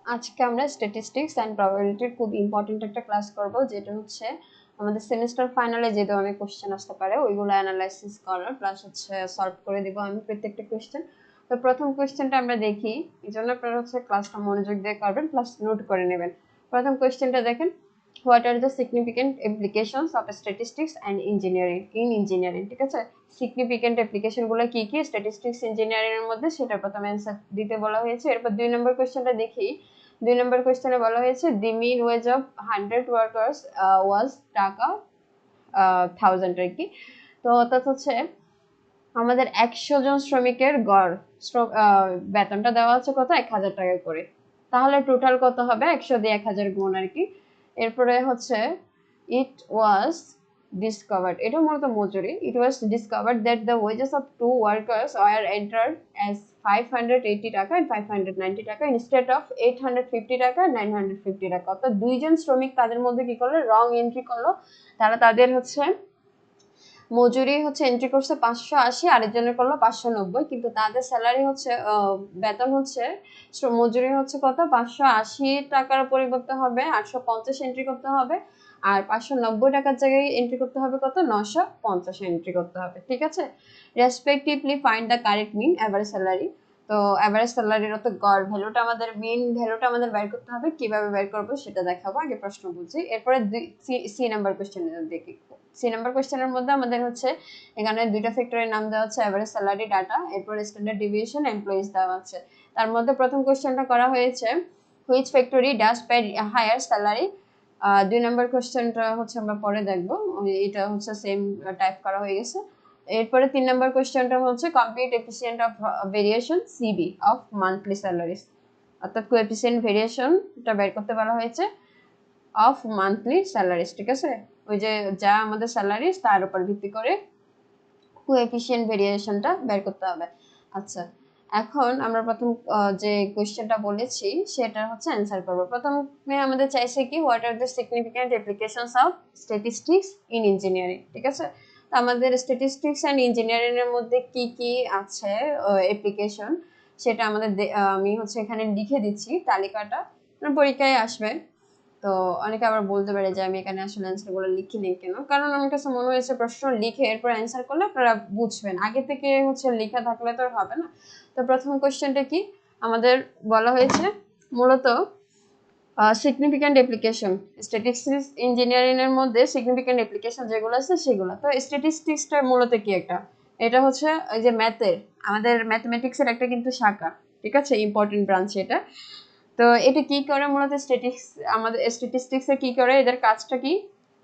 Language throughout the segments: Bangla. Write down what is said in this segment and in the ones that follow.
আজকে আমরা স্ট্যাটিস্টিক্স অ্যান্ড প্রবাবিলিটির খুব ইম্পর্টেন্ট একটা ক্লাস করব, যেটা হচ্ছে আমাদের সেমিস্টার ফাইনালে যে ধরনের কোশ্চেন আসতে পারে ওইগুলো অ্যানালাইসিস করার, প্লাস হচ্ছে সলভ করে দিব আমি প্রত্যেকটা কোশ্চেন। তো প্রথম কোশ্চেনটা আমরা দেখি, এই জন্য আপনারা হচ্ছে ক্লাসটা মনোযোগ দিয়ে করবেন, প্লাস নোট করে নেবেন। প্রথম কোশ্চেনটা দেখেন, what are the significant applications of statistics and engineering in engineering. ঠিক আছে, সিগনিফিকেন্ট অ্যাপ্লিকেশনগুলো কি কি স্ট্যাটিস্টিক্স ইঞ্জিনিয়ারিং এর মধ্যে, সেটা প্রথমে অ্যান্সার দিতে বলা হয়েছে। এরপর 2 নম্বর কোশ্চেনটা দেখি। 2 নম্বর কোশ্চেনে বলা হয়েছে দি মিন ওয়েজ অফ 100 ওয়ার্কার্স ওয়াজ টাকা 1000 আর কি। তো অর্থাৎ হচ্ছে আমাদের 100 জন শ্রমিকের গড় বেতনটা দেওয়া আছে কত, 1000 টাকা করে। তাহলে টোটাল কত হবে, 100 দিয়ে 1000 গুণ আর কি। এরপরে হচ্ছে ইট ওয়াজ ডিসকভার্ড, এটা মূলত মজুরি। It was discovered that the wages of two workers were entered as 580 টাকা and 590 টাকা ইনস্টেড অফ 850 টাকা 950 টাকা। অর্থাৎ দুইজন শ্রমিক তাদের মধ্যে কি করলো, রং এন্ট্রি করলো। তারা তাদের হচ্ছে মজুরি হচ্ছে এন্ট্রি করছে 580, আরেকজনের করলো 590, কিন্তু তাদের স্যালারি হচ্ছে বেতন হচ্ছে মজুরি হচ্ছে কত, 580 টাকার পরিবর্তে হবে 850 এন্ট্রি করতে হবে, আর 590 টাকার জায়গায় এন্ট্রি করতে হবে কত, 950 এন্ট্রি করতে হবে। ঠিক আছে, respectively find the correct mean average salary. তো অ্যাভারেজ স্যালারির অত গড় ভ্যালুটা আমাদের, মেইন ভ্যালুটা আমাদের বের করতে হবে। কিভাবে বের করবো সেটা দেখাবো, আগে প্রশ্ন বুঝি। এরপরে সি নাম্বার কোশ্চেন দেখি। সি নাম্বার কোশ্চেনের মধ্যে আমাদের হচ্ছে এখানে দুইটা ফ্যাক্টরের নাম দেওয়া আছে, এভারেজ স্যালারি ডাটা, এরপর স্ট্যান্ডার্ড ডিভিয়েশন, এমপ্লয়িজ দেওয়া আছে। তার মধ্যে প্রথম কোশ্চেনটা করা হয়েছে which factory does pay higher salary. 2 number কোশ্চেনটা হচ্ছে আমরা পরে দেখবো, এটা হচ্ছে সেম টাইপ করা হয়ে গেছে। এরপরে 3 নম্বর কোশ্চেনটা হচ্ছে complete efficient of variation CV of monthly salaries, অর্থাৎ কোএফিসিয়েন্ট ভেরিয়েশনটা বের করতে বলা হয়েছে অফ মান্থলি স্যালারিজ। ঠিক আছে, ওই যে যা আমাদের স্যালারিজ তার উপর ভিত্তি করে কোএফিসিয়েন্ট ভেরিয়েশনটা বের করতে হবে। আচ্ছা, এখন আমরা প্রথম যে কোশ্চেনটা বলেছি সেটা হচ্ছে অ্যান্সার করব। প্রথমে আমাদের চাইছে কি, what are the significant applications of statistics in engineering. ঠিক আছে, তো আমাদের স্ট্যাটিস্টিক্স অ্যান্ড ইঞ্জিনিয়ারিং এর মধ্যে কি কি আছে অ্যাপ্লিকেশন, সেটা আমাদের আমি হচ্ছে এখানে লিখে দিচ্ছি তালিকাটা, পরীক্ষায় আসবে। তো অনেকে আবার বলতে পারে যে আমি এখানে আসলে অ্যান্সার গুলো লিখি নেই কেন, কারণ আমার কাছে মনে হয়েছে প্রশ্ন লিখে এরপর অ্যান্সার করলে আপনারা বুঝবেন, আগে থেকে হচ্ছে লেখা থাকলে তো আর হবে না। তো প্রথম কোশ্চেনটা কি আমাদের বলা হয়েছে, মূলত সিগনিফিক্যান্ট অ্যাপ্লিকেশন স্ট্যাটিস্টিক্স ইঞ্জিনিয়ারিং এর মধ্যে সিগনিফিক্যান্ট অ্যাপ্লিকেশন যেগুলো আছে সেগুলো। তো স্ট্যাটিস্টিক্সটা মূলত কি একটা, এটা হচ্ছে ওই যে ম্যাথের, আমাদের ম্যাথমেটিক্সের একটা কিন্তু শাখা। ঠিক আছে, ইম্পর্টেন্ট ব্রাঞ্চ এটা। তো এটা কি করে মূলত আমাদের স্ট্যাটিস্টিক্সে কি করে, এদের কাজটা কি,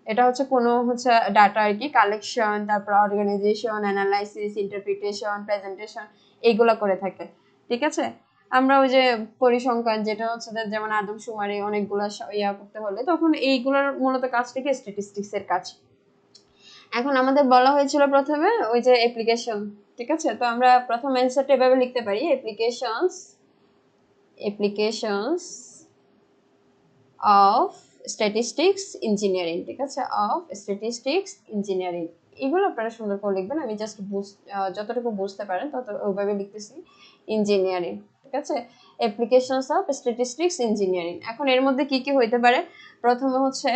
এটা হচ্ছে কোনো হচ্ছে ডাটা আর কি কালেকশন, তারপর অর্গানাইজেশন, অ্যানালাইসিস, ইন্টারপ্রিটেশন, প্রেজেন্টেশন, এইগুলো করে থাকে। ঠিক আছে, আমরা ওই যে পরিসংখ্যান, যেটা হচ্ছে যেমন আদমশুমারি অনেকগুলো ইয়া করতে হলে তখন এইগুলোর মূলত কাজটা কি স্ট্যাটিস্টিক্স এর কাজ। এখন আমাদের বলা হয়েছিল প্রথমে ওই যে অ্যাপ্লিকেশন। ঠিক আছে, তো আমরা প্রথম অ্যান্সারটা এভাবে লিখতে পারি, অ্যাপ্লিকেশনস অফ স্ট্যাটিস্টিক্স ইঞ্জিনিয়ারিং। ঠিক আছে, অফ স্ট্যাটিস্টিক্স ইঞ্জিনিয়ারিং, এগুলো আপনারা সুন্দর করে লিখবেন, আমি জাস্ট যতটুকু বুঝতে পারেন তত ওইভাবে লিখতেছি, ইঞ্জিনিয়ারিং। ঠিক আছে, অ্যাপ্লিকেশনস অফ স্ট্যাটিস্টিক্স ইঞ্জিনিয়ারিং। এখন এর মধ্যে কি কি হইতে পারে, প্রথমে হচ্ছে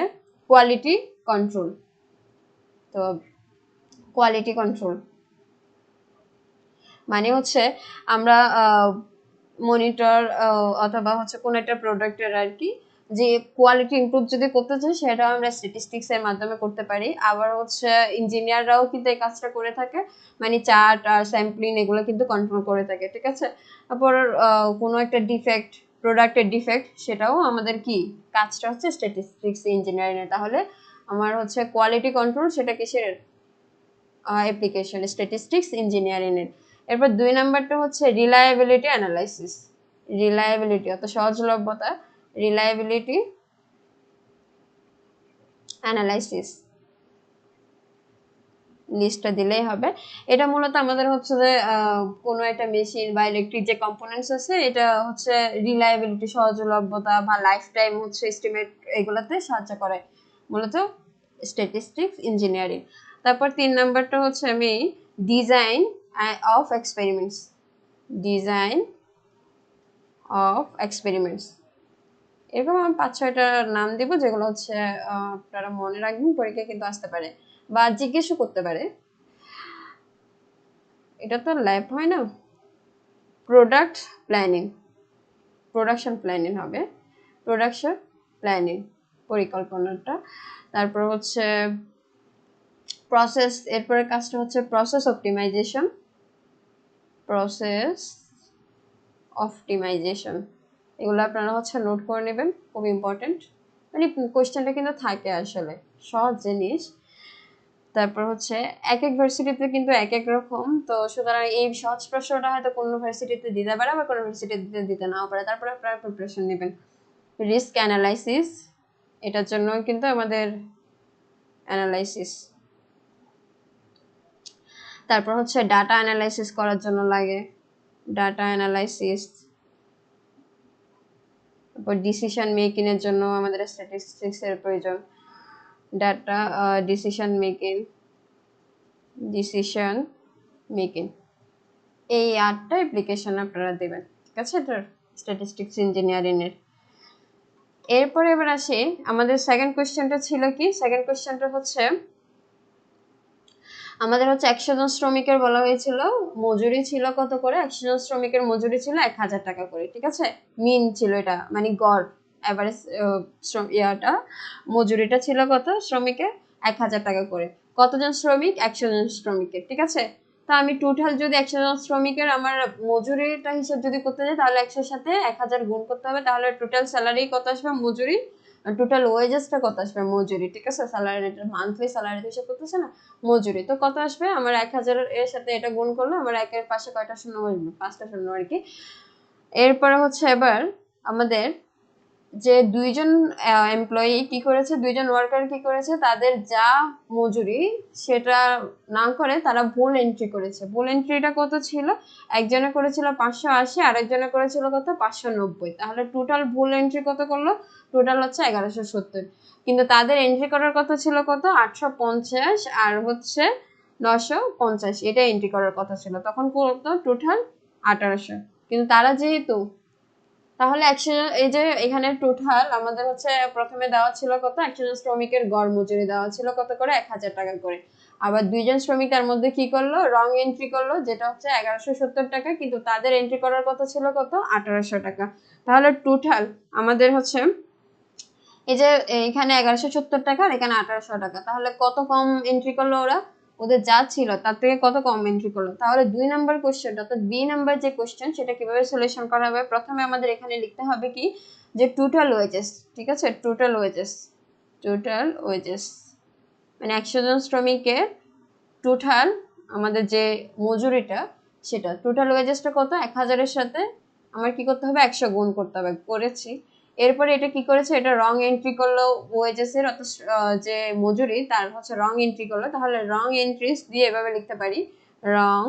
কোয়ালিটি কন্ট্রোল। তো কোয়ালিটি কন্ট্রোল মানে হচ্ছে আমরা মনিটর অথবা হচ্ছে কোন একটা প্রোডাক্টের আর কি, যে কোয়ালিটি ইমপ্রুভ যদি করতে চাই সেটা আমরা স্ট্যাটিস্টিক্স এর মাধ্যমে করতে পারি। আবার হচ্ছে ইঞ্জিনিয়াররাও কিন্তু এই কাজটা করে থাকে, মানে চার্ট আর স্যাম্পলিং এগুলো কিন্তু কন্ট্রোল করে থাকে। ঠিক আছে, তারপর কোনো একটা ডিফেক্ট, প্রোডাক্টের ডিফেক্ট, সেটাও আমাদের কি কাজটা হচ্ছে স্ট্যাটিস্টিক্স ইঞ্জিনিয়ারিং এর। তাহলে আমার হচ্ছে কোয়ালিটি কন্ট্রোল, সেটা কিসের অ্যাপ্লিকেশন, স্ট্যাটিস্টিক্স ইঞ্জিনিয়ারিং এর। এরপর 2 নাম্বারটা হচ্ছে রিলায়েবিলিটি অ্যানালাইসিস। রিলায়েবিলিটি অত সহজলভ্যতা, রিলায়েবিলিটি অ্যানালাইসিস লিস্টটা দিলেই হবে। এটা মূলত আমাদের হচ্ছে যে কোনো একটা মেশিন বা ইলেকট্রিক যে কম্পোনেন্টস আছে, এটা হচ্ছে রিলায়েবিলিটি, সহজলভ্যতা বা লাইফ টাইম হচ্ছে এস্টিমেট, এগুলোতে সাহায্য করে মূলত স্ট্যাটিস্টিক্স ইঞ্জিনিয়ারিং। তারপর 3 নাম্বারটা হচ্ছে আমি design of experiments, design of experiments. এরকম আমি 5-6টা নাম দিব যেগুলো হচ্ছে আপনারা মনে রাখবেন, পরীক্ষা কিন্তু আসতে পারে বা জিজ্ঞেসও করতে পারে। এটা তো ল্যাব হয় না, প্রোডাক্ট প্ল্যানিং, প্রোডাকশন প্ল্যানিং হবে, প্রোডাকশন প্ল্যানিং পরিকল্পনাটা। তারপর হচ্ছে প্রসেস, এরপরে কাজটা হচ্ছে প্রসেস অপটিমাইজেশন, প্রসেস অপটিমাইজেশন, এগুলো আপনারা হচ্ছে নোট করে নেবেন, খুব ইম্পর্টেন্ট, মানে কোয়েশ্চেনটা কিন্তু থাকে আসলে সহজ জিনিস। তারপর হচ্ছে এক এক ভার্সিটিতে কিন্তু এক এক রকম, তো সুতরাং এই সহজ প্রশ্নটা হয়তো কোনো ভার্সিটিতে দিতে পারে আবার কোনো ভার্সিটিতে দিতে নাও পারে, তারপরে আপনারা প্রিপারেশন নেবেন। রিস্ক অ্যানালাইসিস, এটার জন্য কিন্তু আমাদের অ্যানালাইসিস, তারপর হচ্ছে ডাটা অ্যানালাইসিস করার জন্য লাগে, ডাটা অ্যানালাইসিস। তারপর ডিসিশন মেকিং এর জন্য আমাদের স্ট্যাটিস্টিক্স এর প্রয়োজন, data decision making, decision making, এই 8টা অ্যাপ্লিকেশন আপনারা দেবেন, ঠিক আছে, এটার স্ট্যাটিস্টিক্স ইঞ্জিনিয়ারিং এর। এরপরে এবার আসি, আমাদের সেকেন্ড কোয়েশ্চেনটা ছিল কি, সেকেন্ড কোয়েশ্চেনটা হচ্ছে আমাদের হচ্ছে 100 জন শ্রমিকের বলা হয়েছিল, মজুরি ছিল কত করে, 100 জন শ্রমিকের মজুরি ছিল 1000 টাকা করে, ঠিক আছে, মিন ছিল এটা, মানে গড় এভারেজ ইয়াটা মজুরিটা ছিল কত শ্রমিকের, 1000 টাকা করে। কতজন শ্রমিক, 100 জন শ্রমিকের, ঠিক আছে। তা আমি টোটাল যদি 100 জন শ্রমিকের আমার মজুরিটা হিসাব যদি করতে যাই, তাহলে 100 সাথে 1000 গুণ করতে হবে, তাহলে টোটাল স্যালারি কত আসবে, মজুরি টোটাল ওয়েজেসটা কত আসবে, মজুরি, ঠিক আছে, স্যালারি মান্থলি স্যালারি হিসাব করতেছে না, মজুরি তো কত আসবে, আমার 1000 এর সাথে এটা গুণ করলে আমার একের পাশে কয়টা শূন্য আসবে, 5টা শূন্য আর কি। এরপরে হচ্ছে এবার আমাদের যে দুইজন এমপ্লয়ি কি করেছে, দুইজন ওয়ার্কার কি করেছে, তাদের যা মজুরি সেটা না করে তারা ভুল এন্ট্রি করেছে। ভুল এন্ট্রিটা কত ছিল, একজনে করেছিল 580, আরেকজনে করেছিল কত 590, তাহলে টোটাল ভুল এন্ট্রি কত করলো, টোটাল হচ্ছে 1170, কিন্তু তাদের এন্ট্রি করার কথা ছিল কত 850 আর হচ্ছে 950, এটা এন্ট্রি করার কথা ছিল, তখন কত টোটাল 1800, কিন্তু তারা যেহেতু, তাহলে 100 এই যে এখানে টোটাল আমাদের হচ্ছে প্রথমে দেওয়া ছিল কত, 100 জন শ্রমিকের গড় মজুরি দেওয়া ছিল কত করে, 1000 টাকা করে। আবার দুইজন শ্রমিক তার মধ্যে কি করলো, রং এন্ট্রি করলো, যেটা হচ্ছে 1170 টাকা, কিন্তু তাদের এন্ট্রি করার কথা ছিল কত 1800 টাকা। তাহলে টোটাল আমাদের হচ্ছে এই যে এখানে 1170 টাকা আর এখানে 1800 টাকা, তাহলে কত কম এন্ট্রি করলো ওরা, ওদের যা ছিল তার থেকে কত কম এন্ট্রি করলো। তাহলে 2 নাম্বার কোশ্চেন অর্থাৎ বি নাম্বার যে কোশ্চেন, সেটা কিভাবে সলিউশন করা হবে, প্রথমে আমাদের এখানে লিখতে হবে কি, যে টোটাল ওয়েজেস, ঠিক আছে, টোটাল ওয়েজেস, টোটাল ওয়েজেস মানে 100 জন শ্রমিকের টোটাল আমাদের যে মজুরিটা, সেটা টোটাল ওয়েজেসটা কত, 1000 এর সাথে আমার কি করতে হবে, 100 গুণ করতে হবে, করেছি। এরপরে এটা কি করেছে, এটা রং এন্ট্রি করলো, ওয়েজেস এর অর্থাৎ যে মজুরি তার হচ্ছে রং এন্ট্রি করলো, তাহলে রং এন্ট্রিস দিয়ে এভাবে লিখতে পারি, রং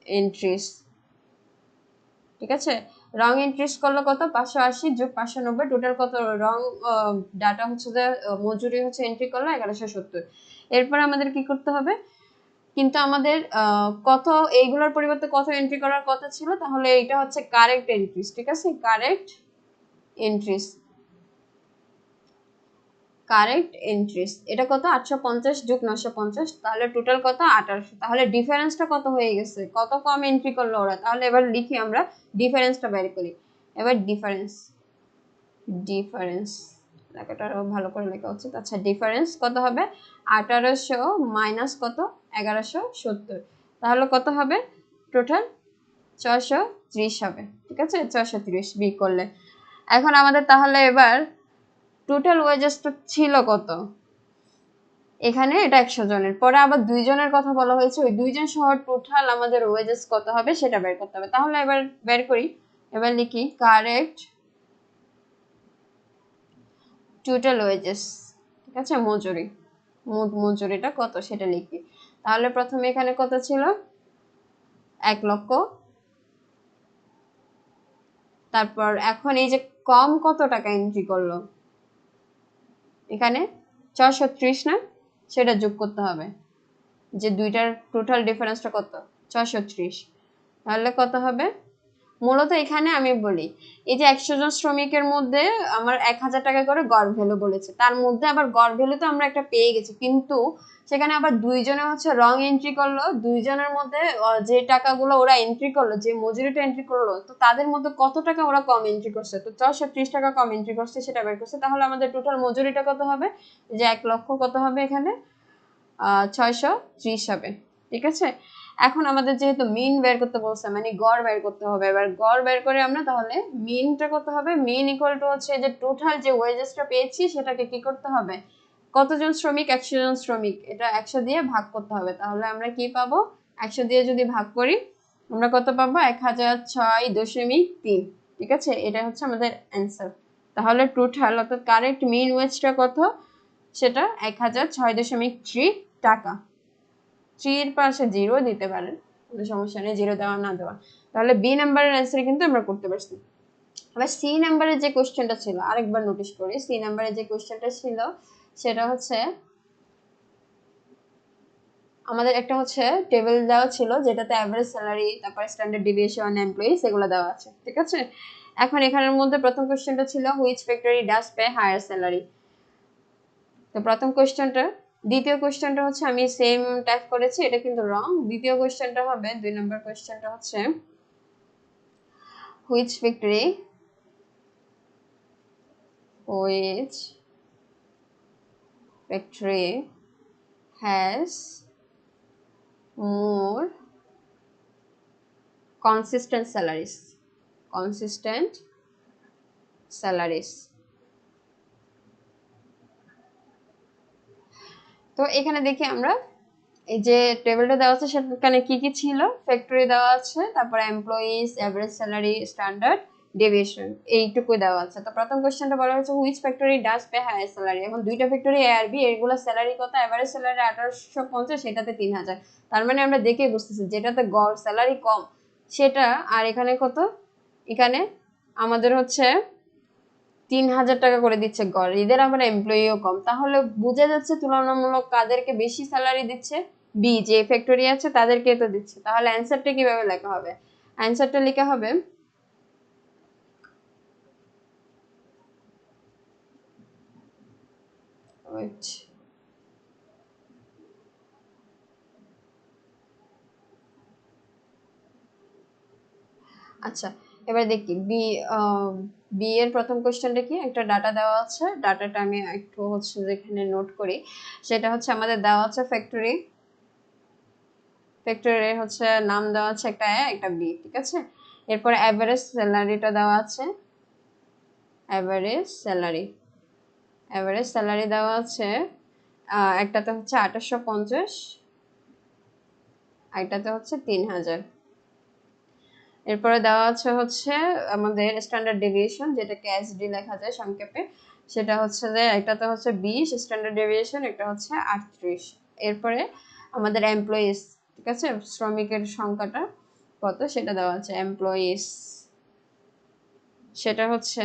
এন্ট্রিস, ঠিক আছে, রং এন্ট্রিস করলো কত 580 যোগ 590, টোটাল কত রং ডাটা হচ্ছে যে মজুরি হচ্ছে এন্ট্রি করলো 1170। এরপর আমাদের কি করতে হবে, কিন্তু আমাদের কত এইগুলোর পরিবর্তে কত এন্ট্রি করার কথা ছিল, তাহলে এটা হচ্ছে কারেক্ট এন্ট্রিস, ঠিক আছে, কারেক্ট এন্ট্রিস, কারেক্ট এন্ট্রিস, এটা কত 850 যোগ 950, তাহলে টোটাল কত 1800, তাহলে ডিফারেন্সটা কত হয়ে গেছে, কত কম এন্ট্রি করলো ওরা, তাহলে এবার লিখি আমরা ডিফারেন্সটা বের করি। এবার ডিফারেন্স, ডিফারেন্স লেখাটা আরো ভালো করে লেখা উচিত, আচ্ছা ডিফারেন্স কত হবে, 1800 মাইনাস কত 1170, তাহলে কত হবে টোটাল 430 হবে, ঠিক আছে, 430 বি করলে। এখন আমাদের তাহলে এবার টোটাল ওয়েজেসটা ছিল কত, এখানে এটা 100 জনের, পরে আবার 2 জনের কথা বলা হয়েছে, ওই 2 জন সহ টোটাল আমাদের ওয়েজেস কত হবে সেটা বের করতে হবে। তাহলে এবার বের করি, এবার লিখি কারেক্ট টোটাল ওয়েজেস, ঠিক আছে, মজুরি, মোট মজুরিটা কত সেটা লিখি। তাহলে প্রথমে এখানে কত ছিল 1 লক্ষ, তারপর এখন এই যে কম কত টাকা এন্ট্রি করলো, এখানে 430 না, সেটা যোগ করতে হবে, যে দুইটার টোটাল ডিফারেন্সটা কত 430, তাহলে কত হবে মূলত এখানে আমি বলি এই যে 100 জন শ্রমিকের মধ্যে আমার 1000 টাকা করে গড় ভ্যালু বলেছে, তার মধ্যে আবার গড় ভ্যালু তো আমরা একটা পেয়ে গেছি, কিন্তু সেখানে আবার দুইজনে হচ্ছে রং এন্ট্রি করলো, দুইজনের মধ্যে যে টাকাগুলো ওরা এন্ট্রি করলো, যে মজুরিটা এন্ট্রি করলো, তো তাদের মধ্যে কত টাকা ওরা কম এন্ট্রি করছে, তো 430 টাকা কম এন্ট্রি করছে সেটা বের করছে। তাহলে আমাদের টোটাল মজুরিটা কত হবে, যে 1 লক্ষ কত হবে এখানে 630 হবে। ঠিক আছে, এখন আমাদের যেহেতু মিন বের করতে বলছে মানে গড় বের করতে হবে, এবার গড় বের করে আমরা তাহলে মিনটা কত হবে, মিন ইকুয়াল টু হচ্ছে যে টোটাল যে ওয়েজেসটা পেয়েছি সেটাকে কি করতে হবে, কতজন শ্রমিক, 100 জন শ্রমিক, এটা 100 দিয়ে ভাগ করতে হবে। তাহলে আমরা কি পাবো, 100 দিয়ে যদি ভাগ করি আমরা কত পাবো, 1006.3। ঠিক আছে, এটা হচ্ছে আমাদের অ্যান্সার। তাহলে টোটাল অর্থাৎ কারেক্ট মিন ওয়েজটা কত, সেটা 1006.3 টাকা। 3 এর পাশে 0 দিতে পারেন, কোনো সমস্যা নেই, 0 দেওয়া না দেওয়া। তাহলে বি নাম্বারের অ্যান্সার কিন্তু আমরা করতে পারছি। আবার সি নাম্বারের যে কোশ্চেনটা ছিল আরেকবার নোটিশ করি, সি নাম্বারের যে কোশ্চেনটা ছিল সেটা হচ্ছে আমাদের একটা হচ্ছে টেবিল দেওয়া ছিল যেটাতে অ্যাভারেজ স্যালারি, তারপর স্ট্যান্ডার্ড ডেভিয়েশন, এমপ্লয়িজ এগুলো দেওয়া আছে। ঠিক আছে, এখন এখানের মধ্যে প্রথম কোশ্চেনটা ছিল which factory does pay higher salary. তো প্রথম কোশ্চেনটা, দ্বিতীয় কোশ্চেনটা হচ্ছে আমি সেম টাইপ করেছি, এটা কিন্তু রং। দ্বিতীয় কোশ্চেনটা হবে 2 নম্বর কোশ্চেনটা হচ্ছে which factory has more consistent salaries। তো এখানে দেখি আমরা এই যে টেবিলটা দেওয়া আছে সেখানে কি কি ছিল, ফ্যাক্টরি দেওয়া আছে, তারপরে employees, average salary, standard deviation, এইটুকু দেওয়া আছে। তো প্রথম কোশ্চেনটা বলা হচ্ছে which factory does pay higher salary. এখন দুইটা ফ্যাক্টরি এ আর বি, এগুলো স্যালারি কত, এভারেজ স্যালারি 1850, সেটাতে 3000। তার মানে আমরা দেখেই বুঝতেছি যেটাতে গড় স্যালারি কম সেটা, আর এখানে কত, এখানে আমাদের হচ্ছে 3000 টাকা করে দিচ্ছে গড়, এদের আবার এমপ্লয়িও কম, তাহলে বোঝা যাচ্ছে তুলনামূলক কাদেরকে বেশি স্যালারি দিচ্ছে, বি যে ফ্যাক্টরি আছে তাদেরকে তো দিচ্ছে। তাহলে অ্যান্সারটা কিভাবে লেখা হবে, অ্যান্সারটা লেখা হবে আচ্ছা এবার দেখি বি, বি এর প্রথম কোশ্চেনটা কি, একটা ডাটা দেওয়া আছে, ডাটাটা আমি একটু হচ্ছে যেখানে নোট করি, সেটা হচ্ছে আমাদের দেওয়া আছে ফ্যাক্টরির হচ্ছে নাম দেওয়া আছে একটা এ একটা বি। ঠিক আছে, এরপরে অ্যাভারেজ স্যালারিটা দেওয়া আছে, অ্যাভারেজ স্যালারি দেওয়া আছে, একটাতে হচ্ছে 2850, একটাতে হচ্ছে 3000। এরপরে দেওয়া আছে হচ্ছে আমাদের স্ট্যান্ডার্ড ডেভিয়েশন, যেটাকে এসডি লেখা যায় সংক্ষেপে, সেটা হচ্ছে যে একটাতে হচ্ছে 20 স্ট্যান্ডার্ড ডেভিয়েশন, একটা হচ্ছে 38। এরপরে আমাদের এমপ্লয়িজ, ঠিক আছে, শ্রমিকের সংখ্যাটা কত সেটা দেওয়া আছে, এমপ্লয়িজ সেটা হচ্ছে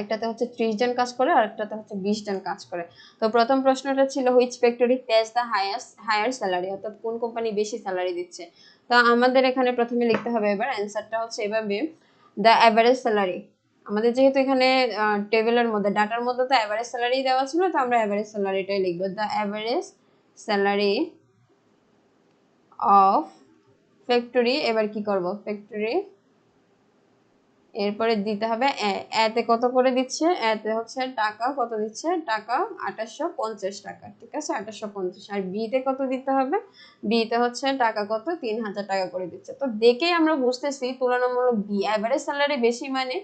একটাতে হচ্ছে 30 জন কাজ করে আর একটাতে হচ্ছে 20 জন কাজ করে। তো প্রথম প্রশ্নটা ছিল which factory pays the higher salary, অর্থাৎ কোন কোম্পানি বেশি স্যালারি দিচ্ছে। তো আমাদের এখানে প্রথমে লিখতে হবে, এবার অ্যান্সারটা হচ্ছে এভাবে, দ্য অ্যাভারেজ স্যালারি। আমাদের যেহেতু এখানে টেবিলের মধ্যে ডাটার মধ্যে তো অ্যাভারেজ স্যালারি দেওয়া ছিল, তো আমরা অ্যাভারেজ স্যালারিটাই লিখবো, the average salary of factory. এবার কি করব, ফ্যাক্টরি, এরপরে দিতে হবে এতে কত করে দিচ্ছে, এতে হচ্ছে টাকা কত দিচ্ছে, টাকা 2850 টাকা। ঠিক আছে, 2850। আর বি তে কত দিতে হবে, বি তে হচ্ছে টাকা কত, 3000 টাকা করে দিচ্ছে। তো দেখেই আমরা বুঝতেছি তুলনামূলক বি এভারেজ স্যালারি বেশি, মানে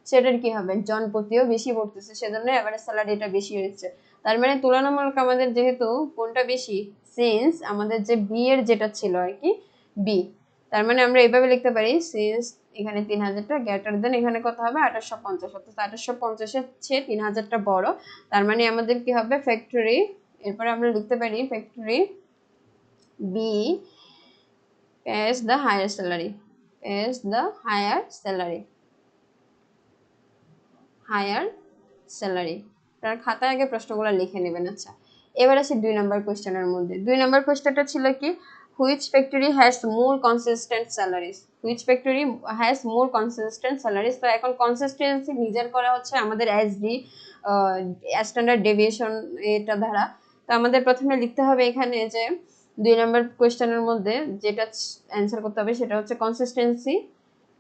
সেটার কি হবে, জনপ্রতিও বেশি পড়তেছে, সেজন্য এভারেজ স্যালারিটা বেশি হয়েছে। তার মানে তুলনামূলক আমাদের যেহেতু কোনটা বেশি, সিন্স আমাদের যে বি এর যেটা ছিল আর কি বি, তার মানে আমরা এইভাবে লিখতে পারি সিন্স এখানে 3000টা গ্রেটার দেন এখানে কত হবে 2850, অর্থাৎ 2850 এর চেয়ে 3000টা বড়। তার মানে আমাদের কি হবে ফ্যাক্টরি, এরপরে আমরা লিখতে পারি factory B pays the higher salary, pays the higher salary। তার খাতায় আগে প্রশ্নগুলো লিখে নেবেন। আচ্ছা এবার আসি 2 নম্বর কোশ্চেনের মধ্যে। 2 নম্বর কোশ্চেনটা ছিল কি, which factory has more consistent salaries. Which factory has more consistent salaries. তো এখন কনসিস্টেন্সি মেজার করা হচ্ছে আমাদের এসডি স্ট্যান্ডার্ড ডেভিয়েশন এটা দ্বারা। তো আমাদের প্রথমে লিখতে হবে এখানে যে 2 নম্বর কোশ্চেনের মধ্যে যেটা অ্যান্সার করতে হবে সেটা হচ্ছে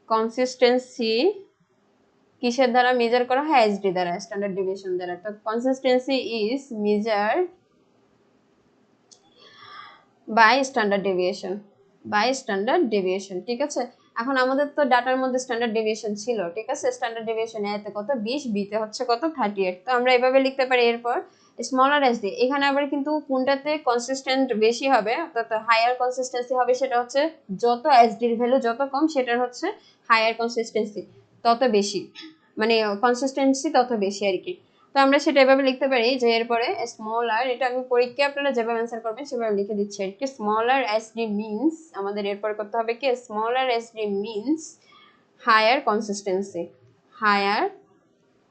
কনসিস্টেন্সি কিসের দ্বারা মেজার করা হয়? এসডি দ্বারা, স্ট্যান্ডার্ড ডেভিয়েশন দ্বারা। তো consistency is measured by standard deviation, ঠিক আছে। এখন আমাদের তো ডাটার মধ্যে স্ট্যান্ডার্ড ডেভিয়েশন ছিল, ঠিক আছে। স্ট্যান্ডার্ড ডেভিয়েশন এতে কত 20, বিতে হচ্ছে কত 38। তো আমরা এভাবে লিখতে পারি। এরপর স্মলার এসডি, এখানে আবার কিন্তু কোনটাতে কনসিস্টেন্ট বেশি হবে অর্থাৎ হায়ার কনসিস্টেন্সি হবে সেটা হচ্ছে যত এসডির ভ্যালু যত কম সেটার হচ্ছে হায়ার কনসিস্টেন্সি তত বেশি, মানে কনসিস্টেন্সি তত বেশি আর কি। তো আমরা সেটা এভাবে লিখতে পারি যে এরপরে স্মলার, এটা আমি পরীক্ষায় আপনারা যেভাবে অ্যান্সার করবেন সেভাবে লিখে দিচ্ছি আর কি। স্মলার এসডি মিনস, আমাদের এরপর করতে হবে কি, smaller SD means higher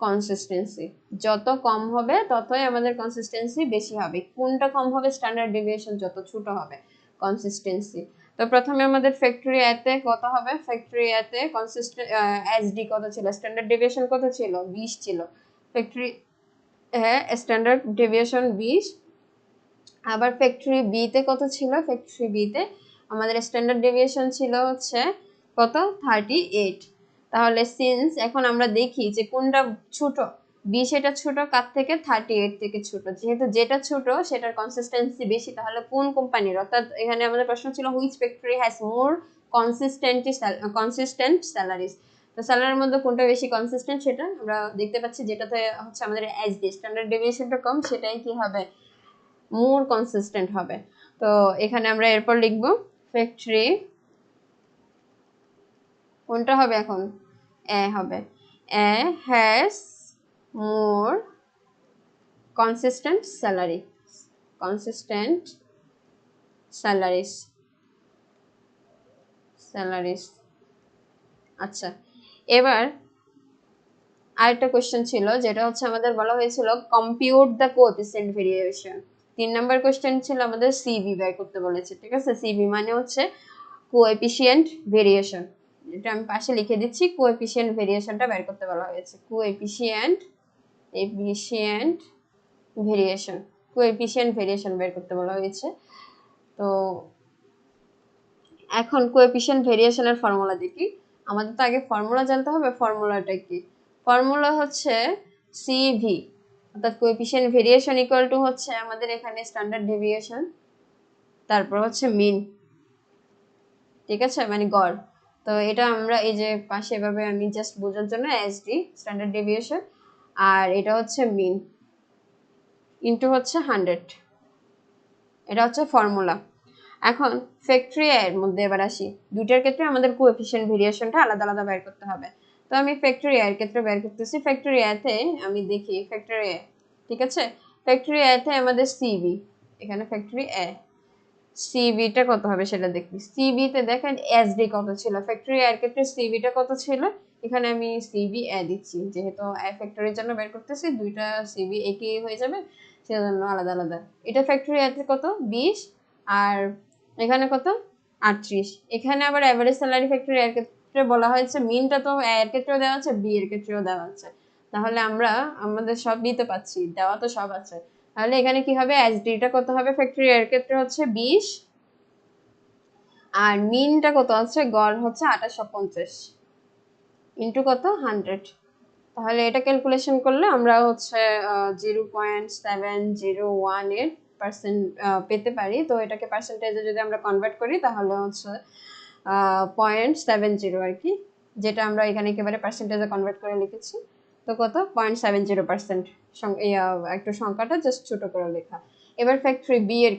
consistency, যত কম হবে ততই আমাদের কনসিস্টেন্সি বেশি হবে। কোনটা কম হবে? স্ট্যান্ডার্ড ডেভিয়েশন যত ছোট হবে কনসিস্টেন্সি। তো প্রথমে আমাদের ফ্যাক্টরি এতে কত হবে? ফ্যাক্টরি এতে কনসিস্টেন্ট এসডি কত ছিল? স্ট্যান্ডার্ড ডেভিয়েশন কত ছিল? 20 ছিল। Factory standard deviation 20। আবার ফ্যাক্টরি বি তে কত ছিল? ফ্যাক্টরি বি তে আমাদের স্ট্যান্ডার্ড ডেভিয়েশন ছিল হচ্ছে কত? 38। তাহলে সিন্স এখন আমরা দেখি যে কোনটা ছোট, 20 এটা ছোট কার থেকে? 38 থেকে ছোট। যেহেতু যেটা ছোট সেটার কনসিস্টেন্সি বেশি, তাহলে কোন কোম্পানির, অর্থাৎ এখানে আমাদের প্রশ্ন ছিল which factory has more consistent salaries. তো স্যালারির মধ্যে কোনটা বেশি কনসিস্টেন্ট সেটা আমরা দেখতে পাচ্ছি, যেটাতে হচ্ছে আমাদের এসডি স্ট্যান্ডার্ড ডেভিয়েশনটা কম সেটাই কি হবে? মোর কনসিস্টেন্ট হবে। তো এখানে আমরা এরপর লিখব ফ্যাক্টরি, কোনটা হবে এখন? এ হবে। এ হ্যাজ মোর কনসিস্টেন্ট স্যালারিজ। আচ্ছা, এবার আরেকটা কোশ্চেন ছিল যেটা হচ্ছে আমাদের বলা হয়েছিল compute the coefficient variation. 3 number question ছিল আমাদের সিবি বের করতে বলেছে, ঠিক আছে। সিবি মানে হচ্ছে কোএফিসিয়েন্ট ভেরিয়েশন, এটা আমি পাশে লিখে দিচ্ছি। কোএফিসিয়েন্ট ভেরিয়েশনটা বের করতে বলা হয়েছে। কোএফিসিয়েন্ট ভেরিয়েশন বের করতে বলা হয়েছে। তো এখন কোএফিসিয়েন্ট ভেরিয়েশনের ফর্মুলা দেখি। আমাদের তো আগে ফর্মুলা জানতে হবে। ফর্মুলাটা কি? ফর্মুলা হচ্ছে সিভি, অর্থাৎ কোএফিসিয়েন্ট ভেরিয়েশন ইকুয়াল টু হচ্ছে আমাদের এখানে স্ট্যান্ডার্ড ডেভিয়েশন, তারপর হচ্ছে মিন, ঠিক আছে, মানে গড়। তো এটা আমরা এই যে পাশে এভাবে আমি জাস্ট বোঝার জন্য এসডি স্ট্যান্ডার্ড ডেভিয়েশন, আর এটা হচ্ছে মিন ইনটু হচ্ছে 100, এটা হচ্ছে ফর্মুলা। এখন ফ্যাক্টরি এর মধ্যে এবার আসি। দুইটার ক্ষেত্রে আমাদের কোএফিসিয়েন্ট ভেরিয়েশনটা আলাদা আলাদা বের করতে হবে। তো আমি ফ্যাক্টরি এর ক্ষেত্রে বের করতেছি। ফ্যাক্টরি এতে আমি দেখি ফ্যাক্টরি এ, ঠিক আছে। ফ্যাক্টরি এতে আমাদের সিবি, এখানে ফ্যাক্টরি এ সিবিটা কত হবে সেটা দেখি। সিবিতে দেখেন এসডি কত ছিল, ফ্যাক্টরি এর ক্ষেত্রে সিবিটা কত ছিল, এখানে আমি সিবি এ দিচ্ছি, যেহেতু এ ফ্যাক্টরির জন্য বের করতেছি, দুইটা সিবি একই হয়ে যাবে সেজন্য আলাদা আলাদা। এটা ফ্যাক্টরি এতে কত? 20, আর এখানে কত? 38। এখানে আবার এভারেজ স্যালারি ফ্যাক্টরি এর ক্ষেত্রে বলা হয়েছে, মিনটা তো এর ক্ষেত্রেও দেওয়া আছে, বি এর ক্ষেত্রেও দেওয়া আছে, তাহলে আমরা আমাদের সব দিতে পাচ্ছি, দেওয়া তো সব আছে। তাহলে এখানে কি হবে? এসডিটা কত হবে? ফ্যাক্টরি এর ক্ষেত্রে হচ্ছে 20, আর মিনটা কত আছে? গড় হচ্ছে 2850 ইন্টু কত? 100। তাহলে এটা ক্যালকুলেশন করলে আমরা হচ্ছে 0.701% পেতে পারি। তো এটাকে পার্সেন্টেজে যদি আমরা কনভার্ট করি তাহলে হচ্ছে 0.70 আর কি, যেটা আমরা এখানে একেবারে পার্সেন্টেজে কনভার্ট করে লিখেছি। তো কত? 0.70%। একটু সংখ্যাটা জাস্ট ছোট করে লেখা। এবার ফ্যাক্টরি বি এর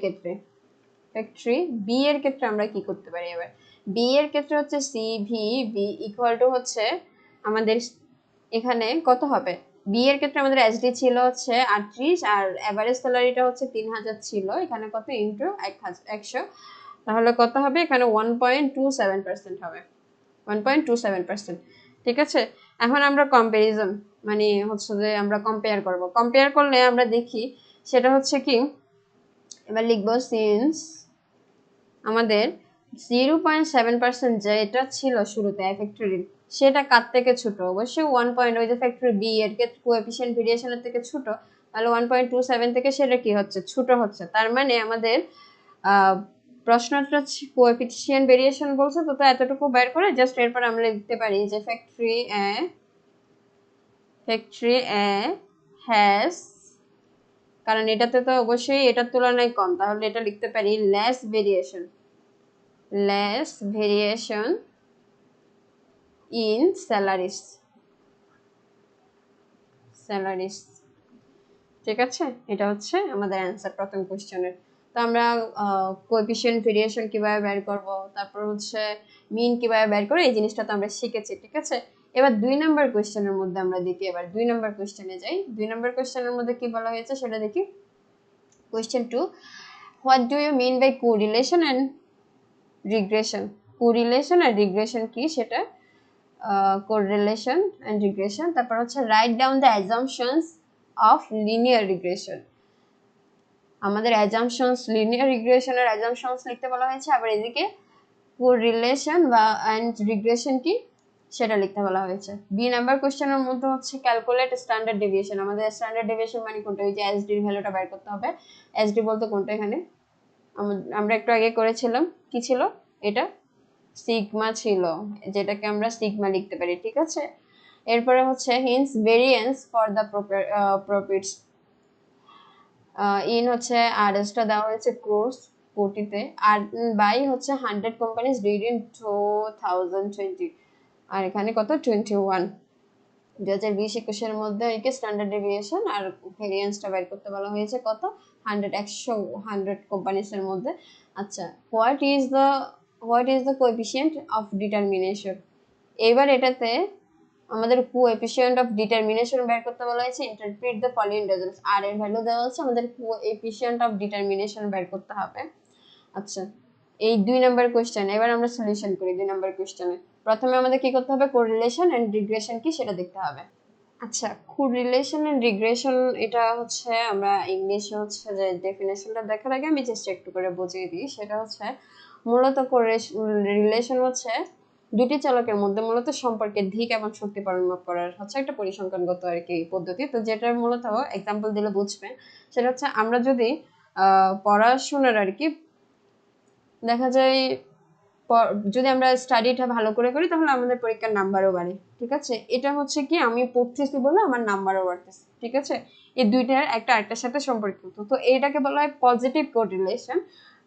ক্ষেত্রে, আমরা কি করতে পারি? এবার বি এর ক্ষেত্রে হচ্ছে সিভি বি ইকুয়াল টু হচ্ছে আমাদের এখানে কত হবে? বি এর ক্ষেত্রে আমাদের এসডি ছিল হচ্ছে 38, আর এভারেজ স্যালারিটা হচ্ছে 3000 ছিল, এখানে কত? ইনটু 100, তাহলে কত হবে? এখানে 1.27% হবে, 1.27%, ঠিক আছে। এখন আমরা কম্পারিজন, মানে হচ্ছে যে আমরা কম্পেয়ার করব। কম্পেয়ার করলে আমরা দেখি সেটা হচ্ছে কি, এবার লিখবো সিন্স আমাদের 0.7% যেটা ছিল শুরুতে ফ্যাক্টরি, সেটা কার থেকে ছোট? অবশ্যই 1 পয়েন্ট, ওই যে ফ্যাক্টরি বি এর ক্ষেত্রে কোএফিসিয়েন্ট ভেরিয়েশনের থেকে ছোট, তাহলে 1.27 থেকে সেটা কি হচ্ছে? ছোট হচ্ছে। তার মানে আমাদের প্রশ্নটা কোএফিসিয়েন্ট ভেরিয়েশন বলছে, তো এতটুকু বের করে জাস্ট এরপর আমরা লিখতে পারি যে ফ্যাক্টরি এ হ্যাজ, কারণ এটাতে তো অবশ্যই এটার তুলনায় কম, তাহলে এটা লিখতে পারি লেস ভেরিয়েশন ইন স্যালারিস। ঠিক আছে, এটা হচ্ছে আমাদের অ্যান্সার প্রথম কোশ্চেনের। তো আমরা কোএফিসিয়েন্ট ভেরিয়েশন কিভাবে বের করব, তারপর হচ্ছে মিন কিভাবে বের করে, এই জিনিসটা তো আমরা শিখেছি। ঠিক আছে, এবার 2 নাম্বার কোশ্চেনের মধ্যে আমরা দেখি, এবার 2 নাম্বার কোশ্চেনে যাই। 2 নাম্বার কোশ্চেনের মধ্যে কি বলা হয়েছে সেটা দেখি। Question 2, what do you mean by correlation and regression? Correlation আর রিগ্রেশন কি সেটা, কোরিলেশন এন্ড রিগ্রেশন। তারপর হচ্ছে write down the assumptions of linear regression. আমাদের অ্যাজাম্পশনস, লিনিয়ার রিগ্রেশনের অ্যাজাম্পশনস লিখতে বলা হয়েছে, আবার এদিকে কোরিলেশন বা এন্ড রিগ্রেশন কি সেটা লিখতে বলা হয়েছে। বি নাম্বার কোশ্চেনের মধ্যে হচ্ছে ক্যালকুলেট স্ট্যান্ডার্ড ডেভিয়েশন। আমাদের স্ট্যান্ডার্ড ডেভিয়েশন মানে কোনটা? ওই যে এসডি এর ভ্যালুটা বের করতে হবে। এসডি বলতে কোনটা? এখানে আমরা একটু আগে করেছিলাম, কি ছিল এটা? সিগমা ছিল, যেটাকে আমরা সিগমা লিখতে পারি। ঠিক আছে, এরপরে হচ্ছে hence variance for the profits. ইন হচ্ছে আরএসটা দেওয়া হয়েছে ক্রোস, কোটিতে, আর বাই হচ্ছে 100 কোম্পানিজ ডিউরিং 2020, আর এখানে কত? 21। 2020-21 মধ্যে একে স্ট্যান্ডার্ড ডেভিয়েশন আর ভেরিয়েন্সটা বের করতে বলা হয়েছে কত? 100 কোম্পানিজের মধ্যে। আচ্ছা, what is the coefficient of determination? এবার এটাতে আমাদের কোএফিসিয়েন্ট অফ ডিটারমিনেশন বের করতে বলা হয়েছে। Interpret the following results. আর এর ভ্যালু দেওয়া হচ্ছে, আমাদের কোএফিসিয়েন্ট অফ ডিটারমিনেশন বের করতে হবে। আচ্ছা, এই 2 নাম্বার কোশ্চেন। এবার আমরা সলিউশন করি 2 নাম্বার কোশ্চেনে। প্রথমে আমাদের কি করতে হবে? কোরিলেশন এন্ড রিগ্রেশন কি সেটা দেখতে হবে। আচ্ছা, কোরিলেশন এন্ড রিগ্রেশন এটা হচ্ছে, আমরা ইংলিশে হচ্ছে যে ডেফিনেশনটা দেখার আগে আমি জাস্ট একটু করে বুঝিয়ে দিই। সেটা হচ্ছে মূলত রিলেশন হচ্ছে দুটি চালকের মধ্যে মূলত সম্পর্কের দিক এবং শক্তি পরিমাপ করার হচ্ছে একটা পরিসংখ্যানগত আর কি পদ্ধতি। তো যেটা মূলত এক্সাম্পল দিলে বুঝবে, সেটা হচ্ছে আমরা যদি পড়াশোনার আর কি দেখা যায়, যদি আমরা স্টাডিটা ভালো করে করি তাহলে আমাদের পরীক্ষার নাম্বারও বাড়ে। ঠিক আছে, এটা হচ্ছে কি আমি পড়তেছি বলে আমার নাম্বারও বাড়তেছে। ঠিক আছে, এই দুইটার একটা আরেকটার সাথে সম্পর্কিত, তো এইটাকে বলা হয় পজিটিভ কোরিলেশন।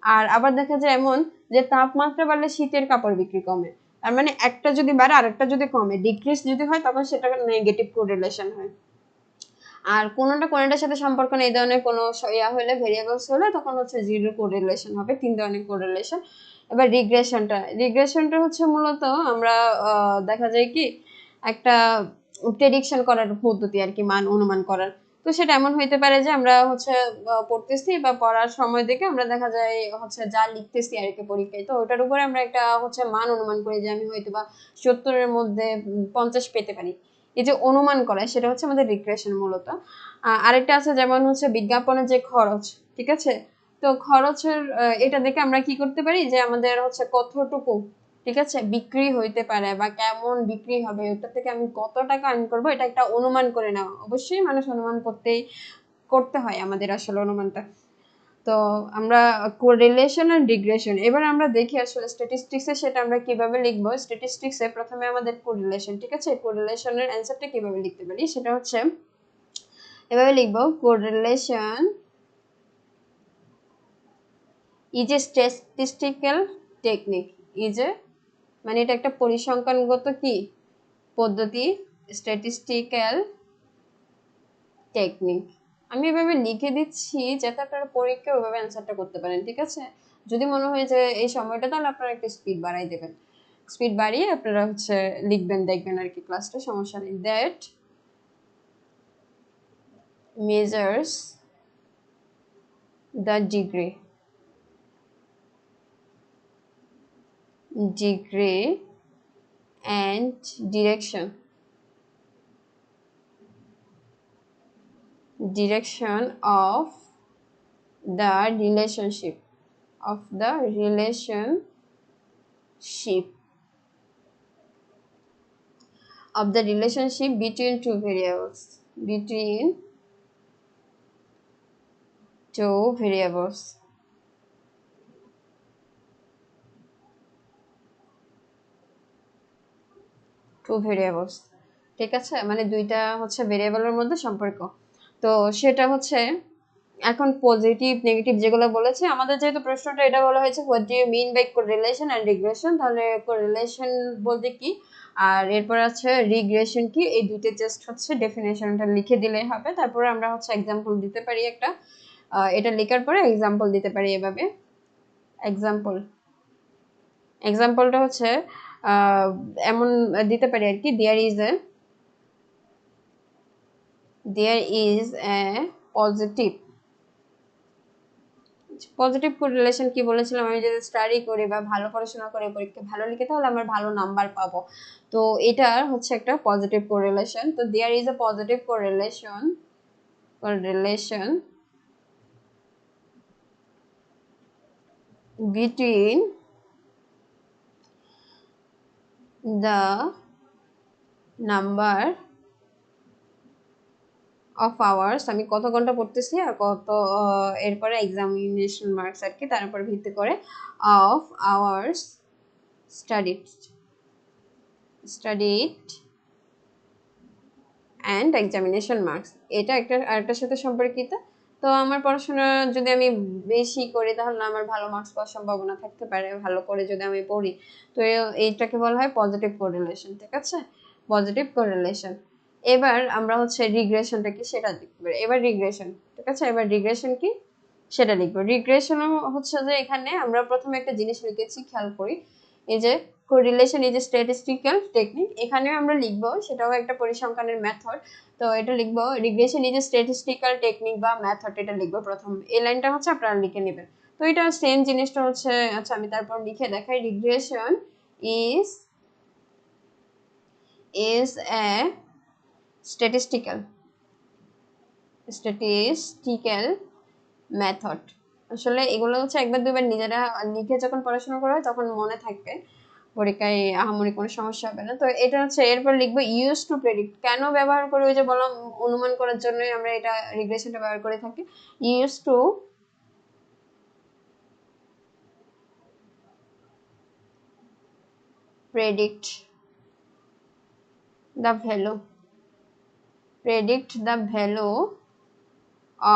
আর আবার দেখা যায় এমন যে তাপমাত্রা বাড়লে শীতের কাপড় বিক্রি কমে, তার মানে একটা যদি বাড়ে আরেকটা যদি কমে, ডিক্রিজ যদি হয় তখন সেটা নেগেটিভ কোরিলেশন হয়। আর কোনটার সাথে সম্পর্ক নেই, এই ধরনের কোনো হলে, ভেরিয়েবলস হলে, তখন হচ্ছে জিরো কোরিলেশন হবে। 3 ধরনের কোরিলেশন। এবার রিগ্রেশনটা হচ্ছে মূলত আমরা দেখা যায় কি একটা প্রেডিকশন করার পদ্ধতি আর কি, মান অনুমান করার। তো সেটা এমন হইতে পারে যে আমরা হচ্ছে পড়তেছি বা পড়ার সময় দেখে আমরা দেখা যায় হচ্ছে যা লিখতেছি আর কি পরীক্ষায়, তো ওটার উপরে আমরা একটা হচ্ছে মান অনুমান করি যে আমি হয়তো বা 70-এর মধ্যে 50 পেতে পারি। এই যে অনুমান করা, সেটা হচ্ছে আমাদের রিগ্রেশন মূলত। আরেকটা আছে যেমন হচ্ছে বিজ্ঞাপনের যে খরচ। ঠিক আছে, তো খরচের এটা দেখে আমরা কি করতে পারি যে আমাদের হচ্ছে কতটুকু, ঠিক আছে, বিক্রি হইতে পারে বা কেমন বিক্রি হবে, ওটা থেকে আমি কত টাকা আর্ন করবো, এটা একটা অনুমান করে নেওয়া। অবশ্যই মানুষ অনুমান করতে হয় আমাদের আসলে অনুমানটা। তো আমরা কোরিলেশন আর রিগ্রেশন, এবার আমরা দেখি আসলে স্ট্যাটিস্টিক্সে সেটা আমরা কিভাবে লিখবো। স্ট্যাটিস্টিক্সে প্রথমে আমাদের কোরিলেশন, ঠিক আছে, কোরিলেশনের অ্যান্সারটা কিভাবে লিখতে পারি সেটা হচ্ছে এভাবে লিখবো, correlation is a statistical technique. মানে এটা একটা পরিসংখ্যানগত কি পদ্ধতি, স্ট্যাটিস্টিক্যাল টেকনিক। আমি এভাবে লিখে দিচ্ছি যাতে আপনারা পরীক্ষা ওইভাবে অ্যান্সারটা করতে পারেন। ঠিক আছে, যদি মনে হয় যে এই সময়টা, তাহলে আপনারা একটু স্পিড বাড়াই দেবেন। স্পিড বাড়িয়ে আপনারা হচ্ছে লিখবেন, দেখবেন আর কি ক্লাসটা, সমস্যা নেই। That measures the degree and direction of the relation relationship of the relationship between two variables, between two variables. Two variables, ঠিক আছে, মানে দুইটা হচ্ছে ভেরিয়েবলের মধ্যে সম্পর্ক। তো সেটা হচ্ছে এখন পজিটিভ নেগেটিভ যেগুলো বলেছে, আমাদের যেহেতু প্রশ্নটা এটা বলা হয়েছে what do you mean by correlation and regression, তাহলে কোরিলেশন বলতে কি আর এরপর আছে রিগ্রেশন কি, এই দুইটা জাস্ট হচ্ছে ডেফিনেশনটা লিখে দিলেই হবে। তারপরে আমরা হচ্ছে এক্সাম্পল দিতে পারি একটা, এটা লেখার পরে এক্সাম্পল দিতে পারি এভাবে। এক্সাম্পলটা হচ্ছে এমন দিতে পারি আর কি, there is a positive correlation. কি বলেছিলাম, আমি যদি স্টাডি করি বা ভালো পড়াশোনা করে পরীক্ষা ভালো লিখে তাহলে আমার ভালো নাম্বার পাবো। তো এটার হচ্ছে একটা পজিটিভ কোরিলেশন। তো there is a positive correlation between the number of hours, আমি কত ঘন্টা পড়তেছি আর কত এরপরে এক্সামিনেশন মার্কস আর কি, তার উপর ভিত্তি করে of hours studied and examination marks, এটা একটা আরেকটার সাথে সম্পর্কিত। তো আমার পড়াশোনা যদি আমি বেশি করি তাহলে আমার ভালো মার্কস পাওয়ার সম্ভাবনা থাকতে পারে, ভালো করে যদি আমি পড়ি। তো এইটাকে বলা হয় পজিটিভ কোরিলেশন, ঠিক আছে, পজিটিভ কোরিলেশন। এবার আমরা হচ্ছে রিগ্রেশনটা কি সেটা লিখব। এবার রিগ্রেশন, ঠিক আছে, এবার রিগ্রেশন কি সেটা লিখবো। রিগ্রেশন হচ্ছে যে এখানে আমরা প্রথমে একটা জিনিস লিখেছি, খেয়াল করি, এই যে correlation is a statistical technique, এখানেও আমরা লিখবো, সেটাও একটা পরিসংখ্যানের মেথড। তো এটা লিখবো regression is a statistical technique বা মেথড, এটা লিখবো প্রথম। এই লাইনটা হচ্ছে আপনারা লিখে নেবেন। তো এটা সেম জিনিসটা হচ্ছে, আচ্ছা আমি তারপর লিখে দেখাই, regression is a statistical method. আসলে এগুলো হচ্ছে একবার দুইবার নিজেরা লিখে যখন পড়াশোনা করা হয় তখন মনে থাকবে, পরীক্ষায় আহামরি কোনো সমস্যা হবে না। তো এটা হচ্ছে এরপর লিখবো ইউজ টু প্রেডিক্ট, কেন ব্যবহার করি, ওই যে বললাম অনুমান করার জন্যই আমরা এটা রিগ্রেশনটা ব্যবহার করে থাকি। Use to predict the value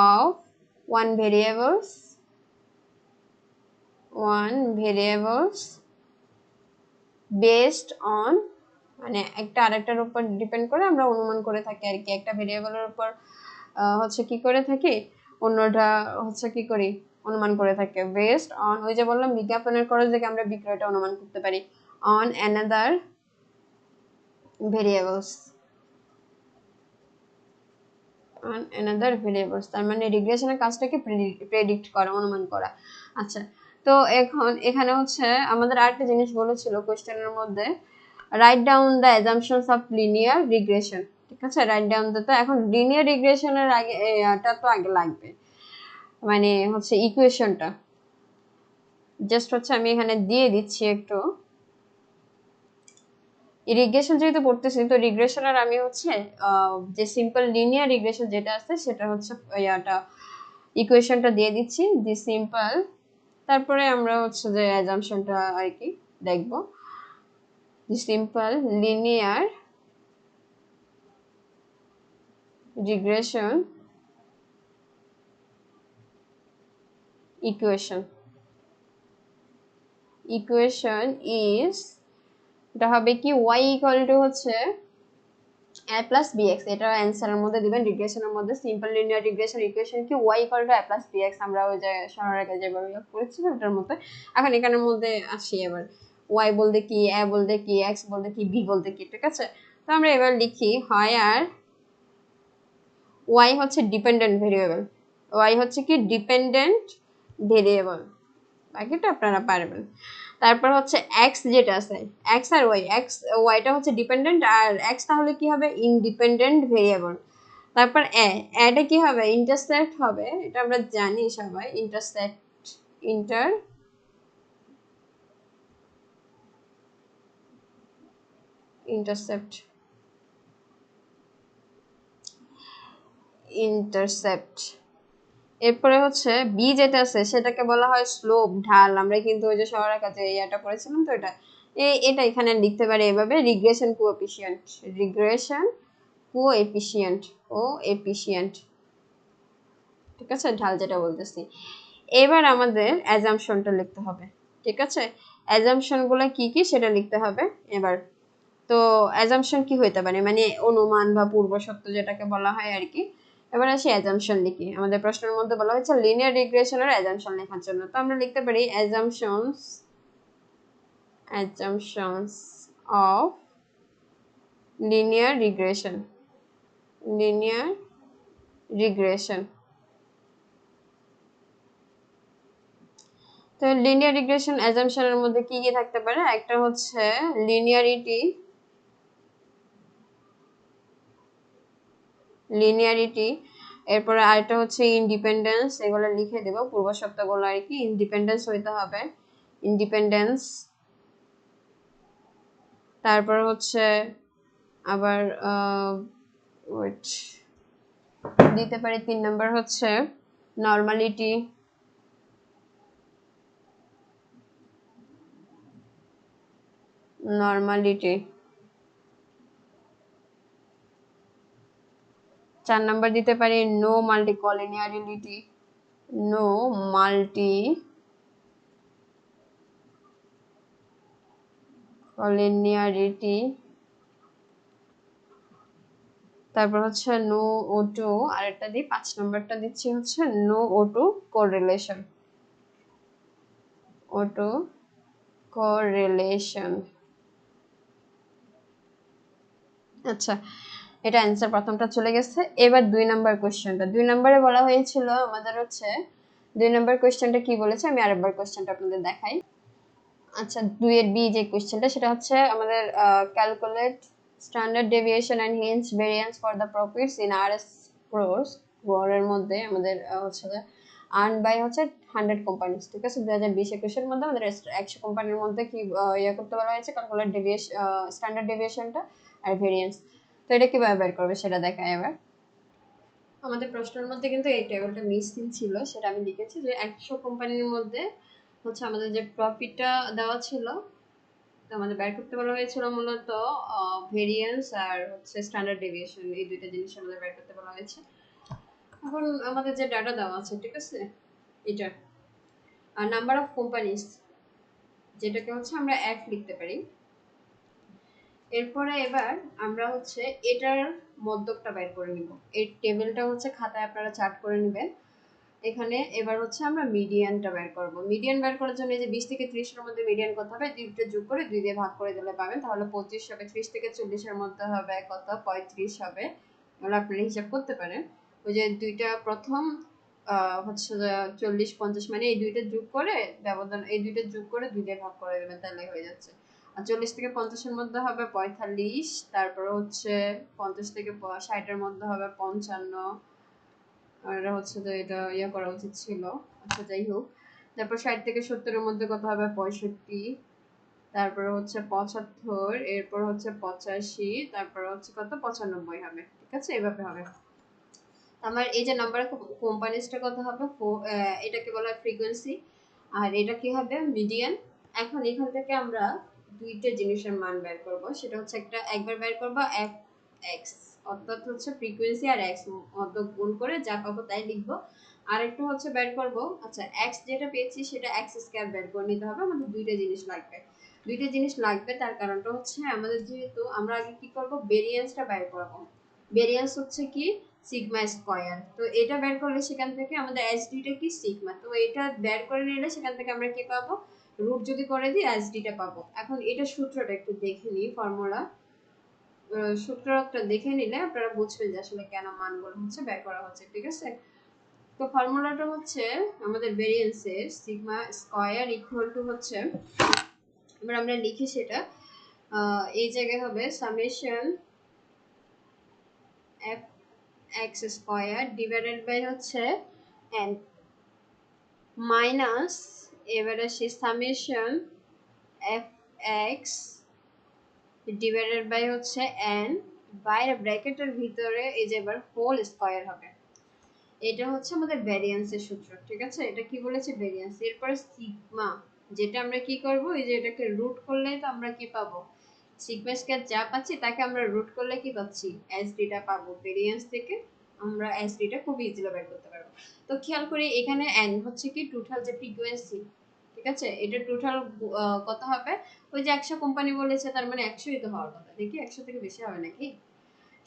of one variables based on, মানে একটা আরেকটার উপর ডিপেন্ড করে আমরা অনুমান করে থাকি আর কি, একটা ভেরিয়েবলের উপর হচ্ছে কি করে থাকি, অন্যটা হচ্ছে কি করি অনুমান করে থাকি বেসড অন, ওই যে বললাম বিজ্ঞাপনের খরচ দেখে আমরা বিক্রয়টা অনুমান করতে পারি, অন অ্যানাদার ভেরিয়েবলস, তার মানে রিগ্রেশনের কাজটাকে প্রেডিক্ট করা, অনুমান করা। আচ্ছা, তো এখন এখানে হচ্ছে আমাদের আরেকটা জিনিস বলেছিল কোশ্চেনের মধ্যে, right down the assumptions of linear regression, ঠিক আছে, রাইট ডাউন দ্য। তো এখন লিনিয়ার রিগ্রেশনের আগে এটা তো আগে লাগবে, মানে হচ্ছে ইকুয়েশনটা জাস্ট হচ্ছে আমি এখানে দিয়ে দিচ্ছি একটু। রিগ্রেশন যেহেতু পড়তেছি, তো রিগ্রেশনের আমি হচ্ছে যে সিম্পল লিনিয়ার রিগ্রেশন যেটা আছে সেটা হচ্ছে ইয়াটা ইকুয়েশনটা দিয়ে দিচ্ছি, দি সিম্পল, তারপরে আমরা হচ্ছে যে অ্যাজাম্পশনটা আর কি দেখব। The simple linear regression equation is, এটা হবে কি y ইকুয়াল টু হচ্ছে a প্লাস bx, এটা অ্যান্সারের মধ্যে দিবেন। রিগ্রেশনের মধ্যে সিম্পল লিনিয়ার রিগ্রেশন ইকুয়েশন কি y equal to a plus bx, আমরা ওই যে সরারেখা যেভাবে করেছিলাম ওটার মধ্যে। এখন এখানের মধ্যে আসি, এবার y বলতে কি, a বলতে কি, x বলতে কি, b বলতে কি, ঠিক আছে। তো আমরা এবার লিখি হয় আর y হচ্ছে ডিপেন্ডেন্ট ভেরিয়েবল, y হচ্ছে কি ডিপেন্ডেন্ট ভেরিয়েবল, বাকিটা আপনারা পারবেন। তারপর হচ্ছে x যেটা আছে, x আর y, yটা হচ্ছে ডিপেন্ডেন্ট আর x তাহলে কি হবে ইন্ডিপেন্ডেন্ট ভেরিয়েবল। তারপর এটা কি হবে ইন্টারসেক্ট হবে, এটা আমরা জানি সবাই, ইন্টারসেক্ট ইন্টারসেপ্ট, ইন্টারসেপ্ট। এরপরে হচ্ছে বি যেটা আছে সেটাকে বলা হয় স্লোপ, ঢাল। আমরা কিন্তু ওই যে সবার কাছে এটা পড়েছিলাম, তো এটা এখানে লিখতে পারি এভাবে, regression coefficient, regression coefficient, coefficient, ঠিক আছে, ঢাল যেটা বলতেছি। এবার আমাদের অ্যাজাম্পশনটা লিখতে হবে, ঠিক আছে। অ্যাজাম্পশন গুলো কি কি সেটা লিখতে হবে এবার। তো অ্যাজাম্পশন কি হইতে পারে, মানে অনুমান বা পূর্ব সত্য যেটাকে বলা হয় আর কি। এবার আসি অ্যাজাম্পশন লিখি। আমাদের প্রশ্নের মধ্যে বলা হয়েছে লিনিয়ার রিগ্রেশনের অ্যাজাম্পশন লেখার জন্য। তো আমরা লিখতে পারি assumptions of linear regression, linear regression. তো লিনিয়ার রিগ্রেশন অ্যাজাম্পশনের মধ্যে কি কি থাকতে পারে, একটা হচ্ছে লিনিয়ারিটি, লিনিয়ারিটি, এরপরে আরেকটা হচ্ছে ইন্ডিপেন্ডেন্স। এগুলো লিখে দেব পূর্ব সপ্তাহগুলো আর কি। ইন্ডিপেন্ডেন্স হইতে হবে, ইন্ডিপেন্ডেন্স। তারপর হচ্ছে আবার ওয়েট দিতে পারি 3 নাম্বার হচ্ছে নরমালিটি, নরমালিটি। 4 নাম্বার দিতে পারি নো মাল্টিকলিনিয়ারিটি, নো মাল্টি কলিনিয়ারিটি। তারপর হচ্ছে নো O2, আরেকটা দিই 5 নাম্বারটা দিচ্ছি হচ্ছে no O2 correlation, O2 correlation. আচ্ছা, এটা অ্যান্সার প্রথমটা চলে গেছে। এবার 2 নাম্বার কোশ্চেনটা, 2 নাম্বারে বলা হয়েছিল আমাদের হচ্ছে 2 নাম্বার কোশ্চেনটা কি বলেছে আমি আরেকবার কোশ্চেনটা আপনাদের দেখাই। আচ্ছা, 2 এর বি যে কোশ্চেনটা সেটা হচ্ছে আমাদের calculate standard deviation and hence variance for the profits in RS crores, ক্রোরের মধ্যে আমাদের হচ্ছে আর্ন বাই হচ্ছে 100 কোম্পানিজ, ঠিক আছে। 2020-21 এর মধ্যে আমাদের 100 কোম্পানির মধ্যে কি ইয়া করতে বলা হয়েছে, ক্যালকুলেট ডেভিয়েশন, স্ট্যান্ডার্ড ডেভিয়েশনটা আর ভেরিয়েন্স। তো এটা কিভাবে বের করবে সেটা দেখাই এবার। আমাদের প্রশ্নের মধ্যে কিন্তু এই টেবিলটা মিসিং ছিল, সেটা আমি লিখেছি যে 100 কোম্পানির মধ্যে হচ্ছে আমাদের যে প্রফিটটা দেওয়া ছিল, তো আমাদের বের করতে বলা হয়েছিল মূলত ভেরিয়েন্স আর হচ্ছে স্ট্যান্ডার্ড ডেভিয়েশন, এই দুইটা জিনিস আমাদের বের করতে বলা হয়েছে। এখন আমাদের যে ডাটা দেওয়া আছে, ঠিক আছে, এটা আর নাম্বার অফ কোম্পানিজ যেটাকে হচ্ছে আমরা এক লিখতে পারি। এরপরে এবার আমরা হচ্ছে এটার মধ্যকটা বের করে নিব। এই টেবিলটা হচ্ছে খাতায় আপনারা চার্ট করে নেবেন। এখানে এবার হচ্ছে আমরা মিডিয়ানটা বের করব। মিডিয়ান বের করার জন্য এই যে 20 থেকে 30 এর মধ্যে মিডিয়ান কত হবে, দুইটা যোগ করে 2 দিয়ে ভাগ করে দিলে পাবেন, তাহলে 25 হবে। 30 থেকে 40 এর মধ্যে হবে কত, 35 হবে। এগুলো আপনারা হিসাব করতে পারেন। ওই যে দুইটা প্রথম হচ্ছে 40 50, মানে এই দুইটা যোগ করে ব্যবধান, এই দুইটা যোগ করে 2 দিয়ে ভাগ করে দেবেন, তাহলে হয়ে যাচ্ছে। আর 40 থেকে 50 এর মধ্যে হবে 45, তারপর হচ্ছে 50 থেকে 60 এর মধ্যে হবে 55, আর এটা হচ্ছে যে এটা ইয়া করা উচিত ছিল। আচ্ছা যাই হোক, তারপর 60 থেকে 70 এর মধ্যে কত হবে, 65, তারপর হচ্ছে 75, এরপর হচ্ছে 85, তারপর হচ্ছে কত 95 হবে, ঠিক আছে, এভাবে হবে। আমার এই যে নাম্বার কোম্পানিজটা কত হবে, এটাকে বলা হয় ফ্রিকোয়েন্সি, আর এটা কি হবে মিডিয়ান। এখন এখান থেকে আমরা দুইটা জিনিসের মান বের করব, সেটা হচ্ছে একবার বের করব এক্স, অর্থাৎ হচ্ছে ফ্রিকোয়েন্সি আর এক্স মধ্য গুণ করে যা পাবো তাই লিখবো। আর একটু হচ্ছে বের করব, আচ্ছা এক্স যেটা পেয়েছি সেটা এক্স স্কয়ার বের করে নিতে হবে। আমাদের দুইটা জিনিস লাগবে, দুইটা জিনিস লাগবে। তার কারণটা হচ্ছে আমাদের যেহেতু আমরা আগে কি করব, ভেরিয়েন্সটা বের করব। ভেরিয়েন্স হচ্ছে কি সিগমা স্কয়ার, তো এটা বের করলে সেখান থেকে আমাদের এসডিটা কি সিগমা, তো এটা বের করে নিলে সেখান থেকে আমরা কি পাবো, রুট যদি করে দিই এসডিটা পাবো। এখন এটা সূত্রটা একটু দেখে নিই, ফর্মুলা সূত্রটা দেখে নিলে আপনারা বুঝবেন যে আসলে কেন মানগুলো হচ্ছে বের করা হচ্ছে, ঠিক আছে। তো ফর্মুলাটা হচ্ছে আমাদের ভেরিয়েন্সের সিগমা স্কয়ার ইকুয়াল টু হচ্ছে, এবার আমরা লিখি সেটা, এই জায়গায় হবে summation f x square divided by হচ্ছে এন মাইনাস, এবার আসি summation f x divided by হচ্ছে n, বাইরে ব্র্যাকেটের ভিতরে এই যে এবার হোল স্কয়ার হবে। এটা হচ্ছে আমাদের ভ্যারিয়েন্সের সূত্র, ঠিক আছে? এটা কি বলেছে? ভ্যারিয়েন্স। এরপরে সিগমা, যেটা আমরা কি করব, এই যে এটাকে রুট করলে তো আমরা কি পাবো, সিগমা স্কয়ার যা পাচ্ছি তাকে আমরা রুট করলে কি পাচ্ছি, এসডি টা পাবো। ভ্যারিয়েন্স থেকে আমরা এসডি টা খুব ইজিলি বের করতে পারবো। তো খেয়াল করি এখানে n হচ্ছে কি টোটাল যে ফ্রিকোয়েন্সি, ঠিক আছে? এটা টোটাল কত হবে? ওই যে 100 কোম্পানি বলেছে, তার মানে 100ই তো হওয়ার কথা। দেখি 100 থেকে বেশি হবে নাকি?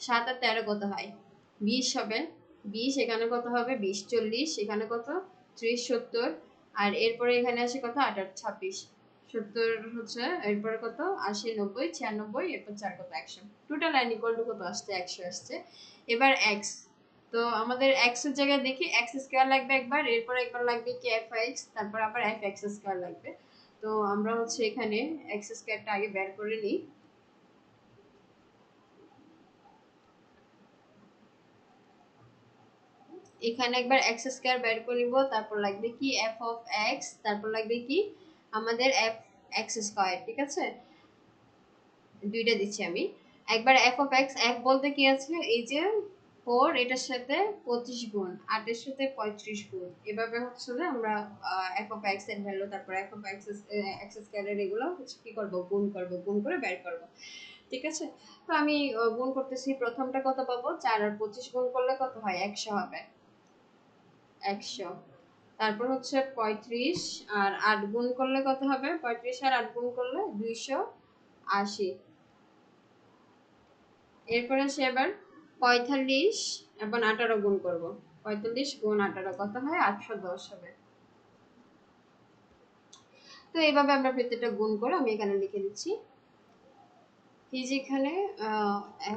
7 আর 13 কত হয়? 20 হবে। 20 এখানে কত হবে? 20 40, এখানে কত? 30 70, আর এরপরে এখানে আসে কত? 8 আর 26, 70 হচ্ছে, এরপরে কত? 80 90 96, এরপর 4 কত? 100। টোটাল n ইকুয়াল টু কত আসছে? 100 আসছে। এবার x, তো আমাদের x এর জায়গায় দেখি x স্কয়ার লাগবে একবার, এরপর একবার লাগবে কি fx, তারপর আবার fx স্কয়ার লাগবে। তো আমরা হচ্ছে এখানে x স্কয়ারটা আগে বের করে নিই। এখানে একবার x স্কয়ার বের করে নিব, তারপর লাগবে কি f অফ x, তারপর লাগবে কি আমাদের f x স্কয়ার, ঠিক আছে? দুইটা দিচ্ছি আমি। একবার f অফ x, f বলতে কি আছে, এই যে 4 এটার সাথে 25 গুণ, 8 এর সাথে 35 গুণ, এভাবে হচ্ছে যে আমরা f অফ x এর ভ্যালু, তারপর f অফ x x স্কয়ারের এগুলো হচ্ছে কি করব, গুণ করব, গুণ করে বের করব, ঠিক আছে? তো আমি গুণ করতেছি। প্রথমটা কত পাবো? 4 আর 25 গুণ করলে কত হয়? 100 হবে। 100, তারপর হচ্ছে 35 আর 8 গুণ করলে কত হবে? 35 আর 8 গুণ করলে 280। এরপরে আসে এবার 45 এবং 18 গুণ করব। 45 গুণ 18 কত হয়? 810 হবে। তো এইভাবে আমরা প্রত্যেকটা গুণ করে আমি এখানে লিখে দিচ্ছি। এই যে এখানে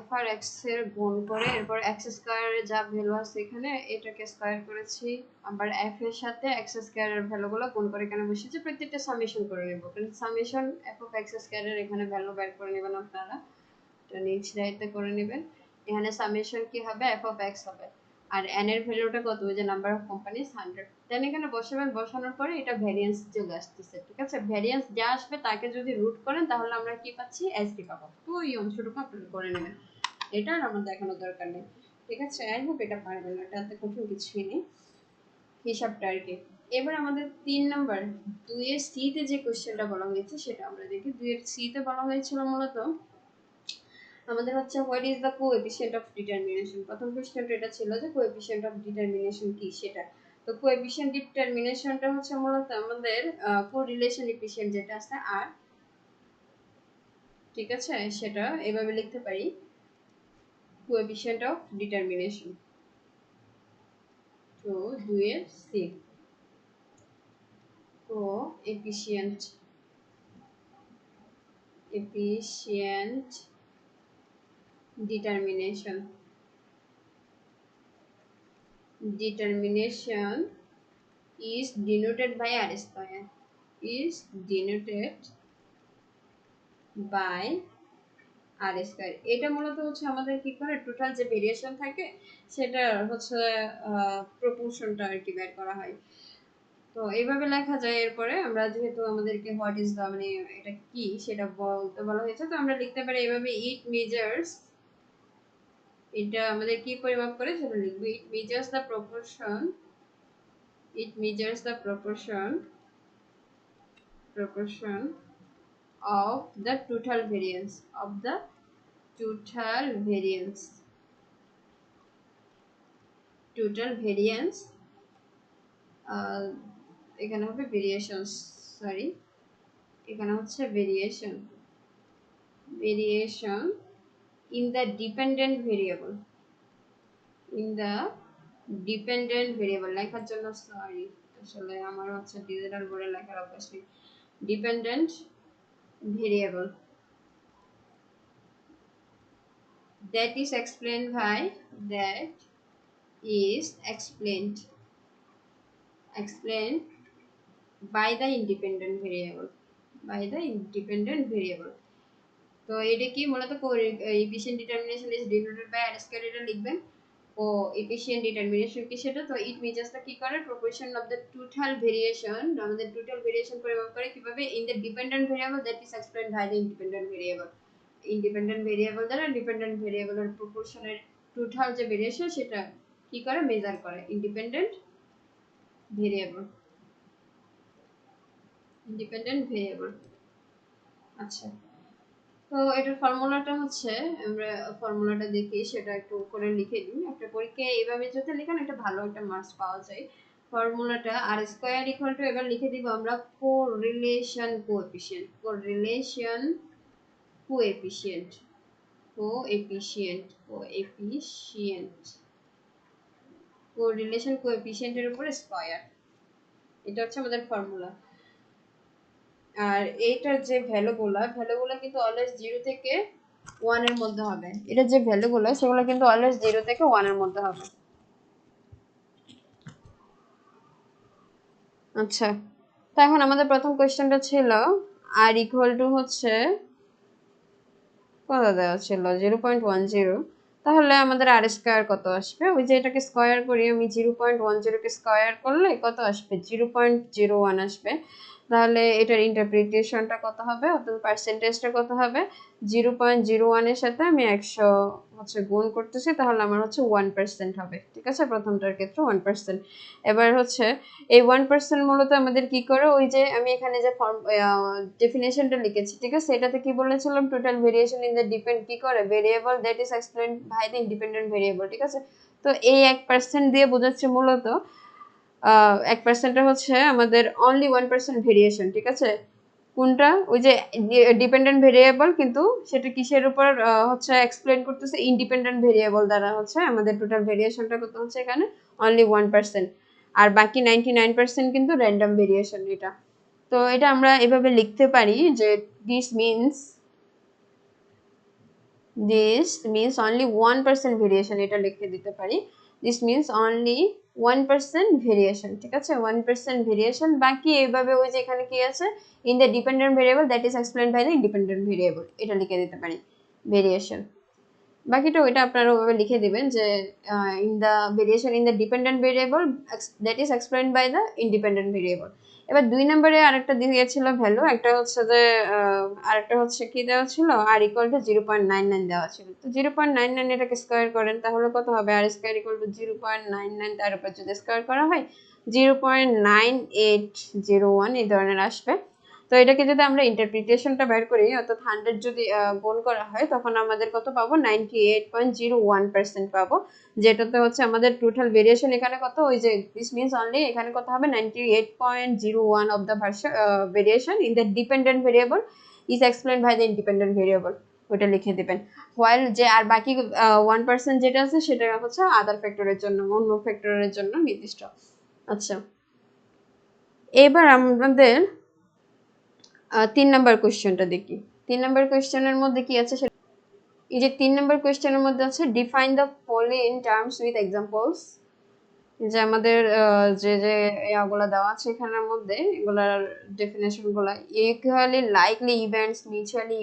f আর x এর গুণ করে, এরপর x স্কয়ারের যা ভ্যালু আছে এখানে এটাকে স্কয়ার করেছি, আবার f এর সাথে x স্কয়ারের ভ্যালুগুলো গুণ করে এখানে বসিয়েছি। প্রত্যেকটা সামেশন করে নেব, কারণ সামেশন f অফ x স্কয়ারের এখানে ভ্যালু বের করে নেবেন আপনারা, এটা নিচ রাইটে করে নেবেন। এখানে সামেশন কি হবে? f অফ x হবে। আর n এর ভ্যালুটা কত? ওই যে নাম্বার অফ কোম্পানিজ 100, দেন এখানে বসাবেন। বসানোর পরে এটা ভ্যারিয়েন্স চলে আসতেছে, ঠিক আছে? ভ্যারিয়েন্স যা আসবে তাকে যদি রুট করেন তাহলে আমরা কি পাচ্ছি? এসডি পাবো। তো এই অংশটুকু আপনারা করে নেবেন, এটা আর আমার দেখানোর দরকার নেই, ঠিক আছে? আই হোপ এটা পারবেন, এটাতে কঠিন কিছুই নেই, হিসাবটা আর কি। এবার আমাদের 3 নাম্বার 2 এর সি তে যে কোশ্চেনটা বলা হয়েছে সেটা আমরা দেখি। 2 এর সি তে বলা হয়েছিল মূলত আমাদের হচ্ছে what is the coefficient of determination. প্রথম কোশ্চেনটা এটা ছিল যে কোএফিসিয়েন্ট অফ ডিটারমিনেশন কি সেটা। তো কোএফিসিয়েন্ট ডিটারমিনেশনটা হচ্ছে মূলত আমাদের কোরিলেশন ইফিসিয়েন্ট যেটা আছে আর, ঠিক আছে? সেটা এভাবে লিখতে পারি, কোএফিসিয়েন্ট অফ ডিটারমিনেশন। তো 2 এর সি, coefficient efficient determination is denoted by r square, is denoted by r square। এটা মূলত হচ্ছে আমাদের কি করে টোটাল যে ভেরিয়েশন থাকে সেটা হচ্ছে প্রপোর্শনটা আর কি বের করা হয়। তো এইভাবে লেখা যায়। এরপরে আমরা যেহেতু আমাদেরকে হোয়াট ইজ দা মানে এটা কি সেটা বলতে বলা হয়েছে, তো আমরা লিখতে পারি এইভাবে, ইট মেজার্স, এটা আমাদের কি পরিমাপ করে সেটা লিখবো। It measures the proportion, it measures the proportion of the total variance, of the total variance, total variance এখানে হবে variations, সরি এখানে হচ্ছে variation in the dependent variable, in the dependent variable লেখার জন্য সরি, আসলে আমার হচ্ছে ডিজিটাল বোর্ডে লেখার অভ্যাস নেই। dependent variable that is explained by, that is explained by the independent variable, by the independent variable। তো এটা কি মূলত efficient determination is denoted by r square, এটা লিখবেন। ও efficient determination কি সেটা, তো it measures the কি করে proportion of the total variation, আমাদের total variation পরিমাপ করে কিভাবে, in the dependent variable that is explained by the independent variable। Independent variable দ্বারা ডিপেন্ডেন্ট ভেরিয়েবলের প্রপোর্শনের টোটাল যে ভেরিয়েশন সেটা কি করে মেজার করে ইন্ডিপেন্ডেন্ট ভেরিয়েবল। আচ্ছা, তো এটার ফর্মুলাটা হচ্ছে, আমরা ফর্মুলাটা দেখি সেটা একটু করে লিখে দিই। একটা পরীক্ষায় এইভাবে যদি লিখেন একটা ভালো একটা মার্কস পাওয়া যায়। ফর্মুলাটা আর স্কয়ার ইকুয়াল টু, এবার লিখে দিব আমরা কোরিলেশন কোএফিশিয়েন্ট, কোএফিশিয়েন্ট কোরিলেশন কোএফিশিয়েন্টের উপরে স্কয়ার, এটা হচ্ছে আমাদের ফর্মুলা। আর এইটার যে ভ্যালুগুলো কিন্তু অলওয়েজ 0 থেকে 1 এর মধ্যে হবে। এটা যে ভ্যালুগুলো সেগুলো কিন্তু অলওয়েজ 0 থেকে 1 এর মধ্যে হবে। আচ্ছা, তো এখন আমাদের প্রথম কোশ্চেনটা ছিল আর ইকুয়াল টু হচ্ছে কত দেওয়া ছিল 0.10, তাহলে আমাদের আর স্কয়ার কত আসবে? ওই যে এটাকে স্কয়ার করি আমি, 0.10 কে স্কয়ার করলে কত আসবে? 0.01 আসবে। তাহলে এটার ইন্টারপ্রিটেশনটা কত হবে, অর্থাৎ পার্সেন্টেজটা কত হবে? 0.01 এর সাথে আমি 100 হচ্ছে গুণ করতেছি, তাহলে আমার হচ্ছে 1% হবে। ঠিক আছে, প্রথমটার ক্ষেত্রে 1%। এবার হচ্ছে এই 1% মূলত আমাদের কি করে, ওই যে আমি এখানে যে ডেফিনেশনটা লিখেছি, ঠিক আছে, এটাতে কি বলেছিলাম, total variation in the depend কি করে variable that is explained by the independent variable. ঠিক আছে, তো এই 1% দিয়ে বোঝাচ্ছে মূলত 1%টা হচ্ছে আমাদের অনলি 1% ভেরিয়েশন। ঠিক আছে, কোনটা? ওই যে ডিপেন্ডেন্ট ভেরিয়েবল, কিন্তু সেটা কিসের উপর হচ্ছে এক্সপ্লেইন করতেছে? ইন্ডিপেন্ডেন্ট ভেরিয়েবল দ্বারা হচ্ছে আমাদের টোটাল ভেরিয়েশনটা কত হচ্ছে এখানে? অনলি 1%। আর বাকি 99% কিন্তু র্যান্ডম ভেরিয়েশন এটা। তো এটা আমরা এভাবে লিখতে পারি যে this means only 1% ভেরিয়েশন, এটা লিখে দিতে পারি। this means only 1% variation. ঠিক আছে, 1% ভেরিয়েশন। বাকি এইভাবে ওই যে এখানে কি আছে, in the dependent variable that is explained by the independent variable, এটা লিখে দিতে পারি ভেরিয়েশন। বাকিটা ওইটা আপনারা ওভাবে লিখে দিবেন যে in the variation in the dependent variable that is explained by the independent variable। এবার 2 নম্বরে আরেকটা দিয়েছিল ভ্যালু, একটা হচ্ছে যে আরেকটা হচ্ছে কি দেওয়া ছিল, আর ইকুয়াল টু 0.99 দেওয়া ছিল। তো 0.99 এটাকে স্কয়ার করেন, তাহলে কত হবে? আর স্কয়ার ইকুয়াল টু 0.99, তার উপর যদি স্কয়ার করা হয় 0.9801 এই ধরনের আসবে। তো এটাকে যদি আমরা ইন্টারপ্রিটেশনটা বের করি, অর্থাৎ 100 যদি গুণ করা হয়, তখন আমাদের কত পাবো? 98.01% পাবো, যেটাতে হচ্ছে আমাদের টোটাল ভেরিয়েশন এখানে কত, ওই যে দিস মিন্স অনলি এখানে কত হবে? 98.01 of the variation in the dependent variable is explained by the independent variable, ওইটা লিখে দিবেন। হোয়াইল যে আর বাকি 1% যেটা আছে সেটা হচ্ছে আদার ফ্যাক্টরের জন্য, অন্য ফ্যাক্টরের জন্য নির্দিষ্ট। আচ্ছা, এবার আমাদের 3 নাম্বার কোশ্চেনটা দেখি। 3 নাম্বার কোশ্চেনের মধ্যে কি আছে, এই যে 3 নাম্বার কোশ্চেনের মধ্যে আছে define the following terms with examples. যে আমাদের যে যে এগুলো দেওয়া আছে এখানের মধ্যে, এগুলার ডেফিনেশনগুলো, equally likely events, mutually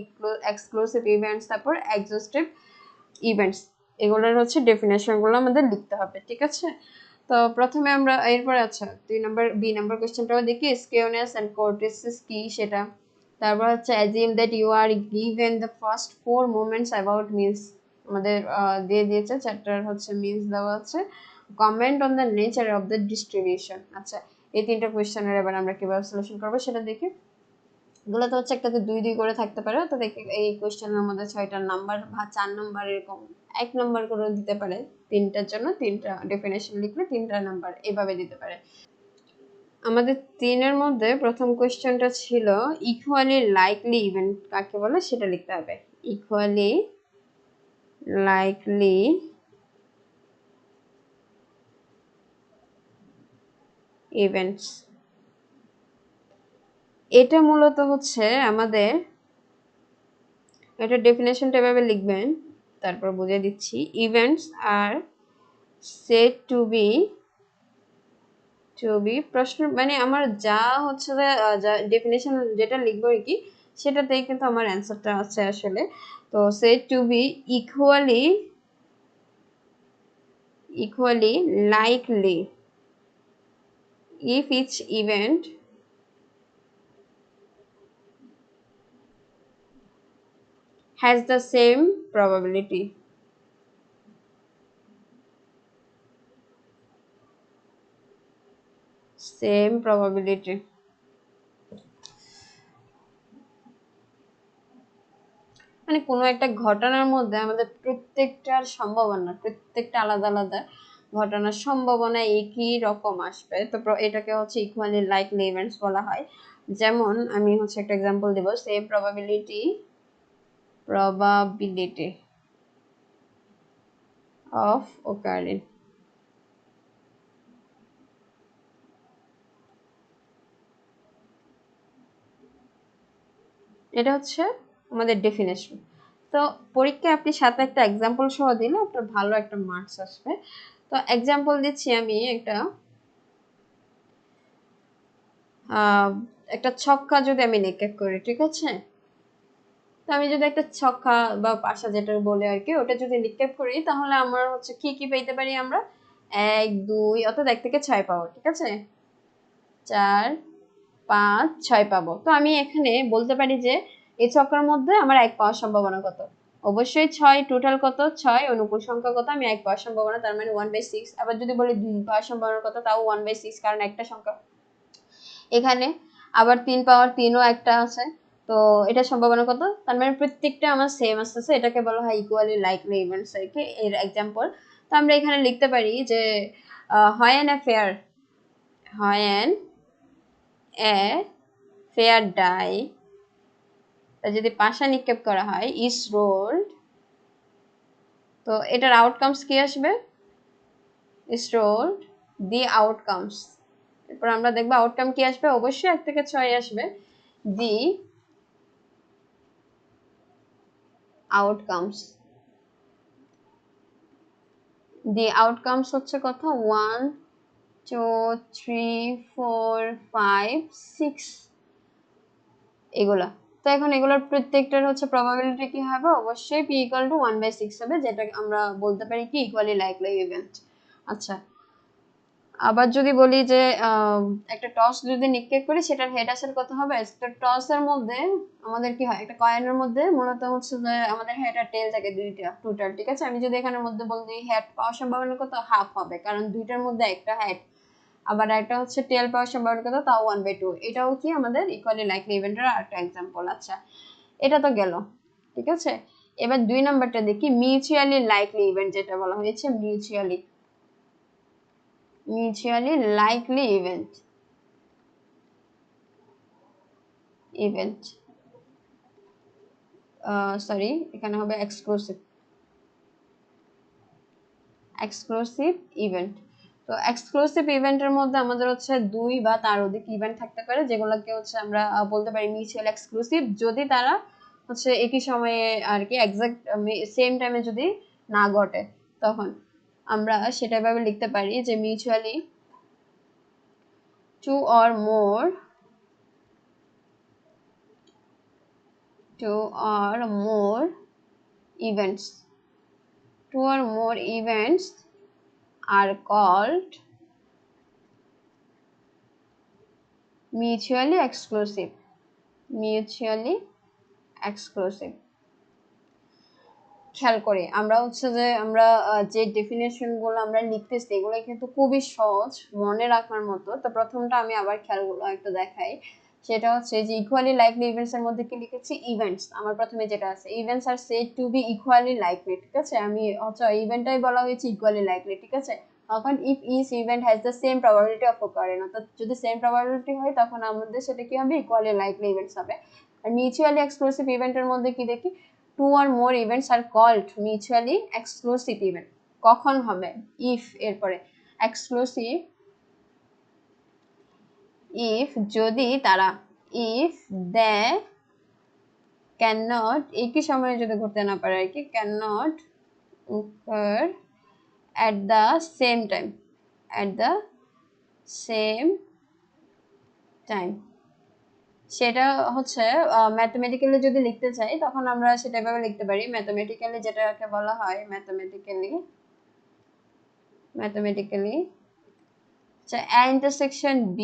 exclusive events, তারপর এক্সস্টিভ ইভেন্টস, এগুলোর হচ্ছে ডেফিনেশনগুলো আমাদের লিখতে হবে। ঠিক আছে, তো প্রথমে আমরা এরপরে আচ্ছা 2 নাম্বার বি নাম্বার কোশ্চেনটাও দেখি, স্কিউনেস এন্ড কোর্টেসিস কি সেটা। তারপর হচ্ছে assume that you are given the first 4 moments about means, আমাদের দিয়ে দিয়েছে চ্যাপ্টার হচ্ছে মিনস দেওয়া আছে। Comment on the nature of the distribution. আচ্ছা, এই 3টা কোশ্চেনের এবার আমরা কিভাবে সলিউশন করবো সেটা দেখি। এগুলো তো হচ্ছে একটাতে 2 করে থাকতে পারে, তো দেখি এই কোশ্চেনের মধ্যে 6টা নাম্বার বা 4 নাম্বার এরকম 1 নাম্বার করে দিতে পারে। 3টার জন্য 3টা ডেফিনেশন লিখলে 3টা নাম্বার এভাবে দিতে পারে। আমাদের 3 এর মধ্যে প্রথম কোশ্চেনটা ছিল ইকুয়ালি লাইকলি ইভেন্ট কাকে বলে সেটা লিখতে হবে। ইকুয়ালি লাইকলি ইভেন্টস, এটা মূলত হচ্ছে আমাদের, এটা ডেফিনেশনটা এভাবে লিখবেন, তারপর বুঝিয়ে দিচ্ছি। Events are said to be প্রশ্ন, মানে আমার যা হচ্ছে যা ডেফিনেশন যেটা লিখবো আর কি, সেটাতেই কিন্তু আমার অ্যান্সারটা আছে আসলে। তো said to be equally likely if each event has the same probability. Same probability. মানে কোনো একটা ঘটনার মধ্যে আমাদের প্রত্যেকটার সম্ভাবনা, প্রত্যেকটা আলাদা আলাদা ঘটনার সম্ভাবনা একই রকম আসবে, তো এটাকে হচ্ছে ইকুয়ালি লাইকলি ইভেন্টস বলা হয়। যেমন আমি হচ্ছে একটা এক্সাম্পল দেব, সেম probability of occurring. এটা হচ্ছে আমাদের ডেফিনেশন। তো পরীক্ষায় আপনি সাথে একটা এক্সাম্পল সহ দিলে আপনার ভালো একটা মার্কস আসবে। তো এক্সাম্পল দিচ্ছি আমি একটা ছক্কা যদি আমি নিক্ষেপ করি, ঠিক আছে? তো আমি যদি একটা ছক্কা বা পাশা যেটা বলে আর কি, ওটা যদি নিক্ষেপ করি তাহলে আমার হচ্ছে কি কি পেতে পারি আমরা? 1 2 অর্থাৎ 1 থেকে 6 পাবো, ঠিক আছে? 4 5 6 পাবো। তো আমি এখানে বলতে পারি যে এই ছক্কার মধ্যে আমার 1 পাওয়ার সম্ভাবনা কত? অবশ্যই 6, টোটাল কত? 6, অনুকূল সংখ্যা কত? আমি 1 পাওয়ার সম্ভাবনা, তার মানে 1/6। আবার যদি বলি 2 পাওয়ার সম্ভাবনা কত? তাও 1/6, কারণ একটা সংখ্যা এখানে। আবার 3 পাওয়ার 3 ও একটা আছে, তো এটা সম্ভাবনা কত? তার মানে প্রত্যেকটা আমার সেম আসতেছে, এটাকে বলা হয় ইকুয়ালি লাইকলি ইভেন্টস আর কি, এর এক্সাম্পল। তো আমরা এখানে লিখতে পারি যে when a fair die, যদি পাশা নিক্ষেপ করা হয়, is rolled, তো এটার আউটকামস কি আসবে? is rolled the outcomes, এরপর আমরা দেখব আউটকাম কি আসবে, অবশ্যই 1 থেকে 6 আসবে। the outcomes হচ্ছে কত? 1 2 3 4 5 6 এগুলা। তো এখন এগুলোর প্রত্যেকটার হচ্ছে প্রবাবিলিটি কি হবে? অবশ্যই p = 1/6 হবে, যেটা আমরা বলতে পারি কি ইকুয়ালি লাইকলি ইভেন্ট। আচ্ছা, আবার যদি বলি যে একটা টস যদি নিক্ষেপ করি, সেটার হেড আসলে কত হবে? একটা টসের মধ্যে আমাদের কি হয়, একটা কয়েনের মধ্যে মূলত হচ্ছে যে আমাদের হেড আর টেল থাকে দুইটা টোটাল, ঠিক আছে? আমি যদি এখানের মধ্যে বলি হেড পাওয়ার সম্ভাবনা কত? হাফ হবে, কারণ দুইটার মধ্যে একটা হেড, আবার একটা হচ্ছে টেল পাওয়ার সম্ভাবনা কত? তাও 1/2। এটাও কি আমাদের ইকুয়ালি লাইকলি ইভেন্টের আরেকটা এক্সাম্পল। আচ্ছা, এটা তো গেল, ঠিক আছে? এবার 2 নাম্বারটা দেখি, মিউচুয়ালি লাইকলি ইভেন্ট, যেটা বলা হয়েছে মিউচুয়ালি লাইকলি ইভেন্ট সরি, এখানে হবে এক্সক্লুসিভ ইভেন্ট। তো এক্সক্লুসিভ ইভেন্টের মধ্যে আমাদের হচ্ছে 2 বা তার অধিক ইভেন্ট থাকতে পারে, যেগুলোকে হচ্ছে আমরা বলতে পারি মিউচুয়াল এক্সক্লুসিভ, যদি তারা হচ্ছে একই সময়ে আর কি এক্সাক্ট সেম টাইমে যদি না ঘটে, তখন আমরা সেটা ভাবে লিখতে পারি যে mutually two or more events are called mutually exclusive খেয়াল করি আমরা হচ্ছে যে আমরা যে ডেফিনেশন গুলো আমরা লিখতেছি, এগুলো কিন্তু খুবই সহজ মনে রাখার মতো। তো প্রথমটা আমি আবার খেয়াল একটু দেখাই, সেটা হচ্ছে যে ইকুয়ালি লাইকলি ইভেন্টস এর মধ্যে কি লিখেছি? ইভেন্টস। আমার প্রথমে যেটা আছে, events are said to be equally likely, ঠিক আছে? আমি হচ্ছে ইভেন্টটাই বলা হয়েছে ইকুয়ালি লাইকলি, ঠিক আছে? তখন if each event has the same probability of occurring, অর্থাৎ যদি সেম প্রবাবিলিটি হয় তখন আমাদের সেটা কি হবে? ইকুয়ালি লাইকলি ইভেন্টস হবে। আর মিউচুয়ালি এক্সক্লুসিভ ইভেন্টের মধ্যে কি দেখি? 2 or more events are called mutually exclusive event। কখন হবে? if এরপরে exclusive if যদি তারা, if they cannot, একই সময়ে যদি ঘটতে না পারে আর কি, cannot occur at the same time, সেটা হচ্ছে ম্যাথমেটিক্যালি যদি লিখতে চাই তখন আমরা সেটা এভাবে লিখতে পারি। ম্যাথমেটিক্যালি যেটাকে বলা হয় ম্যাথমেটিক্যালি আচ্ছা, a intersection b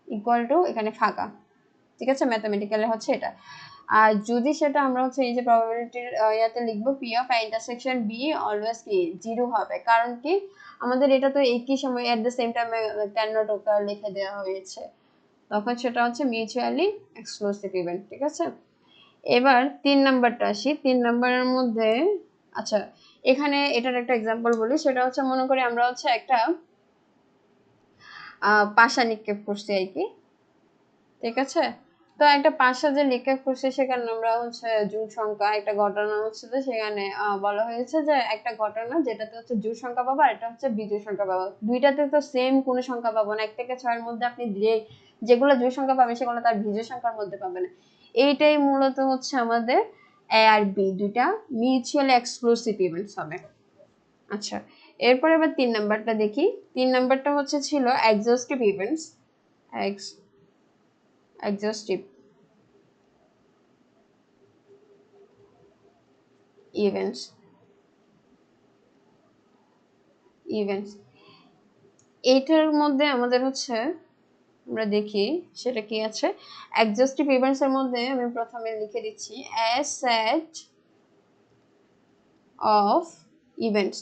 equal to এখানে ফাঁকা, ঠিক আছে? ম্যাথমেটিক্যালি হচ্ছে এটা। আর যদি সেটা আমরা হচ্ছে এই যে প্রবাবিলিটির ইয়াতে লিখবো P of intersection B always কি 0 হবে, কারণ কি আমাদের এটা তো একই সময় এট দ্য সেম টাইমে ক্যান নট ওকার লিখে দেওয়া হয়েছে, তখন সেটা হচ্ছে মিউচুয়ালি এক্সক্লুসিভ ইভেন্ট। ঠিক আছে, এবার 3 নাম্বারটা আসি। 3 নাম্বারের মধ্যে আচ্ছা এখানে এটার একটা এক্সাম্পল বলি, সেটা হচ্ছে মনে করি আমরা হচ্ছে একটা পাশা নিক্ষেপ করছি আর কি। ঠিক আছে, তো একটা পাশা যে নিক্ষেপ করছি সেখানে আমরা হচ্ছে জোড় সংখ্যা একটা ঘটনা হচ্ছে যে সেখানে বলা হয়েছে যে একটা ঘটনা যেটাতে হচ্ছে জোড় সংখ্যা পাবো আর এটা হচ্ছে বিজোড় সংখ্যা পাবো, দুইটাতে তো সেম কোনো সংখ্যা পাবো না, 1 থেকে 6 এর মধ্যে আপনি যেগুলো জোড় সংখ্যা পাবেন সেগুলো তার বিজোড় সংখ্যার মধ্যে পাবেন। এইটাই মূলত হচ্ছে আমাদের এ আর বি দুইটা মিউচুয়ালি এক্সক্লুসিভ ইভেন্টস হবে। আচ্ছা, এরপর এবার 3 নাম্বারটা দেখি। 3 নাম্বারটা হচ্ছে ছিল এক্সহস্টিভ ইভেন্টস, exhaustive events events এইটার মধ্যে আমাদের হচ্ছে আমরা দেখি সেটা কি আছে। exhaustive events এর মধ্যে আমি প্রথমে লিখে দিচ্ছি a set of events,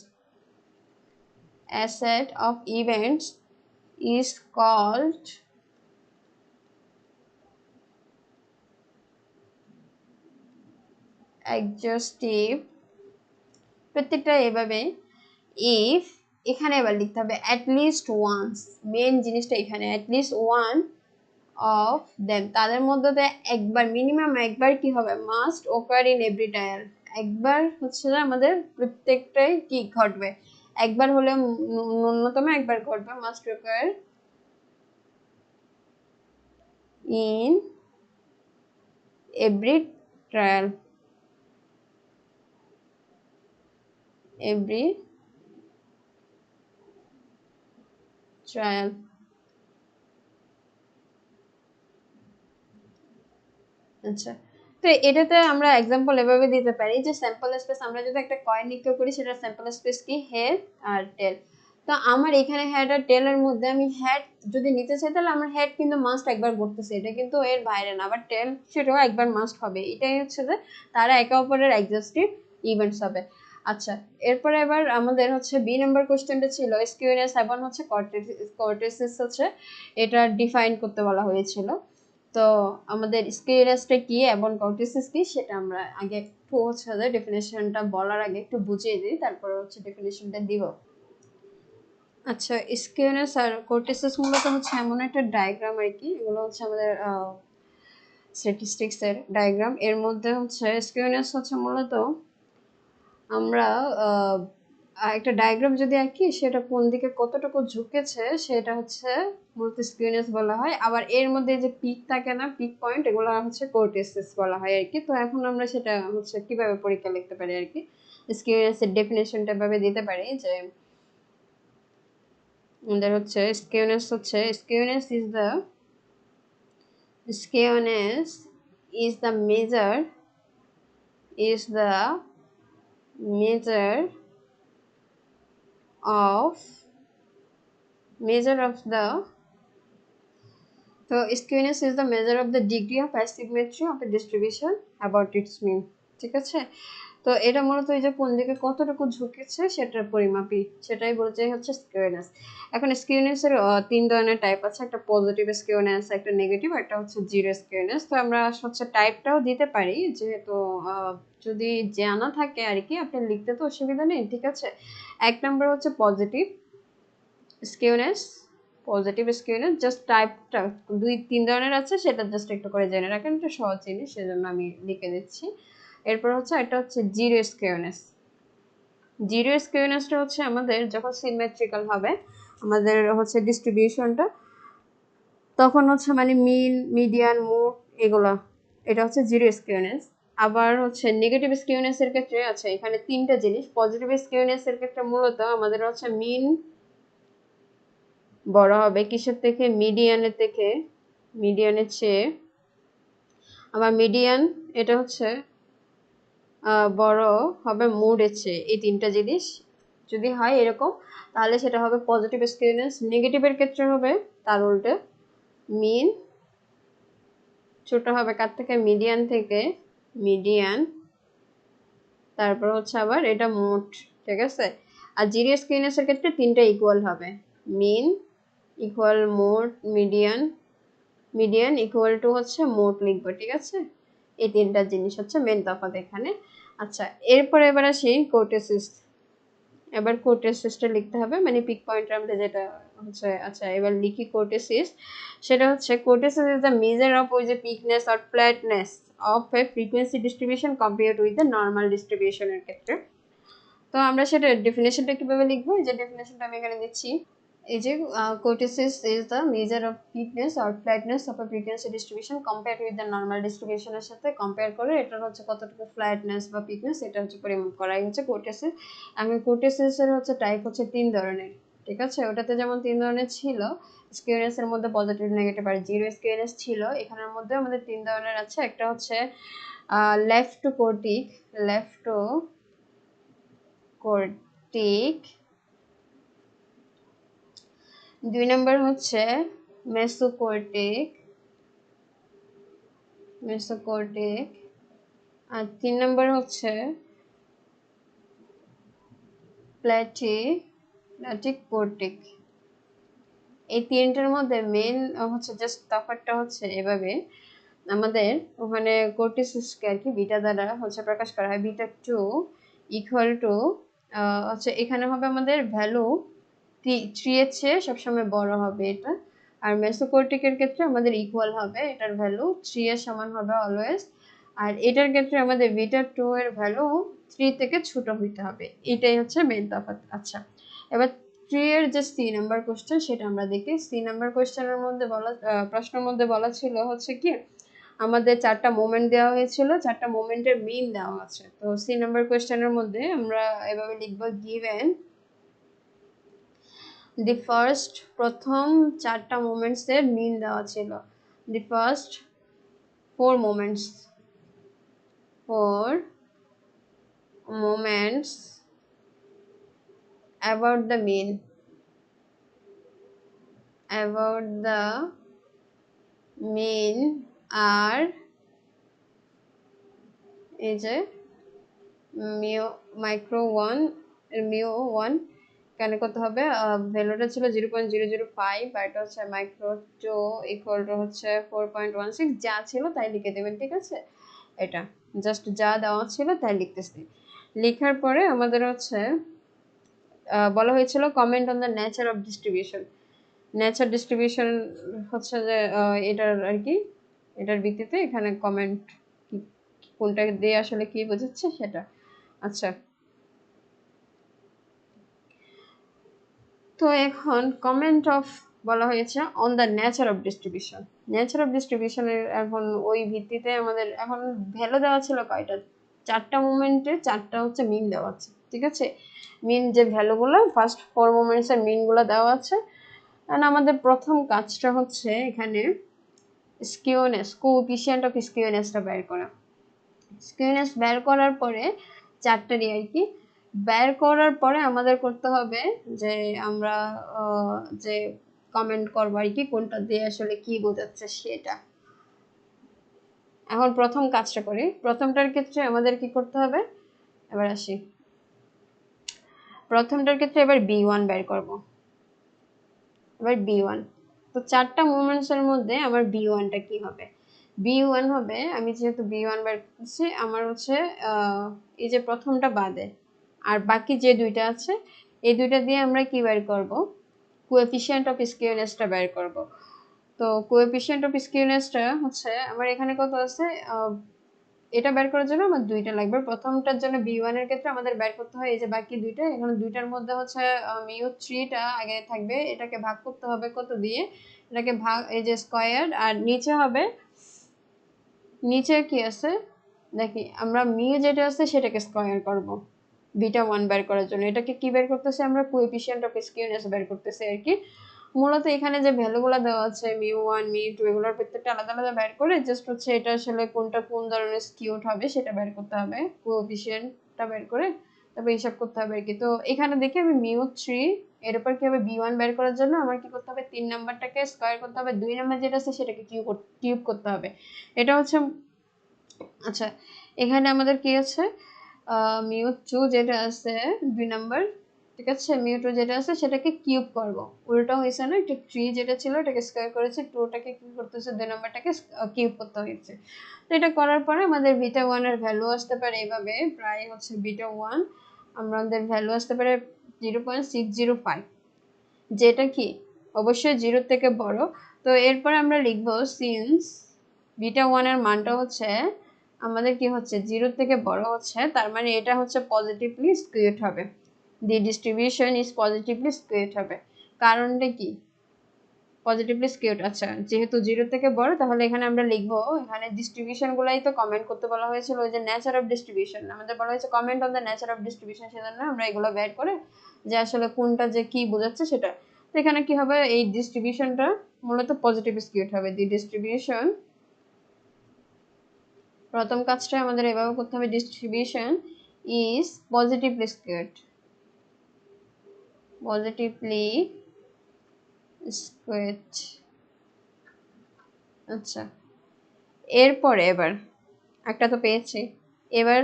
a set of events is called exhaustive, প্রত্যেকটা এভাবে if এখানে এবার লিখতে হবে at least once, মেন জিনিসটা এখানে at least one of them, তাদের মধ্যে একবার মিনিমাম একবার কি হবে must occur in every tyre, একবার হচ্ছে যে আমাদের প্রত্যেকটাই কি ঘটবে, একবার হলে ন্যূনতম একবার ঘটবে, must occur in every trial, every trial. আচ্ছা, তো এটাতে আমরা এক্সাম্পল এভাবে দিতে পারি যে স্যাম্পল স্পেস, আমরা যদি একটা কয়েন নিক্ষেপ করি সেটা স্যাম্পল স্পেস কি হেড আর টেল, তো আমার এখানে হেড আর টেল এর মধ্যে আমি হেড যদি নিতে চাই তাহলে আমার হেড কিন্তু মাস্ট একবার ঘুরতেছে, এটা কিন্তু এর বাইরে না, আবার টেল সেটাও একবার মাস্ট হবে, এটাই হচ্ছে যে তারা একে অপরের এক্সহস্টিভ ইভেন্টস হবে। আচ্ছা, এরপরে এবার আমাদের হচ্ছে বি নাম্বার কোশ্চেনটা ছিল স্কিউনেস এবং হচ্ছে কর্টেসিস হচ্ছে এটা ডিফাইন করতে বলা হয়েছিল। তো আমাদের স্কিউনেসটা কি এবং কর্টেসিস কি সেটা আমরা আগে একটু হচ্ছে ডেফিনেশনটা বলার আগে একটু বুঝিয়ে দিই, তারপরে হচ্ছে ডেফিনেশনটা দিব। আচ্ছা, স্কিউনেস আর কর্টেসিস মূলত হচ্ছে এমন একটা ডায়াগ্রাম আর কি, এগুলো হচ্ছে আমাদের স্ট্যাটিস্টিক্স এর ডায়াগ্রাম। এর মধ্যে হচ্ছে স্কিউনেস হচ্ছে মূলত আমরা একটা ডায়াগ্রাম যদি আঁকি সেটা কোন দিকে কতটুকু ঝুঁকেছে সেটা হচ্ছে মূলত স্কিউনেস বলা হয়, আবার এর মধ্যে যে পিক থাকে না, পিক পয়েন্ট, এগুলো হচ্ছে কোর্টেসিস বলা হয় আর কি। তো এখন আমরা সেটা হচ্ছে কিভাবে পরীক্ষা লিখতে পারি আর কি, স্কিউনেসের ডেফিনেশনটা ভাবে দিতে পারি যে আমাদের হচ্ছে skewness is the measure of the so skewness is the measure of the degree of asymmetry of a distribution about its mean। ঠিক আছে, তো এটা মূলত এই যে কোন দিকে কতটুকু ঝুঁকেছে সেটার পরিমাপই, সেটাই বলতে হচ্ছে স্কিউনেস। এখন স্কিউনেস এর 3 ধরনের টাইপ আছে, একটা পজিটিভ স্কিউনেস, একটা নেগেটিভ, একটা হচ্ছে জিরো স্কিউনেস। তো আমরা হচ্ছে টাইপটাও দিতে পারি, যেহেতু যদি জানা থাকে আর কি, আপনি লিখতে তো অসুবিধা নেই। ঠিক আছে, 1 নম্বর হচ্ছে পজিটিভ স্কিউনেস, জাস্ট টাইপটা 2-3 ধরনের আছে, সেটা জাস্ট একটু করে জেনে রাখেন, এটা সহজ জিনিস সেজন্য আমি লিখে দিচ্ছি। এরপর হচ্ছে এটা হচ্ছে জিরো স্কিউনেসটা হচ্ছে আমাদের যখন সিমেট্রিক্যাল হবে আমাদের হচ্ছে ডিস্ট্রিবিউশনটা, তখন হচ্ছে মানে মিন, মিডিয়ান, মোড এগুলা, এটা হচ্ছে জিরো স্কিউনেস। আবার হচ্ছে নেগেটিভ স্কিউনেস এর ক্ষেত্রে আছে এখানে 3টা জিনিস। পজিটিভ স্কিউনেস এর ক্ষেত্রে মূলত আমাদের হচ্ছে মিন বড় হবে কিসের থেকে, মিডিয়ানের চেয়ে, আবার মিডিয়ান এটা হচ্ছে বড় হবে মুডের চেয়ে। এই 3টা জিনিস যদি হয় এরকম তাহলে সেটা হবে পজিটিভ স্কিউনেস। নেগেটিভের ক্ষেত্রে হবে তার উল্টে মিন ছোট হবে কার থেকে, মিডিয়ান থেকে, মিডিয়ান, তারপর হচ্ছে আবার এটা মোট, ঠিক আছে। আর জিরো স্কেয়ারনেস এর ক্ষেত্রে তিনটা ইকুয়াল হবে, মিন ইকুয়াল মোট, মিডিয়ান, মিডিয়ান ইকুয়াল টু হচ্ছে মোট লিখবো, ঠিক আছে। এই তিনটা জিনিস হচ্ছে মেন তফাৎ এখানে। আচ্ছা, এরপরে এবার আসি কোটেসিস। এবার কোটেসিসটা লিখতে হবে, মানে পিক পয়েন্টের মধ্যে যেটা হচ্ছে। আচ্ছা, এবার লিখি কোটেসিস। সেটা হচ্ছে kurtosis is the measure of ওই যে peakedness or flatness of a frequency distribution compared with the normal ডিস্ট্রিবিউশনের ক্ষেত্রে। তো আমরা সেটা ডেফিনেশনটা কিভাবে লিখবো, এই যে ডেফিনেশনটা আমি এখানে দিচ্ছি। এই যে kurtosis is the measure of peakedness or flatness of a frequency distribution compared with the normal ডিস্ট্রিবিউশনের সাথে কম্পেয়ার করে এটার হচ্ছে কতটুকু ফ্ল্যাটনেস বা পিকনেস এটা হচ্ছে পরিমাপ করাই হচ্ছে কোটেসিস। আমি কোটেসিসের হচ্ছে টাইপ হচ্ছে তিন ধরনের, ঠিক আছে। ওটাতে যেমন তিন ধরনের ছিল, স্কিউনেস এর মধ্যে পজিটিভ নেগেটিভ আর জিরো স্কিউনেস ছিল, এখানের মধ্যে আমাদের তিন ধরনের আছে। একটা হচ্ছে লেফট টু কোর্টিক, লেফট টু কোর্টিক, দুই নম্বর হচ্ছে মেসোকর্টিক, মেসোকর্টিক, আর তিন নম্বর হচ্ছে প্ল্যাটিক কর্টিক। এই তিনটার মধ্যে মেন হচ্ছে জাস্ট তফাৎটা হচ্ছে এভাবে, আমাদের ওখানে কোর্টিসিসকে আর কি বিটা দ্বারা হচ্ছে প্রকাশ করা হয়, বিটা 2 ইকুয়াল টু হচ্ছে এখানে হবে আমাদের ভ্যালু 3 এর চেয়ে সবসময় বড় হবে এটা। আর মেসোকর্টিকের ক্ষেত্রে আমাদের ইকুয়াল হবে, এটার ভ্যালু 3 এর সমান হবে অলওয়েজ। আর এটার ক্ষেত্রে আমাদের বিটা 2 এর ভ্যালু 3 থেকে ছোট হইতে হবে, এটাই হচ্ছে মেন তফাৎ। আচ্ছা, এবার 3 এর যে সি নাম্বার কোশ্চেন সেটা আমরা দেখি। সি নাম্বার কোশ্চেনের মধ্যে বলা, প্রশ্নের মধ্যে বলা ছিল হচ্ছে কি, আমাদের চারটা মোমেন্ট দেওয়া হয়েছিল, চারটা মোমেন্টের মিন দেওয়া আছে। তো সি নাম্বার কোশ্চেনের মধ্যে আমরা এভাবে লিখবো, গিভেন দি ফার্স্ট, প্রথম চারটা মোমেন্টস এর মিন দেওয়া ছিল, the first 4 moments, 4 moments about the mean, about the mean are এই যে মিউ মাইক্রো 1 মিউ 1 কেন করতে হবে, ভ্যালুটা ছিল 0.005 আর এটা হচ্ছে মাইক্রো 2 ইকুয়াল টু হচ্ছে 4.16, যা ছিল তাই লিখে দেবেন, ঠিক আছে। এটা জাস্ট যা দেওয়া ছিল তাই লিখতেছি। লেখার পরে আমাদের হচ্ছে বলা হয়েছিল comment on the nature of distribution. Nature distribution হচ্ছে যে এটার আর কি, এটার ভিত্তিতে এখানে কমেন্ট কোনটা দিয়ে আসলে কি বোঝাচ্ছে সেটা। আচ্ছা, তো এখন কমেন্ট অফ বলা হয়েছে on the nature of distribution. Nature of ডিস্ট্রিবিউশনের এখন ওই ভিত্তিতে আমাদের এখন ভ্যালু দেওয়া ছিল কয়টা, চারটা মোমেন্টে চারটা হচ্ছে মিন দেওয়া আছে, ঠিক আছে। মিন যে ভ্যালুগুলো ফার্স্ট 4 মোমেন্টসের মিনগুলো দেওয়া আছে। আর আমাদের প্রথম কাজটা হচ্ছে এখানে স্কিউনেস, কোএফিসিয়েন্ট অফ স্কিউনেসটা বের করা। স্কিউনেস বের করার পরে চারটারই আর কি বের করার পরে আমাদের করতে হবে যে আমরা যে কমেন্ট করবো আর কি কোনটা দিয়ে আসলে কি বোঝাচ্ছে সেটা। এখন প্রথম কাজটা করি, প্রথমটার ক্ষেত্রে আমাদের কি করতে হবে, এবার আসি প্রথমটার ক্ষেত্রে এবার B1 বের করব। এবার B1, তো চারটা মোমেন্টস এর মধ্যে আমার B1টা কি হবে, B1 হবে, আমি যেহেতু B1 বের করছি, আমার হচ্ছে এই যে প্রথমটা বাদে আর বাকি যে দুইটা আছে এই দুইটা দিয়ে আমরা কি বের করব, কোএফিসিয়েন্ট অফ স্কিউনেসটা বের করব। তো কোএফিসিয়েন্ট অফ স্কিউনেসটা হচ্ছে আমার এখানে কত আছে, এটা বের করার জন্য আমার দুইটা লাগবে। প্রথমটার জন্য B1 এর ক্ষেত্রে আমাদের বের করতে হয় এই যে বাকি দুইটা, এখানে দুইটার মধ্যে হচ্ছে মিউ 3টা আগে থাকবে, এটাকে ভাগ করতে হবে কত দিয়ে, এটাকে ভাগ এই যে স্কয়ার, আর নিচে হবে, নিচে কি আছে দেখি, আমরা মিউ যেটা আছে সেটাকে স্কয়ার করব বিটা 1 বের করার জন্য। এটাকে কি বের করতেছে, আমরা কোএফিসিয়েন্ট অফ স্কিউনেস বের করতেছি আর কি। মূলত এখানে যে ভ্যালুগুলো দেওয়া আছে মিউ 1 মিউ 2 এগুলোর প্রত্যেকটা আলাদা আলাদা বের করে জাস্ট হচ্ছে এটা আসলে কোনটা কোন ধরনের স্কিউড হবে সেটা বের করতে হবে, কোএফিসিয়েন্টটা বের করে তারপর হিসাব করতে হবে আর কি। তো এখানে দেখি আমি μ3 এর উপর কি হবে b1 বের করার জন্য আমার কি করতে হবে 3 নাম্বারটাকে স্কয়ার করতে হবে, 2 নাম্বার যেটা আছে সেটাকে কিউব করতে হবে। এটা হচ্ছে আচ্ছা এখানে আমাদের কি আছে μ2 যেটা আছে 2 নাম্বার, ঠিক আছে, μ2 যেটা আছে সেটাকে কিউব করব, উল্টা হয়েছে না, একটা 3 যেটা ছিল এটাকে স্কয়ার করেছি, 2টাকে কি করতেছে 2 নাম্বারটাকে কিউব করতে হয়েছে। তো এটা করার পরে আমাদের β1 এর ভ্যালু আসতে পারে এইভাবে, প্রায় হচ্ছে β1 আমাদের ভ্যালু আসতে পারে 0.605, যেটা কি অবশ্যই 0 থেকে বড়। তো এরপর আমরা লিখব সিন্স β1 এর মানটা হচ্ছে আমাদের কি হচ্ছে 0 থেকে বড় হচ্ছে, তার মানে এটা হচ্ছে পজিটিভলি স্কিউড হবে, দি ডিস্ট্রিবিউশন ইজ পজিটিভলি স্কিউড হবে। কারণটা কি পজিটিভলি স্কিউড? আচ্ছা যেহেতু 0 থেকে বড় তাহলে এখানে আমরা লিখবো, এখানে ডিস্ট্রিবিউশন গুলাই তো কমেন্ট করতে বলা হয়েছিল, ওই যে নেচার অফ ডিস্ট্রিবিউশন আমাদের বলা হয়েছে comment on the nature of distribution, সেজন্য আমরা এগুলো বের করে যে আসলে কোনটা যে কি বোঝাচ্ছে সেটা। তো এখানে কি হবে এই ডিস্ট্রিবিউশনটা মূলত পজিটিভ স্কিউড হবে, দি ডিস্ট্রিবিউশন, প্রথম কাজটা আমাদের এভাবে করতে হবে, distribution is positively skewed, positively skewed. আচ্ছা এরপরে এবার একটা তো পেয়েছি, এবার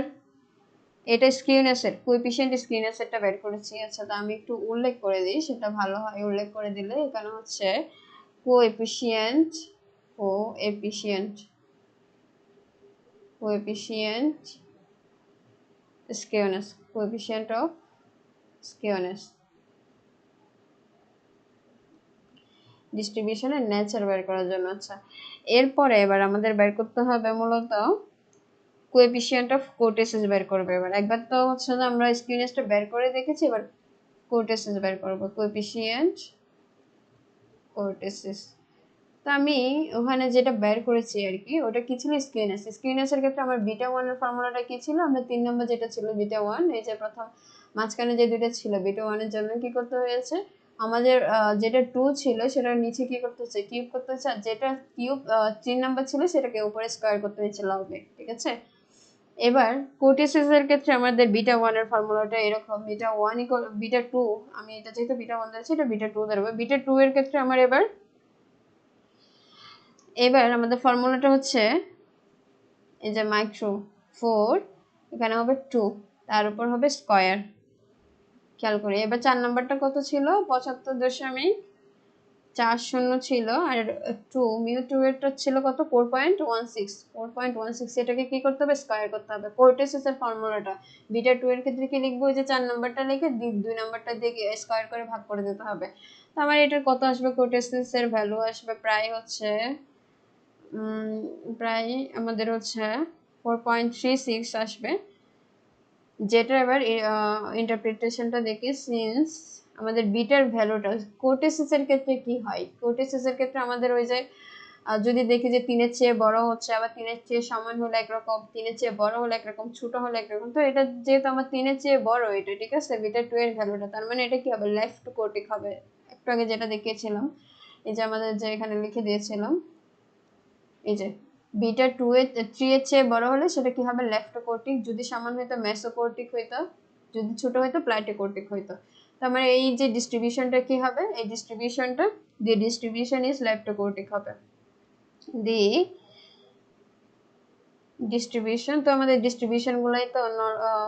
এটা স্কিউনেসের কোএফিসিয়েন্ট স্কিউনেসেরটা বের করেছি। আচ্ছা তো আমি একটু উল্লেখ করে দিই, সেটা ভালো হয় উল্লেখ করে দিলে। এখানে হচ্ছে coefficient coefficient coefficient skewness, coefficient of skewness, ডিস্ট্রিবিউশনের নেচার বের করার জন্য। আচ্ছা এরপরে এবার আমাদের বের করতে হবে মূলত কোএফিসিয়েন্ট অফ কোটেসিস বের করবে। এবার একবার তো হচ্ছে যে আমরা স্কিউনেসটা বের করে দেখেছি, এবার কোটেসিস বের করব, কোএফিসিয়েন্ট কোটেসিস। তো আমি ওখানে যেটা বের করেছি আর কি ওটা কি ছিল স্কিউনেস, স্কিউনেসের ক্ষেত্রে আমার β1 এর ফর্মুলাটা কি ছিল, আমরা 3 নম্বর যেটা ছিল β1, এই যে প্রথম মাঝখানে যে দুটো ছিল β1 এর জন্য কি করতে হয়েছে আমাদের যেটা 2 ছিল সেটার নিচে কি করতে হচ্ছে কিউব করতে হচ্ছে, আর যেটা কিউব 3 নাম্বার ছিল সেটাকে উপরে স্কয়ার করতে হয়েছিল হবে, ঠিক আছে। এবার কোটিসিসের ক্ষেত্রে আমাদের β1 এর ফর্মুলাটা এরকম, β1 ইকুয়াল β2, আমি এটা যেহেতু β1 ধরেছি এটা β2 ধরবো। β2 এর ক্ষেত্রে আমার এবার আমাদের ফর্মুলাটা হচ্ছে এই যে মাইক্রো 4, এখানে হবে 2, তার উপর হবে স্কয়ার, খেয়াল করি। এবার 4 নাম্বারটা কত ছিল 75.40 ছিল, আর 2 μ2 এরটা ছিল কত 4.16, এটাকে কি করতে হবে স্কয়ার করতে হবে। কোর্টেসিসের ফর্মুলাটা β2 এর ক্ষেত্রে কি লিখবো, ওই যে 4 নাম্বারটা লিখে 2 নাম্বারটা দিয়ে স্কয়ার করে ভাগ করে দিতে হবে। তো আমার এটার কত আসবে, কোর্টেসিসের ভ্যালু আসবে প্রায় হচ্ছে প্রায় আমাদের হচ্ছে 4.36 আসবে, যেটা এবার ইন্টারপ্রিটেশনটা দেখি। সিন্স আমাদের বিটার ভ্যালুটা কোটেসিসের ক্ষেত্রে কি হয়, কোটেসিসের ক্ষেত্রে আমাদের ওই যে যদি দেখি যে 3-এর চেয়ে বড় হচ্ছে, আবার 3-এর চেয়ে সমান হলে একরকম, 3-এর চেয়ে বড় হলে একরকম, ছোট হলে একরকম। তো এটা যেহেতু আমার 3-এর চেয়ে বড় এটা, ঠিক আছে, β2 এর ভ্যালুটা, তার মানে এটা কি হবে লেফট কোটিক হবে, একটু আগে যেটা দেখিয়েছিলাম, এই যে আমাদের যে এখানে লিখে দিয়েছিলাম, এই যে β2 এর 3 এর চেয়ে বড় হলে সেটা কি হবে লেফট কোর্টিক, যদি সমান হইতো মেসোকোর্টিক হইতো, যদি ছোট হইতো প্লাইটোকোর্টিক হইতো। তার মানে এই যে ডিস্ট্রিবিউশনটা কি হবে, এই ডিস্ট্রিবিউশনটা দি ডিস্ট্রিবিউশন ইজ লেফটোকোর্টিক হবে, দি ডিস্ট্রিবিউশন। তো আমাদের ডিস্ট্রিবিউশন গুলাই তো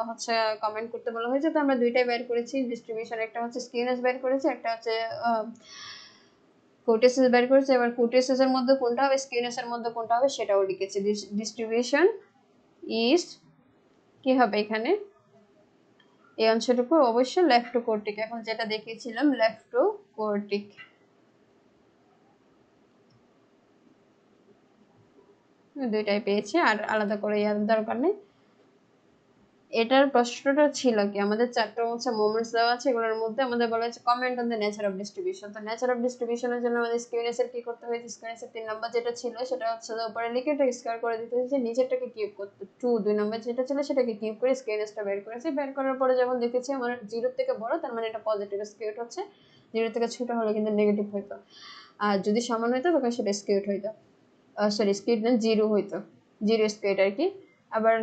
হচ্ছে কমেন্ট করতে বলা হয়েছে, তো আমরা দুইটাই বের করেছি ডিস্ট্রিবিউশন, একটা হচ্ছে স্কিউনেস বের করেছি, একটা হচ্ছে কোটেসিস বের করেছি। এবার কোটেসিসের মধ্যে কোনটা হবে স্কিউনেসের মধ্যে কোনটা হবে সেটাও লিখেছি। ডিস্ট্রিবিউশন ইজ কি হবে এখানে এই অংশটুকু অবশ্যই লেফটোকোর্টিক, এখন যেটা দেখিয়েছিলাম লেফটোকোর্টিক। দুইটাই পেয়েছি, আর আলাদা করে ইয়ার দরকার নেই। এটার প্রশ্নটা ছিল কি আমাদের 4টা হচ্ছে মোমেন্টস দেওয়া আছে, এগুলোর মধ্যে আমাদের বলা হয়েছে comment on the nature of distribution. তো নেচার অফ ডিস্ট্রিবিউশনের জন্য আমাদের স্কিউনেসের কি করতে হয়েছে, স্কিউনেসের 3 নাম্বার যেটা ছিল সেটা হচ্ছে উপরে লিখে এটা স্কয়ার করে দিতে হয়েছে, নিচেরটাকে কিউব করতে 2 নাম্বার যেটা ছিল সেটাকে কিউব করে স্কিউনেসটা বের করেছি। বের করার পরে যখন দেখেছি আমার 0 থেকে বড়, তার মানে এটা পজিটিভ স্কিউড হচ্ছে, 0 থেকে ছোট হলে কিন্তু নেগেটিভ হইতো, আর যদি সমান হইতো তখন সেটা স্কিউড হইতো, সরি স্কিউড না জিরো হইতো, জিরো স্কিউড আর কি। আবার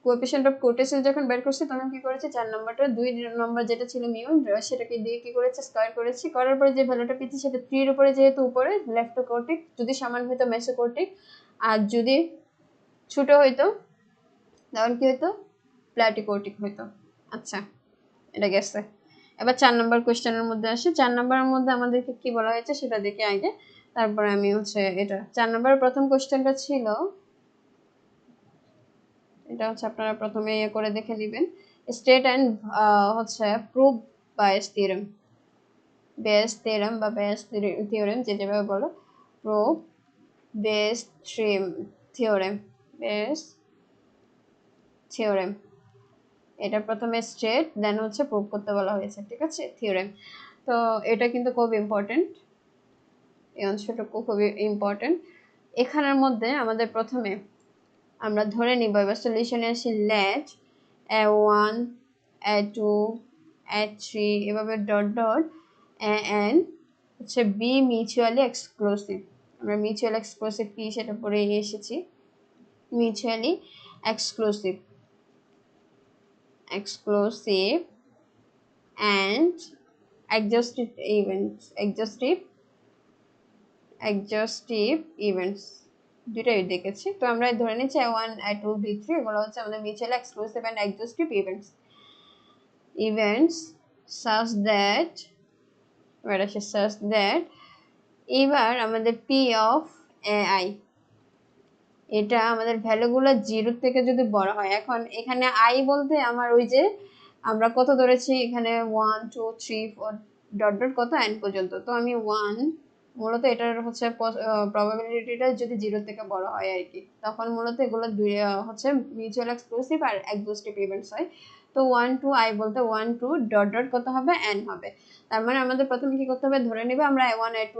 কোএফিসিয়েন্ট অফ কোটেসিল যখন বের করছি তখন কি করেছি 4 নম্বরটা 2 নম্বর যেটা ছিল মিউ সেটাকে দিয়ে কি করেছে স্কয়ার করেছি, করার পরে যে ভ্যালুটা পেয়েছি সেটা 3 এর উপরে যেহেতু উপরে লেপ্টোকর্টিক, যদি সমান হইতো মেসোকর্টিক, আর যদি ছোট হইতো তখন কি হইতো প্ল্যাটিকর্টিক হইতো। আচ্ছা এটা গেছে। এবার 4 নম্বর কোশ্চেনের মধ্যে আসি। 4 নম্বরের মধ্যে আমাদেরকে কি বলা হয়েছে সেটা দেখে আগে, তারপরে আমি হচ্ছে এটা 4 নম্বরের প্রথম কোশ্চেনটা ছিল, এটা হচ্ছে আপনারা প্রথমে ইয়ে করে দেখে নেবেন, স্টেট অ্যান্ড হচ্ছে prove bias theorem, base theorem বা বেস থিওরেম যে যেভাবে বলো, prove base theorem, base theorem, এটা প্রথমে স্টেট দেন হচ্ছে প্রুভ করতে বলা হয়েছে, ঠিক আছে থিওরেম। তো এটা কিন্তু খুব ইম্পর্টেন্ট, এই অংশটুকু খুবই ইম্পর্টেন্ট। এখানের মধ্যে আমাদের প্রথমে আমরা ধরে নিব, এবার সলিউশনে আসি, লেট a1 a2 a3 এভাবে ডট ডট এন হচ্ছে বি মিউচুয়ালি এক্সক্লুসিভ। আমরা মিউচুয়াল এক্সক্লুসিভ কি সেটা পড়ে এসেছি, mutually exclusive, exclusive and exhaustive events দুটাই দেখেছি। তো আমরা ধরে নিচ্ছি a1 a2 b3 এগুলো হচ্ছে আমাদের mutual exclusive and exhaustive events such that এবার আমাদের p of ai, এটা আমাদের ভ্যালুগুলো 0 থেকে যদি বড় হয়, এখন এখানে i বলতে আমার ওই যে আমরা কত ধরেছি এখানে 1 2 3 4 ডট ডট কত n পর্যন্ত, তো আমি 1 মূলত এটার হচ্ছে প্রবাবিলিটিটা যদি 0 থেকে বড় হয় আর কি, তখন মূলত এগুলো দুই হচ্ছে মিউচুয়াল এক্সক্লুসিভ আর এক্সক্লুসিভ ইভেন্টস হয়। তো 1 2 i বলতে 1 2 ডট ডট কত হবে n হবে, তার মানে আমাদের প্রথমে কি করতে হবে, ধরে নিবে আমরা a1 a2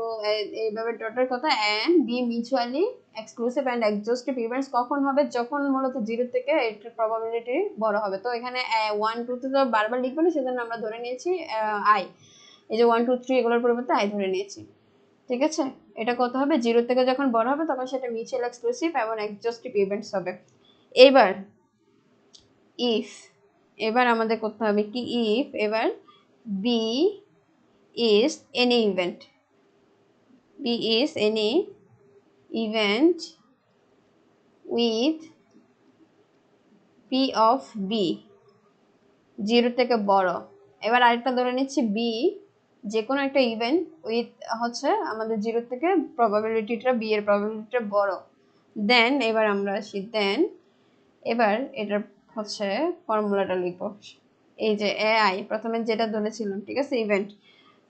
এইভাবে ডট ডট কত n be mutually exclusive and exclusive events কখন হবে, যখন মূলত 0 থেকে এটার প্রবাবিলিটি বড় হবে। তো এখানে 1 2 তে তো বারবার লিখবো না, সেজন্য আমরা ধরে নিয়েছি i, এই যে 1 2 3 এগুলোর পরিবর্তে i ধরে নিয়েছি, ঠিক আছে। এটা কত হবে, 0 থেকে যখন বড় হবে তখন সেটা মিউচুয়াল এক্সক্লুসিভ এবং এক্সক্লুসিভ ইভেন্টস হবে। এবার ইফ, এবার আমাদের করতে হবে কি, ইফ এবার b is any event, b is any event with p of b 0 থেকে বড়। এবার আরেকটা ধরে নিচ্ছি b যে কোনো একটা ইভেন্ট উইথ হচ্ছে আমাদের 0 থেকে প্রবাবিলিটিটা b এর প্রবাবিলিটিটা বড়, দেন এবার আমরা আসি, দেন এবার এটার হচ্ছে ফর্মুলাটা লিখব, এই যে ai প্রথমে যেটা ধরেছিলাম, ঠিক আছে ইভেন্ট,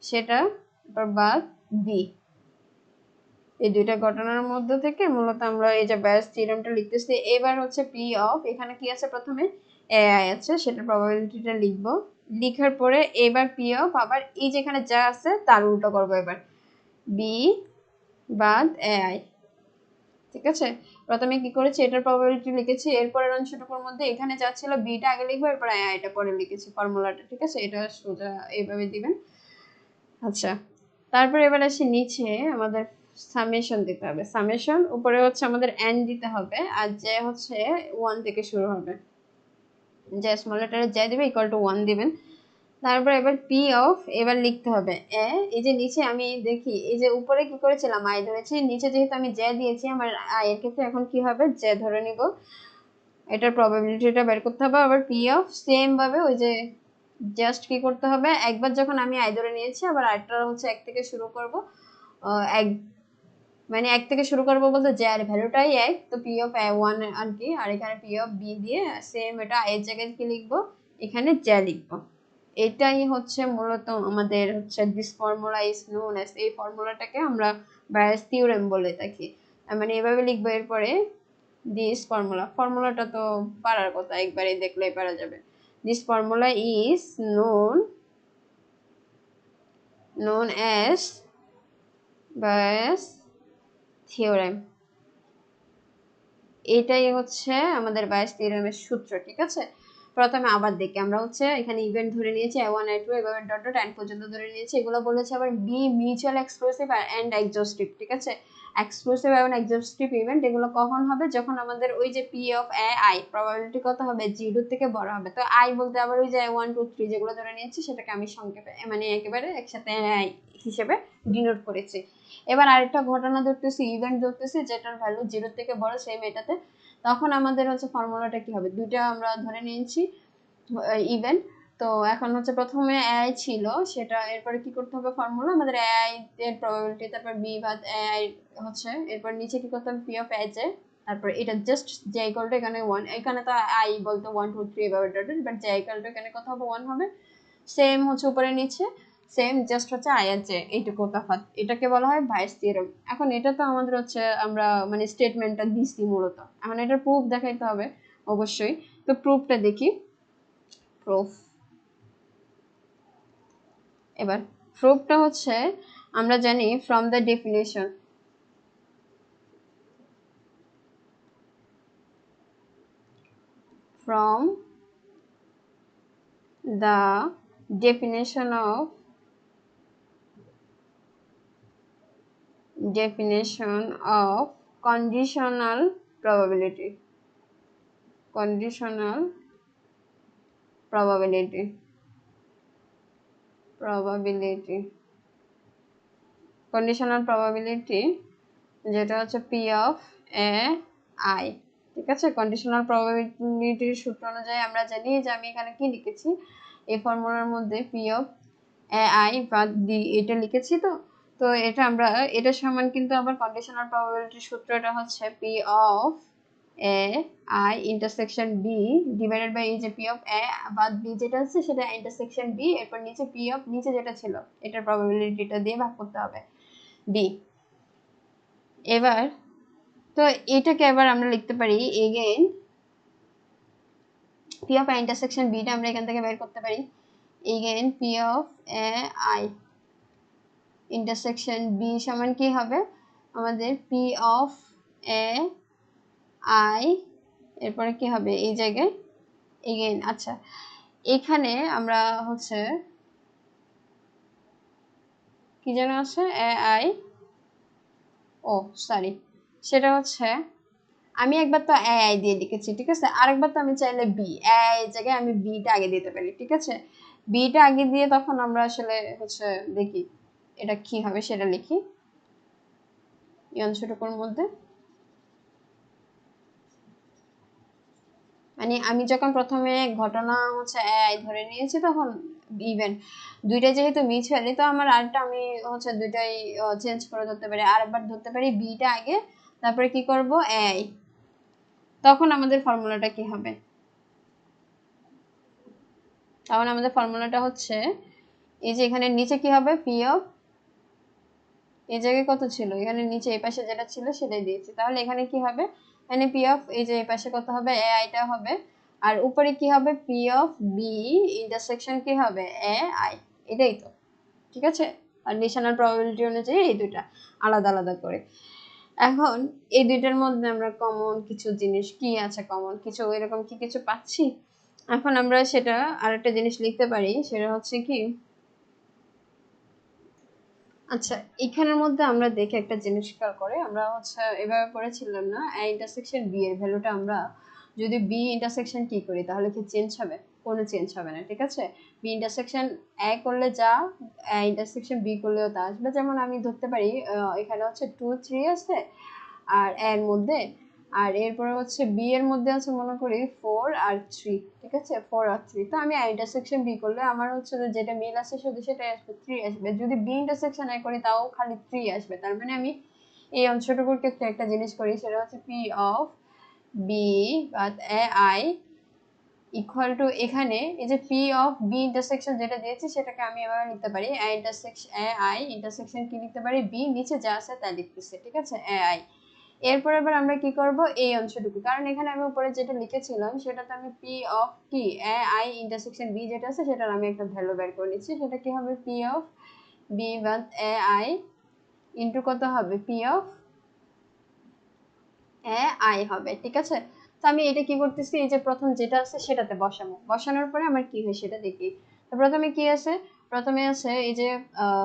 সেটা বাদ বি, এই দুইটা ঘটনার মধ্যে থেকে মূলত আমরা এই যে বায়াস থিওরেমটা লিখতেছি। এবার হচ্ছে পি অফ, এখানে কি আছে প্রথমে এআই আছে, সেটা প্রবাবিলিটিটা লিখব, লিখার পরে এবার পি অফ আবার এই যেখানে যা আছে তার উল্টো করব, এবার বি বাদ এআই, ঠিক আছে। প্রথমে কি করেছি, এটার প্রবাবিলিটি লিখেছি, এরপরের অংশটুকুর মধ্যে এখানে যা ছিল বিটা আগে লিখবো, এরপর এআইটা পরে লিখেছি ফর্মুলাটা, ঠিক আছে। এটা সোজা এইভাবে দিবেন। আচ্ছা তারপর এবার আসি নিচে, আমাদের সামেশন দিতে হবে, সামেশন উপরে হচ্ছে আমাদের n দিতে হবে, আর যে হচ্ছে 1 থেকে শুরু হবে, যে স্মল লেটারে যা দিবে ইকুয়াল টু 1 দিবেন। তারপর এবার পি অফ এবার লিখতে হবে এই যে নিচে আমি দেখি, এই যে উপরে কি করেছিলাম আই ধরেছি, নিচে যেহেতু আমি জে দিয়েছি আমার আই এর ক্ষেত্রে এখন কি হবে, জে ধরে নিব, এটার প্রবাবিলিটিটা বের করতে হবে। আবার পি অফ সেম ভাবে ওই যে জাস্ট কি করতে হবে, একবার যখন আমি আই ধরে নিয়েছি আবার আরেকটা হচ্ছে 1 থেকে শুরু করব, এক মানে 1 থেকে শুরু করব বলতে যে আর ভ্যালুটাই 1, তো পি অফ a1 আর কি, আর এখানে পি অফ বি দিয়ে সেম এটা এর জায়গায় কি লিখব, এখানে জে লিখব। এটাই হচ্ছে মূলত আমাদের হচ্ছে this formula is known as, এই ফর্মুলাটাকে আমরা বায়াস থিওরেম বলে থাকি, মানে এভাবে লিখবো। এরপরে দিস ফর্মুলাটা তো পারার কথা, একবারে দেখলেই পারা যাবে। This formula is known as bias theorem, এটাই হচ্ছে আমাদের বায়াস থিওরেমের সূত্র, ঠিক আছে। প্রথমে আবার দেখি, আমরা হচ্ছে এখানে ইভেন্ট ধরে নিয়েছি a1 a2 এভাবে ডট ডট n পর্যন্ত ধরে নিয়েছি, এগুলো বলেছে আবার বি মিউচুয়াল এক্সক্লুসিভ এন্ড এক্সহস্টিভ, ঠিক আছে। এক্সক্লুসিভ এবং এক্সহস্টিভ ইভেন্ট এগুলো কখন হবে, যখন আমাদের ওই যে P of a I probability কত হবে, 0 থেকে বড় হবে। তো আই বলতে আবার ওই যে 1 2 3 যেগুলো ধরে নিয়েছি সেটাকে আমি সংক্ষেপে মানে একেবারে একসাথে আই হিসেবে ডিনোট করেছি। এবার আরেকটা ঘটনা ধরতেছি, ইভেন্ট ধরতেছি যেটার ভ্যালু 0 থেকে বড় সেম এটাতে। তখন আমাদের হচ্ছে ফর্মুলাটা কি হবে, দুইটা আমরা ধরে নিয়েছি ইভেন্ট। তো এখন হচ্ছে প্রথমে এআই ছিল, সেটা এরপরে কি করতে হবে ফর্মুলা আমাদের এআই এর প্রবাবিলিটি, তারপর বি বাদ এআই হচ্ছে, এরপর নিচে কি করতে হবে পি অফ এজ এ, তারপর এটা জাস্ট যে ইকুয়াল টু এখানে 1, এখানে তো আই বলতে 1 2 3 এভাবে ডটেড, বাট যে ইকুয়াল টু এখানে কত হবে 1 হবে। সেম হচ্ছে উপরে নিচে সেম, জাস্ট হচ্ছে আই আর জে এইটুকু তফাৎ, এটাকে বলা হয় বাইস থিওরেম। এখন এটা তো আমাদের হচ্ছে আমরা মানে স্টেটমেন্টটা দিছি মূলত, এখন এটার প্রুফ দেখাইতে হবে অবশ্যই। তো প্রুফটা দেখি, প্রুফ। এবার প্রুফটা হচ্ছে আমরা জানি from the definition, from the definition of conditional probability, conditional probability conditional probability যেটা হচ্ছে পি অফ এ আই। ঠিক আছে, কন্ডিশনাল প্রবাবিলিটির সূত্র অনুযায়ী আমরা জানি যে আমি এখানে কি লিখেছি, এই ফর্মুলার মধ্যে পি অফ এ আই বাদ ডি এটা লিখেছি। তো তো এটা আমরা এটা সমান কিন্তু আবার কন্ডিশনাল প্রবাবিলিটির সূত্রটা হচ্ছে p of a i intersection b divided by এই যে পি অফ এ বাদ বি যেটা আছে সেটা ইন্টারসেকশন বি, এরপর নিচে পি অফ নিচে যেটা ছিল এটার প্রবাবিলিটিটা দিয়ে ভাগ করতে হবে বি। এবার তো এটাকে এবার আমরা লিখতে পারি again p of i intersection বিটা আমরা এখান থেকে বের করতে পারি again p of a i intersection b সমান কি হবে আমাদের পি অফ এ আই, এরপরে কি হবে এই জায়গায় এগেইন। আচ্ছা এখানে আমরা হচ্ছে কি যেন আছে এ আই, ও সরি সেটা হচ্ছে আমি একবার তো এ আই দিয়ে লিখেছি, ঠিক আছে, আরেকবার তো আমি চাইলে বি এ আই এর জায়গায় আমি বিটা আগে দিতে পারি। ঠিক আছে, বিটা আগে দিয়ে তখন আমরা আসলে হচ্ছে দেখি এটা কি হবে সেটা লিখি এই অংশটুকুর মধ্যে। মানে আমি যখন প্রথমে ঘটনা হচ্ছে এ আই ধরে নিয়েছি তখন ইভেন্ট দুইটা যেহেতু মিস হয়নি, তো আমার আরেকটা আমি হচ্ছে দুইটাই চেঞ্জ করে ধরতে পারি, আরেকবার ধরতে পারি বিটা আগে তারপরে কি করব এ আই। তখন আমাদের ফর্মুলাটা কি হবে, তখন আমাদের ফর্মুলাটা হচ্ছে এই যে এখানে নিচে কি হবে পি অফ এই জায়গায় কত ছিল, এখানে নিচে এই পাশে যেটা ছিল সেটাই দিয়েছি, তাহলে এখানে কি হবে এখানে পি অফ এই যে এই পাশে কত হবে এ আইটা হবে, আর উপরে কি হবে পি অফ বি ইন্টারসেকশন কি হবে এ আই, এটাই তো। ঠিক আছে, কন্ডিশনাল প্রবাবিলিটি অনুযায়ী এই দুইটা আলাদা আলাদা করে। এখন এই দুইটার মধ্যে আমরা কমন কিছু জিনিস কি আছে, কমন কিছু এরকম কি কিছু পাচ্ছি। এখন আমরা সেটা আরেকটা জিনিস লিখতে পারি, সেটা হচ্ছে কি আচ্ছা এখানের মধ্যে আমরা দেখে একটা জিনিস খেয়াল করে, আমরা হচ্ছে এভাবে পড়েছিলাম না এ ইন্টারসেকশন বি এর ভ্যালুটা আমরা যদি বি ইন্টারসেকশন কি করি তাহলে কি চেঞ্জ হবে, কোনো চেঞ্জ হবে না। ঠিক আছে, বি ইন্টারসেকশন এ করলে যা ইন্টারসেকশন বি করলেও তা আসবে। যেমন আমি ধরতে পারি এখানে হচ্ছে 2 3 আছে আর এর মধ্যে, আর এরপরে হচ্ছে বি এর মধ্যে আছে মনে করি 4 আর 3। ঠিক আছে, 4 আর 3, তো আমি ইন্টারসেকশন বি করলে আমার হচ্ছে যেটা মিল আছে শুধু সেটাই আসবে 3 আসবে, যদি বি ইন্টারসেকশন এ করি তাও খালি 3 আসবে। তার মানে আমি এই অংশটুকুর ক্ষেত্রে একটা জিনিস করি, সেটা হচ্ছে p of b but a i equal to এখানে এই যে পি অফ বি ইন্টারসেকশন যেটা দিয়েছি সেটাকে আমি এভাবে লিখতে পারি A intersection A i intersection কি লিখতে পারি বি, নিচে যা আছে তা লিখতেছে। ঠিক আছে, এ আই। এরপর এবার আমরা কি করব এই অংশটুকু, কারণ এখানে আমি উপরে যেটা লিখেছিলাম সেটাতে আমি পি অফ কি এ আই ইন্টারসেকশন বি যেটা আছে সেটার আমি একটা ভ্যালু বের করে নিচ্ছি, সেটা কি হবে পি অফ বি বাদ এ আই ইন্টু কত হবে পি অফ এ আই হবে। ঠিক আছে, তো আমি এটা কি করতেছি এই যে প্রথম যেটা আছে সেটাতে বসাবো, বসানোর পরে আমার কি হয় সেটা দেখি। তো প্রথমে কি আছে, প্রথমে আছে এই যে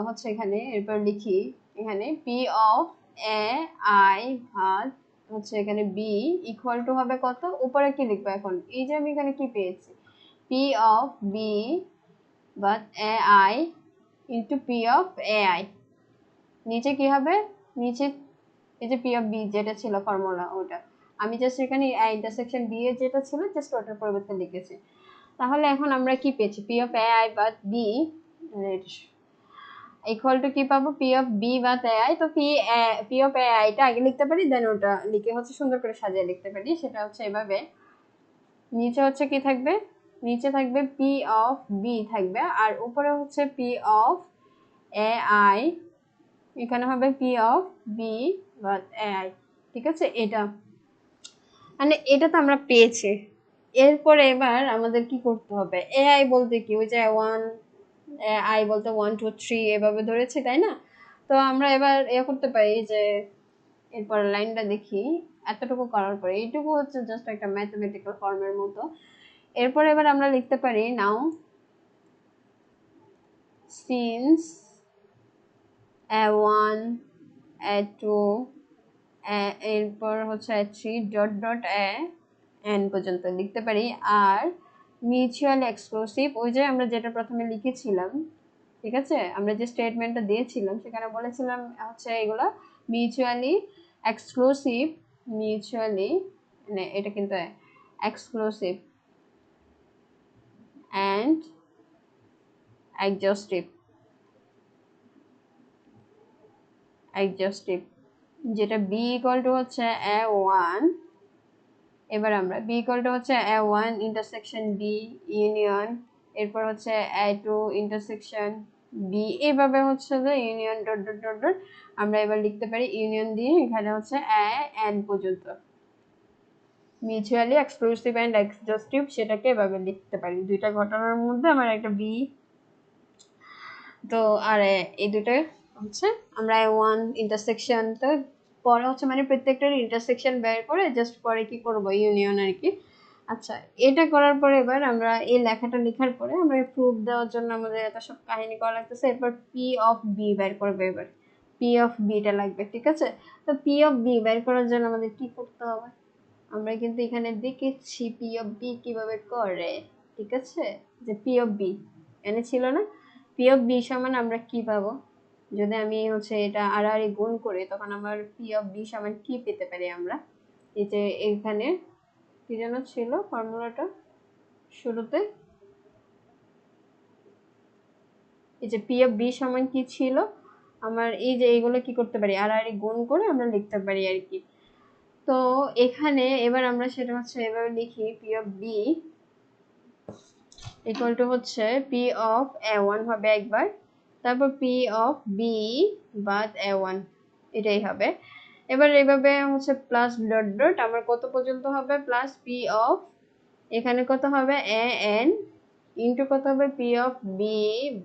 হচ্ছে এখানে, এরপর লিখি এখানে পি অফ এ আই ভাগ হচ্ছে এখানে বি ইকুয়াল টু হবে কত, উপরে কি লিখবো এখন, এই যে আমি এখানে কি পেয়েছি, p of b but a i into p of a i, নিচে কি হবে, নিচে এই যে পি অফ বি যেটা ছিল ফর্মুলা ওটা আমি জাস্ট এখানে ইন্টারসেকশন বি এর যেটা ছিল জাস্ট ওটার পরিবর্তে লিখেছি। তাহলে এখন আমরা কি পেয়েছি, p of a i but b equal to কি পাবো, p of b but a i. তো পি অফ এ আইটা আগে লিখতে পারি, দেন ওটা লিখে হচ্ছে সুন্দর করে সাজিয়ে লিখতে পারি, সেটা হচ্ছে এভাবে। নিচে হচ্ছে কি থাকবে, নিচে থাকবে পি অফ বি থাকবে, আর উপরে হচ্ছে পি অফ এ আই, এখানে হবে p of b but a i. ঠিক আছে, এটা মানে এটা তো আমরা পেয়েছি। এরপরে এবার আমাদের কি করতে হবে, এ আই বলতে কি, ওই যে ওয়ান আই বলতে 1 2 3 এভাবে ধরেছি তাই না। তো আমরা এবার করতে পারি যে এরপর লাইনটা দেখি, এতটুকু করার পরে এইটুকু হচ্ছে জাস্ট একটা ম্যাথমেটিক্যাল ফর্মের মতো। এরপর এবার আমরা লিখতে পারি নাও সিন্স a1 a2 এরপর হচ্ছে a3 ডট ডট এন পর্যন্ত লিখতে পারি। আর মিউচুয়ালি এক্সক্লুসিভ, ওই যে আমরা যেটা প্রথমে লিখেছিলাম, ঠিক আছে, আমরা যে স্টেটমেন্টটা দিয়েছিলাম সেখানে বলেছিলাম হচ্ছে এগুলো মিউচুয়ালি এক্সক্লুসিভ, মিউচুয়ালি মানে এটা কিন্তু এক্সক্লুসিভ অ্যান্ড এক্সহস্টিভ, এক্সহস্টিভ, যেটা বি ইকুয়াল টু হচ্ছে a1, এবার আমরা বি ইকুয়াল টু হচ্ছে a1 ইন্টারসেকশন বি ইউনিয়ন, এরপর হচ্ছে a2 ইন্টারসেকশন বি, এইভাবে হচ্ছে যে union dot dot dot dot আমরা এবার লিখতে পারি ইউনিয়ন দিয়ে এখানে হচ্ছে a n পর্যন্ত মিউচুয়ালি এক্সক্লুসিভ এন্ড এক্সহস্টিভ, সেটাকে এভাবে লিখতে পারি। দুইটা ঘটনার মধ্যে আমার একটা বি, তো আর এই দুটো হচ্ছে আমরা ওয়ান ইন্টারসেকশন, তো পরে হচ্ছে মানে প্রত্যেকটার ইন্টারসেকশন বের করে জাস্ট পরে কি করব ইউনিয়ন আর কি। আচ্ছা, এটা করার পরে এবার আমরা এই লেখাটা লেখার পরে আমরা প্রুফ দেওয়ার জন্য আমাদের এত সব কাহিনী করা লাগতেছে। এরপর পি অফ বি বের করবে, এবার পি অফ বিটা লাগবে, ঠিক আছে। তো পি অফ বি বের করার জন্য আমাদের কি করতে হবে, আমরা কিন্তু এখানে দেখেছি পি অফ বি কিভাবে করে, ঠিক আছে, যে পি অফ বি এনে ছিল না, পি অফ বি সমান আমরা কি পাবো, যদি আমি হচ্ছে এটা আড়াআড়ি গুণ করি তখন আমার পি অফ বি সমান কি পেতে পারি আমরা, এই যে এখানে কি যেন ছিল ফর্মুলাটা শুরুতে, এই যে পি অফ বি সমান কি ছিল আমার, এই যে এইগুলো কি করতে পারি আড়াআড়ি গুণ করে আমরা লিখতে পারি আর কি। তো এখানে এবার আমরা সেটা হচ্ছে এভাবে লিখি, p of b equal to হচ্ছে পি অফ a1 হবে একবার, তারপর পি অফ বি বাদ a1, এটাই হবে। এবার এইভাবে হচ্ছে প্লাস ডট ডট আমার কত পর্যন্ত হবে, প্লাস পি অফ এখানে কত হবে এ এন ইন্টু কত হবে পি অফ বি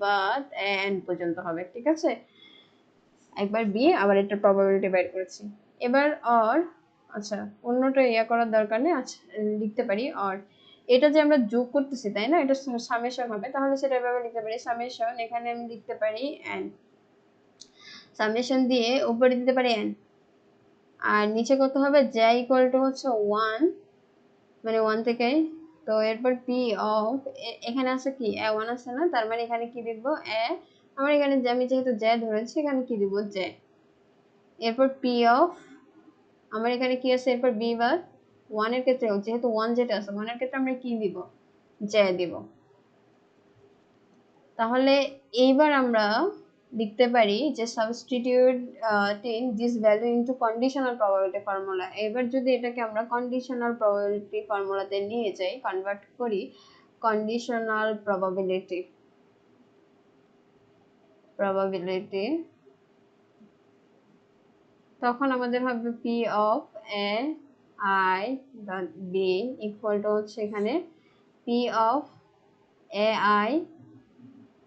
বাদ এ এন পর্যন্ত হবে, ঠিক আছে। একবার বি আবার এটা প্রবাবিলিটি বের করেছি। এবার অর, আচ্ছা অন্যটা ইয়া করার দরকার নেই, আচ্ছা লিখতে পারি অর, এটা যে আমরা যোগ করতেছি তাই না, এটা সামেশন হবে, তাহলে সেটা এভাবে লিখতে পারি সামেশন, এখানে আমি লিখতে পারি এন, সামেশন দিয়ে উপরে দিতে পারি এন, আর নিচে কত হবে জে ইকুয়াল টু হচ্ছে 1 মানে 1 থেকে, তো এরপর পি অফ এখানে আছে কি a1 আছে না, তার মানে এখানে কি লিখবো এ, আমার এখানে আমি যেহেতু জে ধরেছি এখানে কি দিব জে, এরপর পি অফ আমার এখানে কি আছে, এরপর বি বাদ 1 এর ক্ষেত্রে যেহেতু 1 যেটা আছে 1 এর ক্ষেত্রে আমরা কি দিব জে দিব। তাহলে এইবার আমরা লিখতে পারি যে substituting this value into conditional probability formula. এবার যদি এটাকে আমরা কন্ডিশনাল প্রবাবিলিটি ফর্মুলাতে নিয়ে যাই, কনভার্ট করি কন্ডিশনাল প্রবাবিলিটি, তখন আমাদের হবে p of a i dot b equal to হচ্ছে এখানে পি অফ এ আই,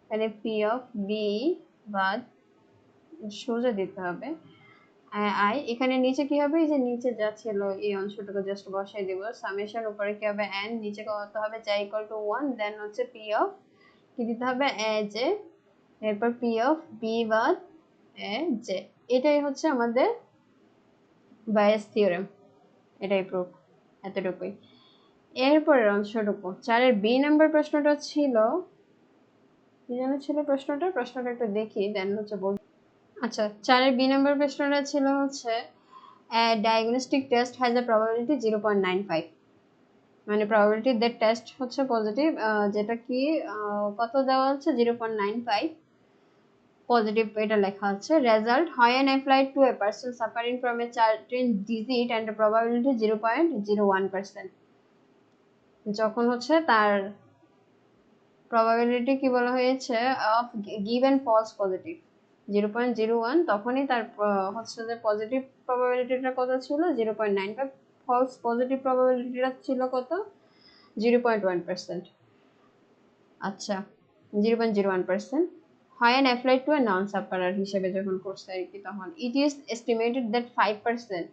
এখানে পি অফ বি বাদ সোজা দিতে হবে আই, এখানে নিচে কি হবে, এই যে নিচে যা ছিল এই অংশটুকু জাস্ট বসাই দিব, সামেশন উপরে কি হবে এন, নিচে কত হবে জে ইকুয়াল টু 1, দেন হচ্ছে পি অফ কি দিতে হবে এ জে, এরপর পি অফ বি বাদ এ জে, এটাই হচ্ছে আমাদের বাইয়েস থিওরেম, এটাই প্রুফ, এতটুকুই। এরপরের অংশটুকু 4-এর বি নাম্বার প্রশ্নটা ছিল, কি যেন ছিল প্রশ্নটা একটু দেখি দেন হচ্ছে বল। আচ্ছা, 4-এর বি নাম্বার প্রশ্নটা ছিল হচ্ছে diagnostic test has a probability 0.95, মানে প্রবাবিলিটি দ্যাট টেস্ট হচ্ছে পজিটিভ, যেটা কি কত দেওয়া হচ্ছে 0.95 পজিটিভ, এটা লেখা আছে। Result when applied to a person suffering from a certain disease and a probability 0.01%, যখন হচ্ছে তার প্রবাবিলিটি কি বলা হয়েছে অফ গিভেন ফলস পজিটিভ 0.01, তখনই তার হচ্ছে যে পজিটিভ প্রবাবিলিটিটা কত ছিল 0.95, ফলস পজিটিভ প্রবাবিলিটিটা ছিল কত 0.1%। আচ্ছা, 0.01% when applied to a non sufferer হিসেবে যখন করছে আর কি, তখন it is estimated that 5%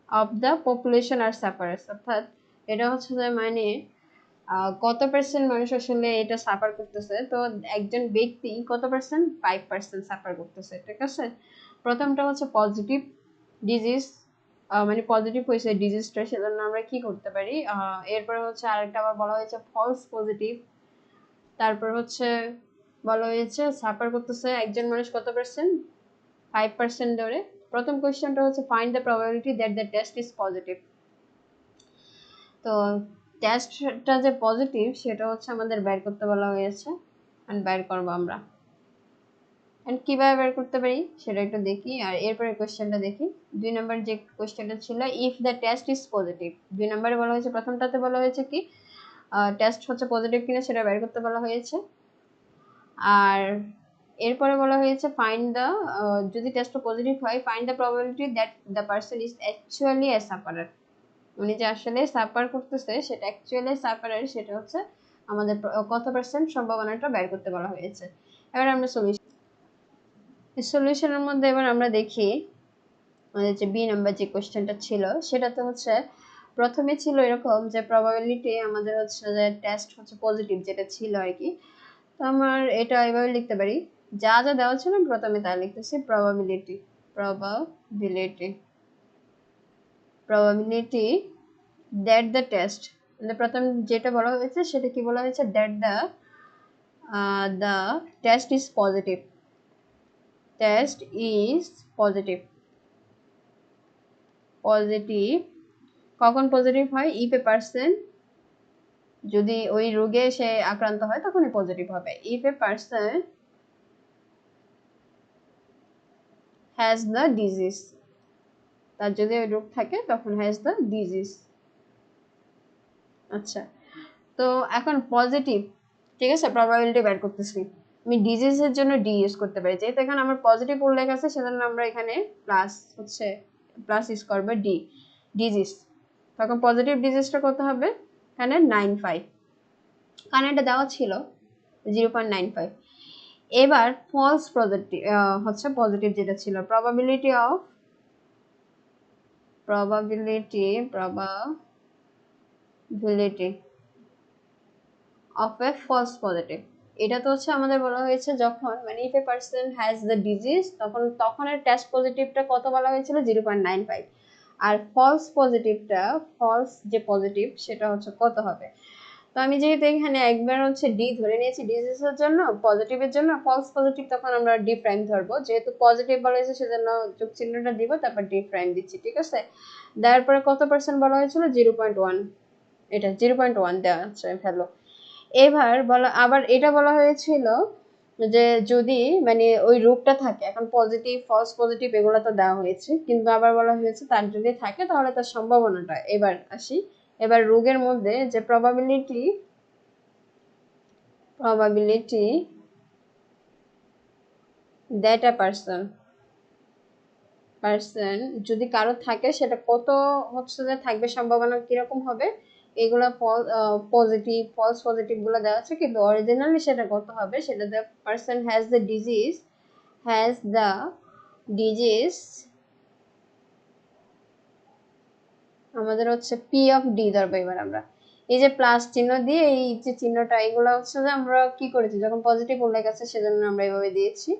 of the population are sufferers, অর্থাৎ এটা হচ্ছে যে মানে কত পার্সেন্ট মানুষ আসলে এটা সাফার করতেছে, তো একজন ব্যক্তি কত পার্সেন্ট 5% সাফার করতেছে, ঠিক আছে। প্রথমটা হচ্ছে পজিটিভ ডিজিজ, মানে পজিটিভ হয়েছে ডিজিজটা, সেজন্য আমরা কি করতে পারি, এরপরে হচ্ছে আরেকটা আবার বলা হয়েছে ফলস পজিটিভ, তারপর হচ্ছে বলা হয়েছে সাফার করতেছে একজন মানুষ কত পার্সেন্ট 5% ধরে। প্রথম কোয়েশ্চেনটা হচ্ছে find the probability that the test is positive, তো টেস্টটা যে পজিটিভ সেটা হচ্ছে আমাদের বের করতে বলা হয়েছে, এন্ড বের করবো আমরা। এন্ড কিভাবে বের করতে পারি সেটা একটু দেখি, আর এরপরে কোয়েশ্চেনটা দেখি। 2 নাম্বার যে কোয়েশ্চেনটা ছিল if the test is positive, 2 নম্বরে বলা হয়েছে, প্রথমটাতে বলা হয়েছে কি টেস্ট হচ্ছে পজিটিভ কিনা সেটা বের করতে বলা হয়েছে, আর এরপরে বলা হয়েছে ফাইন্ড দ্য, যদি টেস্টটা পজিটিভ হয় find the probability that the person is actually A sufferer, উনি যে আসলে সাফার করতেছে সেটা অ্যাকচুয়ালি সাফারার, সেটা হচ্ছে আমাদের কত পার্সেন্ট সম্ভাবনাটা বের করতে বলা হয়েছে। এবার আমরা সলিউশনের মধ্যে এবার আমরা দেখি আমাদের যে বি নাম্বার যে কোশ্চেনটা ছিল সেটাতে হচ্ছে প্রথমে ছিল এরকম যে প্রবাবিলিটি আমাদের হচ্ছে যে টেস্ট হচ্ছে পজিটিভ যেটা ছিল আর কি, তো আমার এটা এভাবে লিখতে পারি, যা যা দেওয়া ছিল প্রথমে তা লিখতেছি, প্রবাবিলিটি দ্যাট দ্য টেস্ট, মানে প্রথম যেটা বলা হয়েছে সেটা কি বলা হয়েছে, that the test is positive, positive কখন পজিটিভ হয়, ইফ এ পারসন, যদি ওই রোগে সে আক্রান্ত হয় তখনই পজিটিভ হবে, if a person has the disease, তার যদি ওই রোগ থাকে তখন হ্যাজ দ্য ডিজিজ। আচ্ছা, তো এখন পজিটিভ, ঠিক আছে, প্রবাবিলিটি বের করতেছি, আমি ডিজিজের জন্য ডি ইউজ করতে পারি, যেহেতু এখানে আমার পজিটিভ উল্লেখ আছে সেজন্য আমরা এখানে প্লাস ইউজ করবো ডি, ডিজিজ, তখন পজিটিভ ডিজিজটা কত হবে এখানে 95, কারণ এটা দেওয়া ছিল 0.95। এবার ফলস পজিটিভ হচ্ছে পজিটিভ যেটা ছিল, probability of a false positive, এটা তো হচ্ছে আমাদের বলা হয়েছে যখন মানে if a person has the disease তখনের টেস্ট পজিটিভটা কত বলা হয়েছিল 0.95, আর ফলস যে পজিটিভ সেটা হচ্ছে কত হবে। তো আমি যেহেতু এখানে একবার হচ্ছে ডি ধরে নিয়েছি ডিজিজের জন্য, পজিটিভের জন্য, ফলস পজিটিভ তখন আমরা ডি প্রাইম ধরবো, যেহেতু পজিটিভ বলা হয়েছে সেজন্য যোগ চিহ্নটা দিব, তারপর ডি প্রাইম দিচ্ছি, ঠিক আছে। তারপরে কত পার্সেন্ট বলা হয়েছিল 0.1, এটা 0.1 দেওয়া আছে ভ্যালু। এবার আবার এটা বলা হয়েছিল যে যদি মানে ওই রোগটা থাকে, এখন পজিটিভ ফলস পজিটিভ এগুলো তো দেওয়া হয়েছে, কিন্তু আবার বলা হয়েছে তার যদি থাকে তাহলে তার সম্ভাবনাটা, এবার আসি, এবার রোগের মধ্যে যে প্রবাবিলিটি দ্যাট আ পারসন যদি কারো থাকে সেটা কত হচ্ছে যে থাকবে, সম্ভাবনা কিরকম হবে, এগুলো পজিটিভ ফলস পজিটিভ গুলো দেওয়া আছে, কিন্তু অরিজিনালি সেটা কত হবে, সেটা the person has the disease আমাদের হচ্ছে পি অফ ডি ধরবো এবার আমরা, এই যে প্লাস চিহ্ন দিয়ে এই যে চিহ্নটা, এগুলো হচ্ছে যে আমরা কি করেছি, যখন পজিটিভ উল্লেখ আছে সেজন্য আমরা এইভাবে দিয়েছি।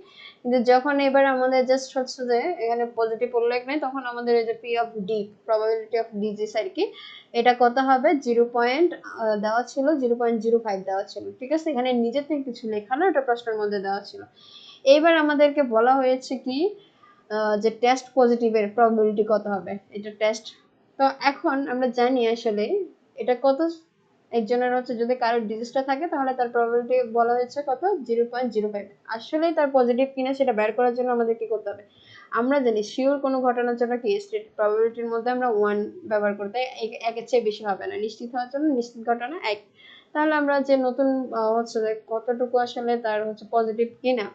কিন্তু যখন এবার আমাদের জাস্ট হচ্ছে যে এখানে পজিটিভ উল্লেখ নেই, তখন আমাদের এই যে P of D, probability of disease আর কি, এটা কত হবে, 0. দেওয়া ছিল 0.05 দেওয়া ছিল। ঠিক আছে, এখানে নিজে থেকে কিছু লেখা না, এটা প্রশ্নের মধ্যে দেওয়া ছিল। এইবার আমাদেরকে বলা হয়েছে কি, যে টেস্ট পজিটিভের প্রবাবিলিটি কত হবে, এটা টেস্ট। তো এখন আমরা জানি আসলে এটা কত, একজনের হচ্ছে যদি কারোর ডিজিজটা থাকে তাহলে তার প্রবাবিলিটি বলা হয়েছে কত, 0.05। আসলেই তার পজিটিভ কিনা সেটা বের করার জন্য আমাদের কি করতে হবে, আমরা জানি শিওর কোনো ঘটনার জন্য কি স্টেট প্রবাবিলিটির মধ্যে আমরা 1 ব্যবহার করতে, একের চেয়ে বেশি হবে না, নিশ্চিত হওয়ার জন্য নিশ্চিত ঘটনা 1। তাহলে আমরা যে নতুন হচ্ছে যে কতটুকু আসলে তার হচ্ছে পজিটিভ কিনা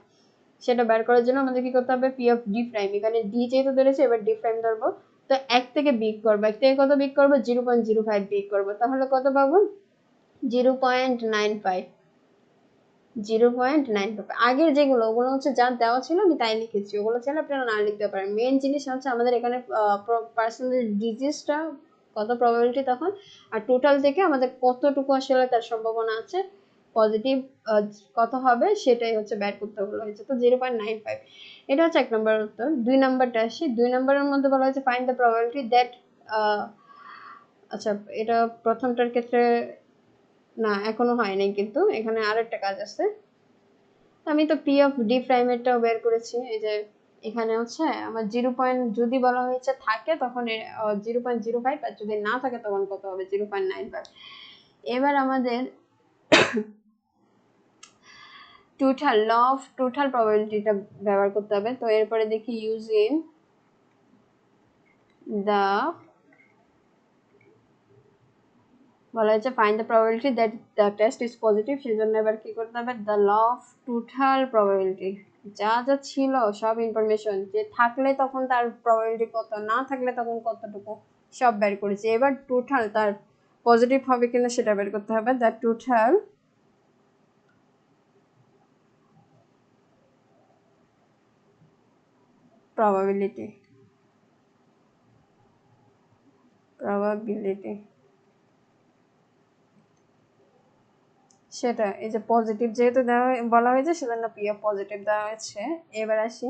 সেটা বের করার জন্য আমাদের কি করতে হবে, পি অফ ডি প্রাইম, এখানে ডি যেহেতু ধরেছে এবার ডি প্রাইম ধরবো। তো 1 থেকে বিগ করবো, 1 থেকে কত বিগ করবো, 0.05 বিগ করবো, তাহলে কত পাবো, 0.95। 0.95 আগের যেগুলো, ওগুলো হচ্ছে যা দেওয়া ছিল আমি তাই লিখেছি, ওগুলো চাইলে আপনারা না লিখতে পারেন। মেন জিনিস হচ্ছে আমাদের এখানে পার্সোনাল ডিজিজটা কত প্রবাবিলিটি তখন, আর টোটাল থেকে আমাদের কতটুকু আসলে তার সম্ভাবনা আছে পজিটিভ কত হবে সেটাই হচ্ছে বের করতে বলা হয়েছে। তো 0.95 এটা হচ্ছে 1 নম্বর উত্তর। 2 নম্বরটা আসি, 2 নম্বরের মধ্যে বলা হয়েছে ফাইন্ড দ্য প্রবাবিলিটি দ্যাট, আচ্ছা এটা প্রথমটার ক্ষেত্রে না, এখনো হয় নাই, কিন্তু এখানে আরেকটা কাজ আছে। আমি তো পি অফ ডি প্রাইমেরটাও বের করেছি, এই যে এখানে হচ্ছে আমার 0. যদি বলা হয়েছে থাকে তখন 0.05, আর যদি না থাকে তখন কত হবে, 0.95। এবার আমাদের টোটাল ল অফ টোটাল প্রবাবিলিটিটা ব্যবহার করতে হবে। তো এরপরে দেখি ইউজিং দ্য, বলা হয়েছে find the probability that the test is positive, সেজন্য এবার কি করতে হবে, the law of total probability, যা যা ছিল সব ইনফরমেশন, যে থাকলে তখন তার প্রবাবিলিটি কত, না থাকলে তখন কতটুকু, সব বের করেছি। এবার টোটাল তার পজিটিভ হবে কিনা সেটা বের করতে হবে, দ্য টোটাল প্রবাবিলিটি, সেটা এই যে পজিটিভ যেহেতু দেওয়া বলা হয়েছে সেজন্য পি অফ পজিটিভ দেওয়া হয়েছে। এবার আসি,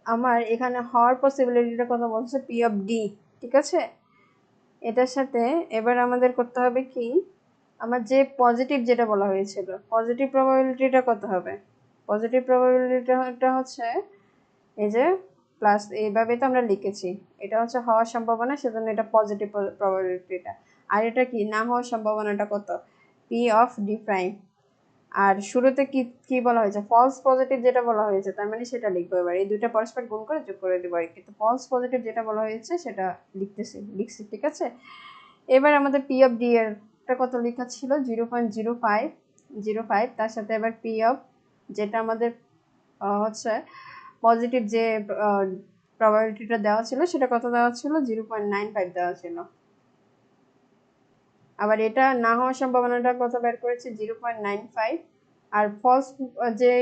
আমার এখানে হওয়ার পসিবিলিটিটা কত বলছে, পি অফ ডি, ঠিক আছে। এটার সাথে এবার আমাদের করতে হবে কি, আমার যে পজিটিভ যেটা বলা হয়েছিল, পজিটিভ প্রবাবিলিটিটা কত হবে, পজিটিভ প্রবাবিলিটিটা হচ্ছে এই যে প্লাস, এইভাবে তো আমরা লিখেছি, এটা হচ্ছে হওয়ার সম্ভাবনা, সেজন্য এটা পজিটিভ প্রবাবিলিটিটা। আর এটা কি না হওয়ার সম্ভাবনাটা কত, পি অফ ডি প্রাইম। আর শুরুতে কি কি বলা হয়েছে, ফলস পজিটিভ যেটা বলা হয়েছে, তার মানে সেটা লিখবো। এবার এই দুইটা পরস্পর গুণ করে যোগ করে দেবো আর কি। তো ফলস পজিটিভ যেটা বলা হয়েছে সেটা লিখছি, ঠিক আছে। এবার আমাদের পি অফ ডি এরটা কত লেখা ছিল, 0.05, তার সাথে এবার পি অফ যেটা আমাদের হচ্ছে পজিটিভ যে প্রবাবিলিটিটা দেওয়া ছিল সেটা কত দেওয়া ছিল, 0.95 দেওয়া ছিল। আবার এটা না হওয়ার সম্ভাবনাটা কত বের করেছে, 0.95। আর ফলস যে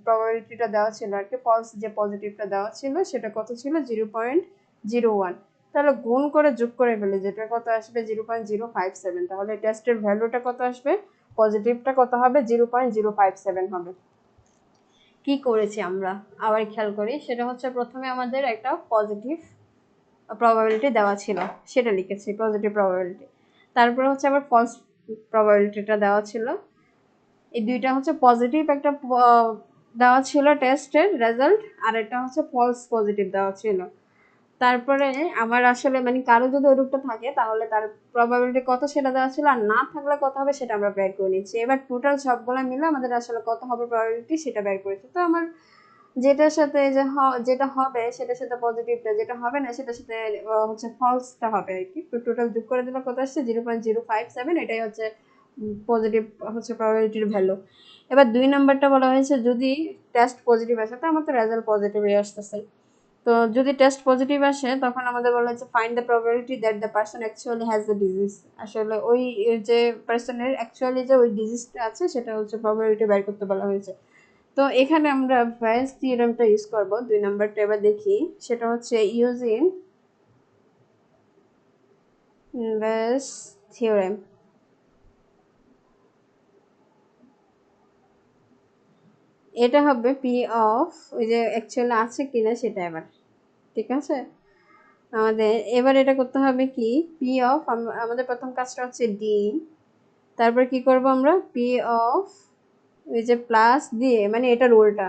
প্রবাবিলিটিটা দেওয়া ছিল আর কি, ফলস যে পজিটিভটা দেওয়া ছিল সেটা কত ছিল, 0.01। তাহলে গুণ করে যোগ করে ফেলে, যেটা কত আসবে, 0.057। তাহলে টেস্টের ভ্যালুটা কত আসবে, পজিটিভটা কত হবে, 0.057 হবে। কি করেছি আমরা আবার খেয়াল করি, সেটা হচ্ছে প্রথমে আমাদের একটা পজিটিভ প্রবাবিলিটি দেওয়া ছিল, সেটা লিখেছি পজিটিভ প্রবাবিলিটি। তারপরে হচ্ছে আবার ফলস প্রবাবিলিটিটা দেওয়া ছিল, এই দুইটা হচ্ছে পজিটিভ একটা দেওয়া ছিল টেস্টের রেজাল্ট, আর এটা হচ্ছে ফলস পজিটিভ দেওয়া ছিল। তারপরে আমার আসলে মানে কারো যদি ওইরূপটা থাকে তাহলে তার প্রবাবিলিটি কত সেটা দেওয়া ছিল, আর না থাকলে কত হবে সেটা আমরা বের করে নিচ্ছি। এবার টোটাল সবগুলো মিলে আমাদের আসলে কত হবে প্রবাবিলিটি সেটা বের করেছি। তো আমার যেটার সাথে যে যেটা হবে সেটার সাথে পজিটিভটা, যেটা হবে না সেটার সাথে হচ্ছে ফলসটা হবে আর কি। তো টোটাল যোগ করে দিলে কত আসছে, 0.057, এটাই হচ্ছে পজিটিভ হচ্ছে প্রবাবিলিটির ভ্যালু। এবার 2 নাম্বারটা বলা হয়েছে যদি টেস্ট পজিটিভ আসে, তো আমার তো রেজাল্ট পজিটিভই আসতেছে। তো যদি টেস্ট পজিটিভ আসে তখন আমাদের বলা হচ্ছে find the probability that the person actually has the disease, আসলে ওই যে পারসনের অ্যাকচুয়ালি যে ওই ডিজিজটা আছে সেটা হচ্ছে প্রবাবিলিটি বের করতে বলা হয়েছে। তো এখানে আমরা ভয়েস থিওরেমটা ইউজ করব। 2 নাম্বারটা এবার দেখি, সেটা হচ্ছে ইউজিং ইনভার্স থিওরেম। এটা হবে পি অফ, ওই যে অ্যাকচুয়ালি আছে কিনা সেটা এবার, ঠিক আছে। আমাদের এবার এটা করতে হবে কি, পি অফ, আমাদের প্রথম কাজটা হচ্ছে ডি, তারপর কি করব আমরা, পি অফ ওই যে প্লাস দিয়ে, মানে এটার উল্টা,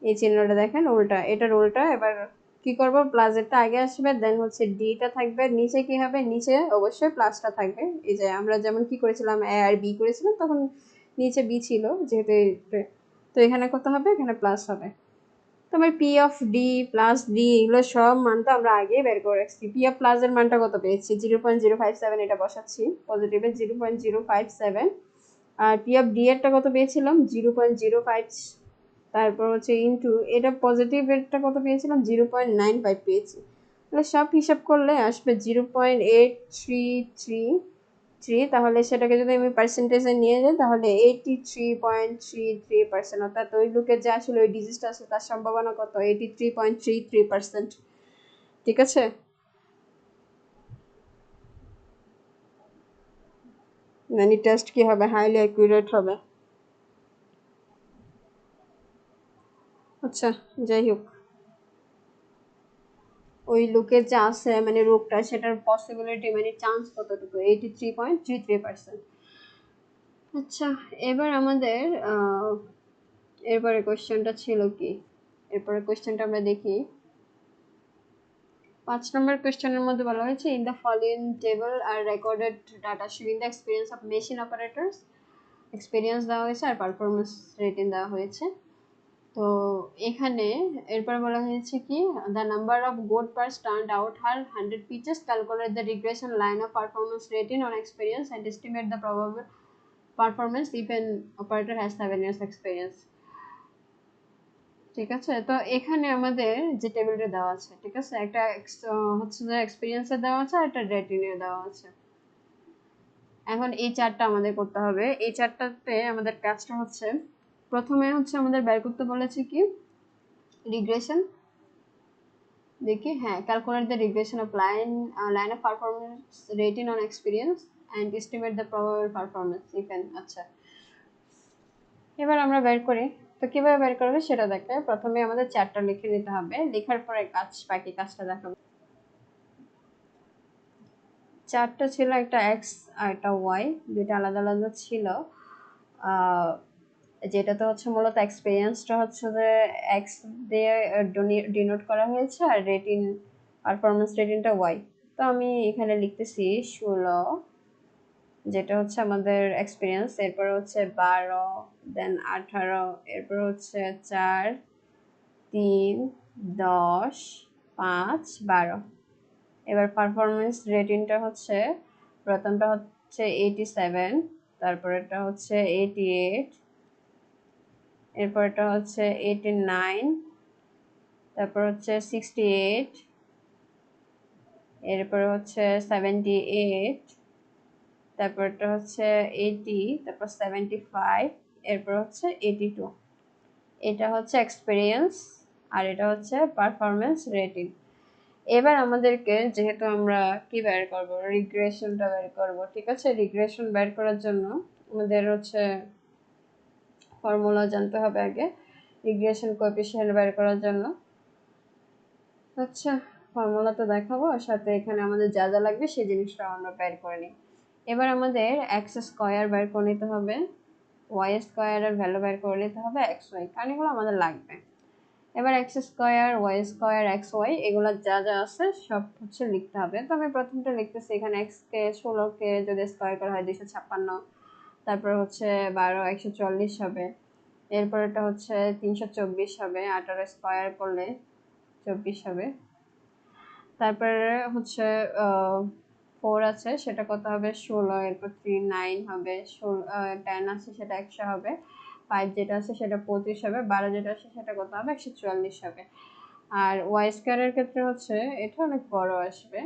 এই চিহ্নটা দেখেন উল্টা, এটার উল্টা। এবার কি করব, প্লাসেরটা আগে আসবে, দেন হচ্ছে ডিটা থাকবে, নিচে কি হবে, নিচে অবশ্যই প্লাসটা থাকবে। এই যে আমরা যেমন কি করেছিলাম, এ আর বি করেছিলাম, তখন নিচে বি ছিল যেহেতু, তো এখানে কত হবে, এখানে প্লাস হবে। তো আমার P of D plus D এগুলো সব মানটা আমরা আগে বের করে রাখছি। পি অফ প্লাস এর মানটা কত পেয়েছি, 0.057, এটা বসাচ্ছি পজিটিভে 0.057। আর পি অফ ডি এরটা কত পেয়েছিলাম, 0.05, তারপর হচ্ছে ইন্টু এটা পজিটিভ এরটা কত পেয়েছিলাম, 0.95 পেয়েছি। তাহলে সব হিসাব করলে আসবে 0.8333। তাহলে সেটাকে যদি আমি পার্সেন্টেজে নিয়ে যাই তাহলে 83.33%, অর্থাৎ ওই লোকের যে আসলে ওই ডিজিজটা আছে তার সম্ভাবনা কত, 83.33%। ঠিক আছে, মানে টেস্ট কি হবে, হাইলি অ্যাকুরেট হবে। আচ্ছা, যাই হোক, ওই লোকের যে আছে মানে রোগটা, সেটার পসিবিলিটি মানে চান্স কতটুকু, 83.33%। আচ্ছা, এবার আমাদের এরপরে কোশ্চেনটা ছিল কি, এরপরে কোশ্চেনটা আমরা দেখি। 5 নম্বর কোশ্চেনের মধ্যে বলা হয়েছে, in the following table are recorded data showing the experience of machine operators, experience দেওয়া হয়েছে আর পারফরমেন্স রেটিং দেওয়া হয়েছে। তো এখানে এরপর বলা হয়েছে কি, the number of good parts turned out হার 100 pieces, calculate the regression line of performance rating on experience and estimate the probable performance if an operator has 7 years experience. ঠিক আছে, তো এখানে আমাদের যে টেবিলটা দেওয়া আছে, ঠিক আছে, একটা হচ্ছে যে এক্সপিরিয়েন্সের দেওয়া আছে আর একটা রেটিংয়ের দেওয়া আছে। এখন এই চারটা আমাদের করতে হবে। এই চারটাতে আমাদের কাজটা হচ্ছে, প্রথমে হচ্ছে আমাদের বের করতে বলেছে কি, রিগ্রেশন। দেখি, হ্যাঁ, calculate the regression of line of performance rating on experience and estimate the probable performance if N. আচ্ছা, এবার আমরা বের করি। তো কিভাবে বের করবে সেটা দেখে প্রথমে আমাদের চারটা লিখে নিতে হবে, লেখার পরে বাকি কাজটা দেখাবো। চারটা ছিল, একটা এক্স আর একটা ওয়াই, দুইটা আলাদা আলাদা ছিল। যেটাতে হচ্ছে মূলত এক্সপিরিয়েন্সটা হচ্ছে যে এক্স দিয়ে ডিনোট করা হয়েছে, আর রেটিং, পারফরমেন্স রেটিংটা ওয়াই। তো আমি এখানে লিখতেছি 16, যেটা হচ্ছে আমাদের এক্সপিরিয়েন্স, এরপর হচ্ছে 12, দেন 18, এরপর হচ্ছে 4, 3, 10, 5, 12। এবার পারফরমেন্স রেটিংটা হচ্ছে, প্রথমটা হচ্ছে 87, তারপরেরটা হচ্ছে 88, এরপরটা হচ্ছে 89, তারপর হচ্ছে 68, এরপর হচ্ছে 78, তারপরটা হচ্ছে 80, তারপর 75, এরপর হচ্ছে 82। এটা হচ্ছে এক্সপিরিয়েন্স আর এটা হচ্ছে পারফরমেন্স রেটিং। এবার আমাদেরকে, যেহেতু আমরা কি বের করব, রিগ্রেশনটা বের করব, ঠিক আছে। রিগ্রেশন বের করার জন্য আমাদের হচ্ছে ফর্মুলা জানতে হবে আগে, রিগ্রেশন কোএফিসিয়েন্ট বের করার জন্য। আচ্ছা, ফর্মুলা তো দেখাবো, আর সাথে এখানে আমাদের যা যা লাগবে সেই জিনিসটা আমরা বের করে নিই। এবার আমাদের এক্স স্কোয়ার বের করে নিতে হবে, ওয়াই স্কোয়ারের ভ্যালু বের করে নিতে হবে, এক্স ওয়াই, কারণ এগুলো আমাদের লাগবে। এবার x square, y square, x y, এগুলো যা যা আছে সব হচ্ছে লিখতে হবে। তো আমি প্রথমটা লিখতেছি, এখানে এক্সকে 16কে যদি স্কোয়ার করা হয় 256, তারপর হচ্ছে 12 140 হবে, এরপর এটা হচ্ছে 324 হবে, 18 স্কোয়ার করলে 24 হবে, তারপরে হচ্ছে 4 আছে সেটা কত হবে 16, এরপর 3 9 হবে, 10 আছে সেটা 100 হবে, 5 যেটা আছে সেটা 25 হবে, 12 যেটা আছে সেটা কত হবে 144 হবে। আর ওয়াই স্কোয়ারের ক্ষেত্রে হচ্ছে এটা অনেক বড় আসবে,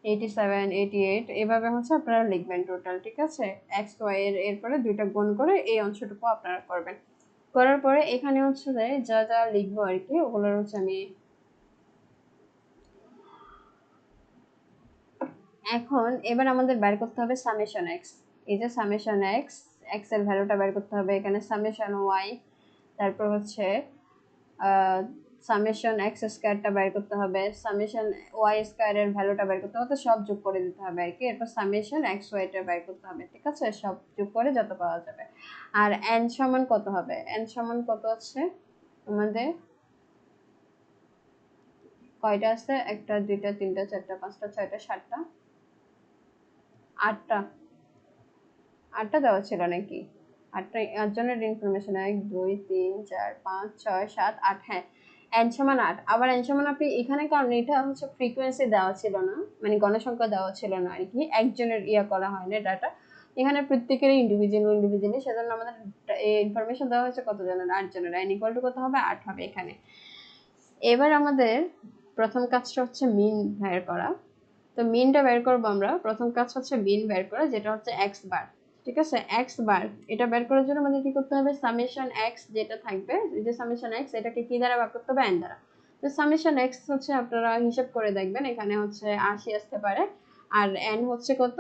87 88, এভাবে হচ্ছে আপনারা লিখবেন টোটাল, ঠিক আছে। এক্স ওয়াই এর এরপরে দুইটা গুণ করে এই অংশটুকু আপনারা করবেন। করার পরে এখানে হচ্ছে যে যা যা লিখবো আর কি, ওগুলোর হচ্ছে আমি এখন এবার আমাদের বের করতে হবে সামেশন এক্স। এই যে সামেশন এক্স, এক্স এর ভ্যালুটা বের করতে হবে। এখানে সামেশন ওয়াই, তারপর হচ্ছে সামেশন এক্স স্কয়ারটা বের করতে হবে, সামেশন ওয়াই স্কয়ারের ভ্যালুটা বের করতে হবে, তো সব যোগ করে দিতে হবে আর কি। এরপর সামেশন এক্স ওয়াইটা বের করতে হবে, ঠিক আছে? সব যোগ করে যত পাওয়া যাবে। আর এন সমান কত হবে? এন সমান কত আছে আমাদের? কয়টা আছে? একটা, দুইটা, তিনটা, চারটা, পাঁচটা, ছয়টা, সাতটা, আটটা। আটটা দেওয়া ছিল নাকি? আটটা আটজনের ইনফরমেশন, 1 2 3 4 5 6 7 8। হ্যাঁ, এন সমান 8। আবার এন সমান আপনি এখানে, কারণ এটা হচ্ছে ফ্রিকোয়েন্সি দেওয়া ছিল না, মানে গণসংখ্যা দেওয়া ছিল না আর কি, একজনের করা হয় না ডাটা, এখানে প্রত্যেকেরই ইন্ডিভিজুয়ালি, সেজন্য আমাদের ইনফরমেশন দেওয়া হয়েছে কতজনের? 8 জনের। এন ইকুয়াল টু কত হবে? 8 হবে এখানে। এবার আমাদের প্রথম কাজটা হচ্ছে মিন বের করা। তো মিনটা বের করবো আমরা। প্রথম কাজ হচ্ছে মিন বের করা, যেটা হচ্ছে এক্স বার, ঠিক আছে? এক্স বার এটা বের করার জন্য আমাদের কি করতে হবে? সামেশন এক্স যেটা থাকবে, এই যে সামেশন এক্স, এটাকে কি দ্বারা ভাগ করতে হবে? এন দ্বারা। তো সামেশন এক্স হচ্ছে আপনারা হিসাব করে দেখবেন, এখানে হচ্ছে 80 আসতে পারে, আর এন হচ্ছে কত?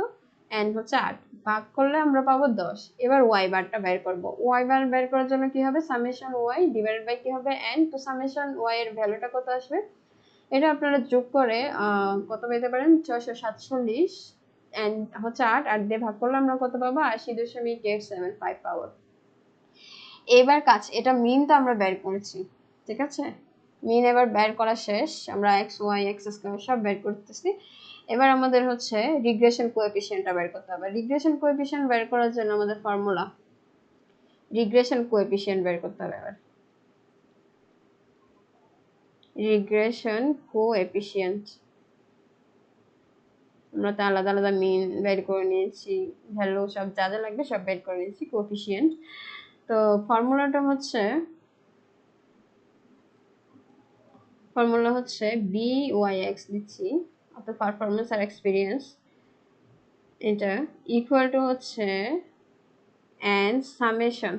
এন হচ্ছে 8, ভাগ করলে আমরা পাবো 10। এবার ওয়াই বারটা বের করব। ওয়াই বার বের করার জন্য কি হবে? সামেশন ওয়াই ডিভাইডেড বাই কি হবে? এন। তো সামেশন ওয়াই এর ভ্যালুটা কত আসবে? এটা আপনারা যোগ করে কত পেতে পারেন? 647 এন্ড হচ্ছে 8, 8 দিয়ে ভাগ করলে আমরা কত পাবো? 80.875 পাবো। এবার কাজ, এটা মিন তো আমরা বের করেছি, ঠিক আছে? মিন এবার বের করা শেষ, আমরা এক্স ওয়াই এক্স স্কয়ার সব বের করতেছি। এবার আমাদের হচ্ছে রিগ্রেশন কোএফিসিয়েন্টটা বের করতে হবে। রিগ্রেশন কোএফিসিয়েন্ট বের করার জন্য আমাদের ফর্মুলা, রিগ্রেশন কোএফিসিয়েন্ট বের করতে হবে। এবার রিগ্রেশন কোএফিসিয়েন্ট, আমরা তো আলাদা আলাদা মিন বের করে নিয়েছি, ভ্যালু সব যা যা লাগবে সব বের করে নিয়েছি, কোএফিসিয়েন্ট। তো ফর্মুলাটা হচ্ছে, ফর্মুলা হচ্ছে বি ওয়াই এক্স দিচ্ছি, অর্থাৎ পারফরমেন্স আর এক্সপিরিয়েন্স, এটা ইকুয়াল টু হচ্ছে N summation,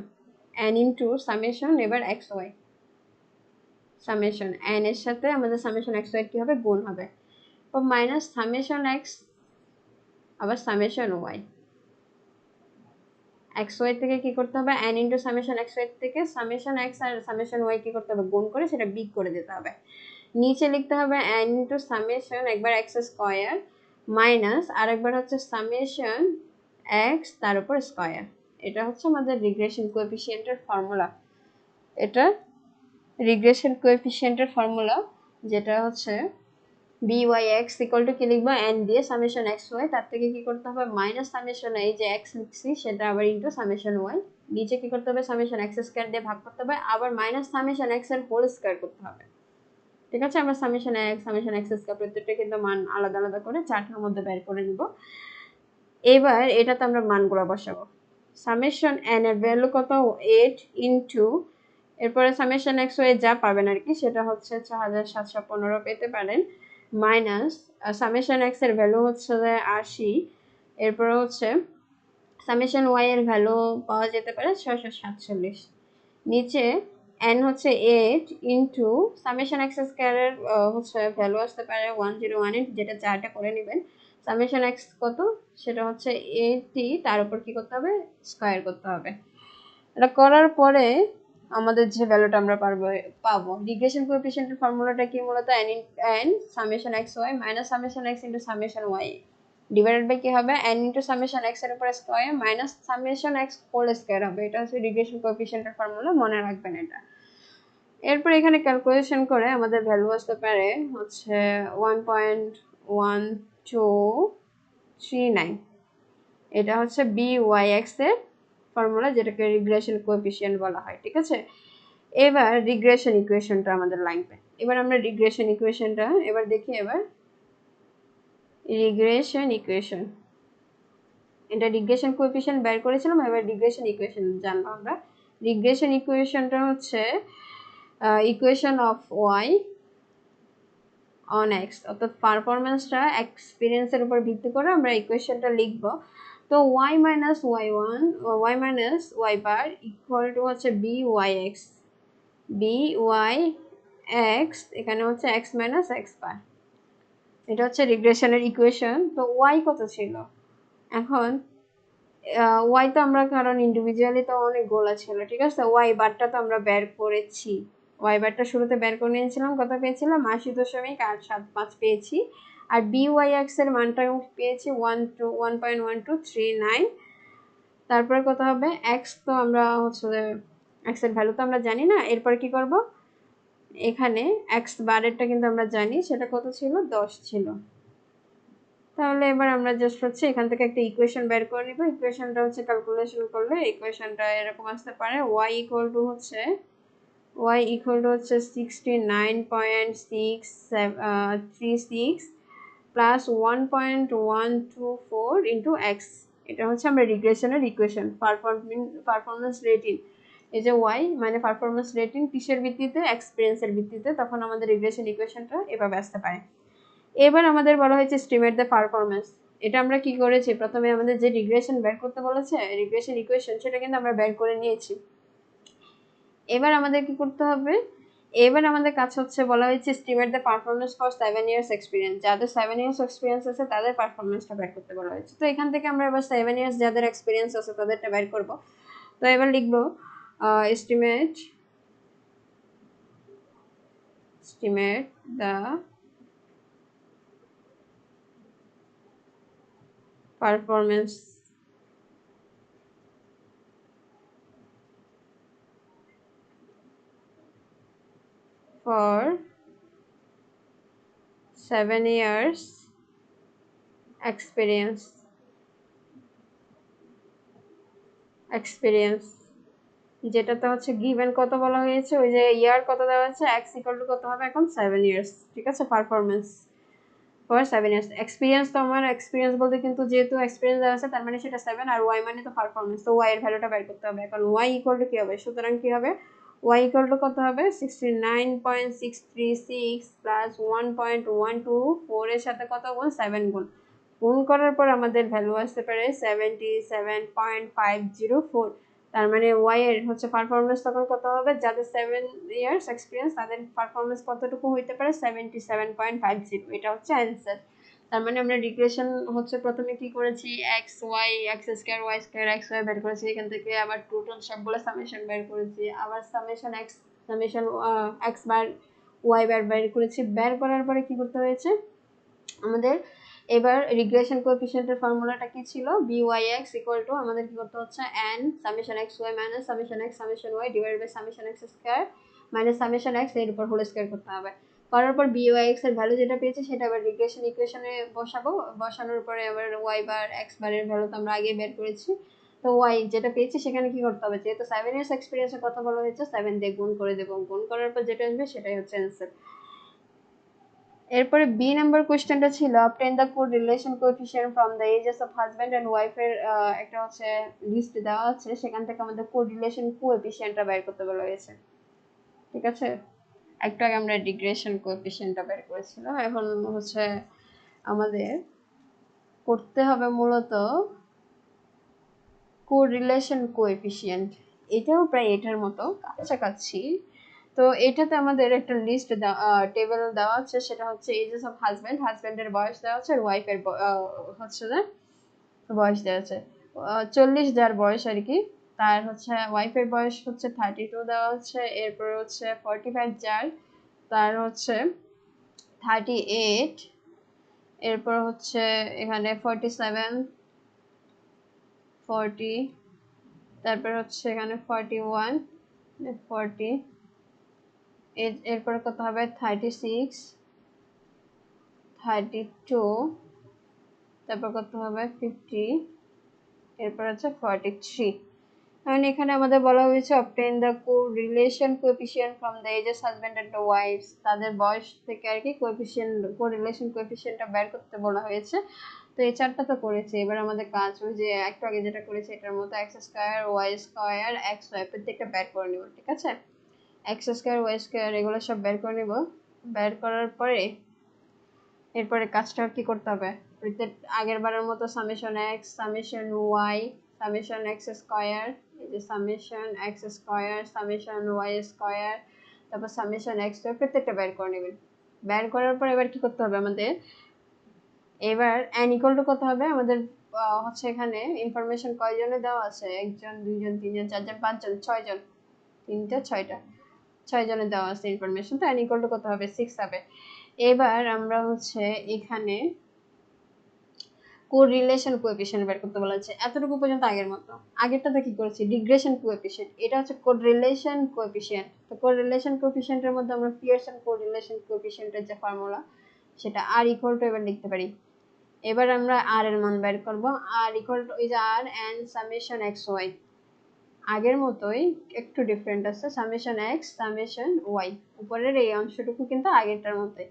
N into summation এবার এক্স ওয়াই, সামেশন এন এর সাথে আমাদের সামেশন এক্স ওয়াই কি হবে? গুণ হবে। ও মাইনাস সামেশন এক্স আবার সামেশন ওয়াই, এক্স ওয়াই থেকে কি করতে হবে? N into summation x y থেকে সামেশন এক্স আর সামেশন ওয়াই কি করতে হবে? গুণ করে সেটা বিগ করে দিতে হবে। নিচে লিখতে হবে এন ইন্টু সামেশন একবার এক্স স্কয়ার মাইনাস আরেকবার হচ্ছে সামেশন এক্স তার উপর স্কয়ার। এটা হচ্ছে আমাদের রিগ্রেশন কোএফিসিয়েন্টের ফর্মুলা। এটা রিগ্রেশন কোএফিসিয়েন্টের ফর্মুলা, যেটা হচ্ছে by(x) ইকুয়াল টু কি লিখবো? n দিয়ে সামেশন x y, তার থেকে কি করতে হবে? মাইনাস সামেশন, এই যে x লিখছি সেটা আবার ইনটু সামেশন y, নিচে কি করতে হবে? সামেশন x স্কয়ার দিয়ে ভাগ করতে হবে, আবার মাইনাস সামেশন x এর হোল স্কয়ার করতে হবে, ঠিক আছে? আমরা summation x summation x square প্রত্যেকটা কিন্তু মান আলাদা আলাদা করে চার্টের মধ্যে বের করে নিব। এবার এটাতে আমরা মানগুলো বসাবো। সামেশন n এর ভ্যালু কত? 8 ইনটু, এরপরে সামেশন x y যা পাবেন আর কি সেটা হচ্ছে 6715 পেতে পারেন, মাইনাস সামেশন এক্স এর ভ্যালু হচ্ছে 80, এরপরে হচ্ছে সামেশন ওয়াই এর ভ্যালু পাওয়া যেতে পারে 647, নিচে এন হচ্ছে 8 ইনটু সামেশন এক্স স্কয়ারের হচ্ছে ভ্যালু আসতে পারে 1018, যেটা চারটা করে নেবেন। সামেশন এক্স কত? সেটা হচ্ছে 80, তার উপর কি করতে হবে? স্কয়ার করতে হবে। এটা করার পরে আমাদের যে ভ্যালুটা আমরা পাবো, রিগ্রেশন কোএফিসিয়েন্টের ফর্মুলাটা কি? মূলত n summation x y minus summation x into summation y divided by কি হবে? n ইনটু সামেশন x এর উপর square minus summation x whole square হবে। এটা হচ্ছে রিগ্রেশন কোএফিসিয়েন্টের ফর্মুলা, মনে রাখবেন এটা। এরপর এখানে ক্যালকুলেশন করে আমাদের ভ্যালু আসতে পারে হচ্ছে 1.1239, এটা হচ্ছে by(x) এর ফর্মুলা, যেটাকে রিগ্রেশন কোএফিসিয়েন্ট বলা হয়, ঠিক আছে? এবার রিগ্রেশন ইকুয়েশনটা আমাদের লাগবে। এবার আমরা রিগ্রেশন ইকুয়েশনটা এবার দেখি। এবার রিগ্রেশন ইকুয়েশন, এটা রিগ্রেশন কোএফিসিয়েন্ট বের করেছিলাম, এবার রিগ্রেশন ইকুয়েশন জানবো আমরা। রিগ্রেশন ইকুয়েশনটা হচ্ছে equation of y on x, অর্থাৎ পারফরমেন্সটা এক্সপিরিয়েন্সের উপর ভিত্তি করে আমরা ইকুয়েশনটা লিখব। তো y minus y1 y minus y bar equal to হচ্ছে by(x) by(x) এখানে হচ্ছে x মাইনাস x বার, এটা হচ্ছে রিগ্রেশনের ইকুয়েশন। তো ওয়াই কত ছিল, এখন ওয়াই তো আমরা কারণ ইন্ডিভিজুয়ালি তো অনেক গোলা ছিল, ঠিক আছে, ওয়াই বারটা তো আমরা বের করেছি, ওয়াই বারটা শুরুতে বের করে নিয়েছিলাম, কত পেয়েছিলাম 80.875 পেয়েছি। আর বি ওয়াই এক্স এর মানটা পেয়েছি 1.1239। তারপরে কত হবে এক্স, তো আমরা হচ্ছে এক্স এর ভ্যালু তো আমরা জানি না, এরপর কি করব, এখানে এক্স বারেরটা কিন্তু আমরা জানি, সেটা কত ছিল 10 ছিল। তাহলে এবার আমরা জাস্ট হচ্ছে এখান থেকে একটা ইকুয়েশন বের করে নিব। ইকুয়েশনটা হচ্ছে ক্যালকুলেশন করলে ইকুয়েশনটা এরকম আসতে পারে, y ইকুয়াল টু হচ্ছে 69.636 প্লাস 1.124 ইন্টু এক্স। এটা হচ্ছে আমরা রিগ্রেশনের ইকুয়েশন, পারফরমেন্স রেটিং। এই যে ওয়াই মানে পারফরমেন্স রেটিং কিসের ভিত্তিতে, এক্সপিরিয়েন্সের ভিত্তিতে, তখন আমাদের রিগ্রেশন ইকুয়েশনটা এভাবে আসতে পারে। এবার আমাদের বলা হয়েছে এস্টিমেট দ্য পারফরম্যান্স। এটা আমরা কি করেছি, প্রথমে আমাদের যে রিগ্রেশন বের করতে বলেছে রিগ্রেশন ইকুয়েশন, সেটা কিন্তু আমরা বের করে নিয়েছি। এবার আমাদের কি করতে হবে, এবার আমাদের কাজ হচ্ছে বলা হয়েছে estimate the performance for 7 years experience. যাদের 7 ইয়ার্স এক্সপিরিয়েন্স আছে তাদের পারফরম্যান্সটা বের করতে বলা হয়েছে। তো এখান থেকে আমরা এবার 7 ইয়ার্স যাদের এক্সপিরিয়েন্স আছে তাদেরটা বের করব। তো এবার লিখবো estimate the performance for 7 years experience যেটাতে হচ্ছে গিভেন কত বলা হয়েছে, ওই যে ইয়ার কত দেওয়া আছে, এক্স ইকুয়াল টু কত হবে এখন 7 ইয়ার্স, ঠিক আছে, পারফরমেন্স ফর 7 ইয়ার্স। এক্সপিরিয়েন্স তো আমার এক্সপিরিয়েন্স বলতে কিন্তু যেহেতু এক্সপিরিয়েন্স দেওয়া আছে তার মানে সেটা 7, আর ওয়াই মানে তো পারফরমেন্স, তো ওয়াই এর ভ্যালুটা বের করতে হবে। এখন ওয়াই ইকুয়াল টু কি হবে, সুতরাং কি হবে, ওয়াই ইকুয়াল টু কত হবে 69.636 প্লাস 1.124 এর সাথে কত গুণ 7 গুণ, গুণ করার পর আমাদের ভ্যালু আসতে পারে 77.504। তার মানে ওয়াই এর হচ্ছে পারফরমেন্স তখন কত হবে, যাদের 7 ইয়ার্স এক্সপিরিয়েন্স তাদের পারফরমেন্স কতটুকু হইতে পারে 77.50। এটা হচ্ছে অ্যান্সার। তার মানে আমরা রিগ্রেশন হচ্ছে প্রথমে কি করেছি, x y x square y square x y বের করেছি, এখান থেকে আবার টোটাল সবগুলো সামেশন বের করেছি, আবার summation x bar y bar বের করেছি। বের করার পরে কি করতে হয়েছে আমাদের, এবার রিগ্রেশন কোএফিসিয়েন্টের ফর্মুলাটা কি ছিল, byx ইকুয়াল টু আমাদের কি করতে হচ্ছে n summation x y minus summation x summation y divided by summation x square minus summation x এর উপর হোল স্কয়ার করতে হবে। করার পর byx এর ভ্যালু যেটা পেয়েছি সেটা আবার রিগ্রেশন ইকুয়েশনে বসাবো, বসানোর পরে আবার y বার x বারের ভ্যালু তো আমরা আগে বের করেছি। তো y যেটা পেয়েছি সেখানে কি করতে হবে, যেহেতু 7 ইয়ার্স এক্সপেরিয়েন্সের কথা বলা হয়েছে 7 দিয়ে গুণ করে দেব, গুণ করার পর যেটা আসবে সেটাই হচ্ছে অ্যান্সার। এরপরে বি নাম্বার কোশ্চেনটা ছিল obtain the correlation coefficient from the ages of husband and wife এর একটা হচ্ছে লিস্ট দেওয়া আছে, সেখান থেকে আমাদের correlation coefficientটা বের করতে বলা হয়েছে, ঠিক আছে। একটু আগে আমরা রিগ্রেশন কোএফিসিয়েন্টটা বের করেছিলাম, এখন হচ্ছে আমাদের করতে হবে মূলত কোরিলেশন কোএফিসিয়েন্ট। এটাও প্রায় এটার মতো কাছাকাছি। তো এটাতে আমাদের একটা লিস্ট টেবিল দেওয়া আছে, সেটা হচ্ছে এজেস অফ হাজব্যান্ডের বয়স দেওয়া আছে, আর ওয়াইফের হচ্ছে যে বয়স দেওয়া আছে 40 যার বয়স আর কি, তার হচ্ছে ওয়াইফের বয়স হচ্ছে 32 দেওয়া আছে, এরপর হচ্ছে 45 যার তার হচ্ছে 38, এরপর হচ্ছে এখানে 47 40, তারপর হচ্ছে এখানে 41 40, এরপর কত হবে 36 32, তারপর কত হবে 50, এরপর হচ্ছে 43। কারণ এখানে আমাদের বলা হয়েছে obtain the correlation coefficient from the ages husband and the wives, তাদের বয়স থেকে আর কি correlation coefficientটা বের করতে বলা হয়েছে। তো এই চারটা তো করেছে, এবার আমাদের কাজ ওই যে একটু আগে যেটা করেছে এটার মতো x square y square x y প্রত্যেকটা বের করে নিব, ঠিক আছে, এক্স স্কয়ার ওয়াই স্কয়ার এগুলো সব বের করে নিব। বের করার পরে এরপরে কাজটা কি করতে হবে, আগের বারের মতো summation x summation y summation x square, এই যে summation x square summation y square, তারপর সামেশন এক্স স্কয়ার প্রত্যেকটা বের করে নেবেন। বের করার পর এবার কি করতে হবে আমাদের, এবার n ইকুয়াল টু কত হবে আমাদের হচ্ছে এখানে ইনফরমেশন কয়জনে দেওয়া আছে, 1 জন 2 জন 3 জন 4 জন 5 জন 6 জন, 3টা 6টা 6 জনের দেওয়া আছে ইনফরমেশন, তো n ইকুয়াল টু কত হবে 6 হবে। এবার আমরা হচ্ছে এখানে কোরিলেশন কোএফিশিয়েন্ট বের করতে বলা হচ্ছে, এতটুকু পর্যন্ত আগের মতো। আগেরটাতে কি করেছি রিগ্রেশন কোএফিশিয়েন্ট, এটা হচ্ছে কোরিলেশন কোএফিশিয়েন্ট। তো কোরিলেশন কোএফিশিয়েন্টের মধ্যে আমরা পিয়ারসন কোরিলেশন কোএফিশিয়েন্টের যে ফর্মুলা সেটা r ইকুয়াল টু এবার লিখতে পারি। এবার আমরা r এর মান বের করব, r ইকুয়াল টু এই যে r n summation x y, আগের মতোই একটু ডিফারেন্ট আছে, সামেশন x সামেশন y, উপরের এই অংশটুকু কিন্তু আগেরটার মতোই,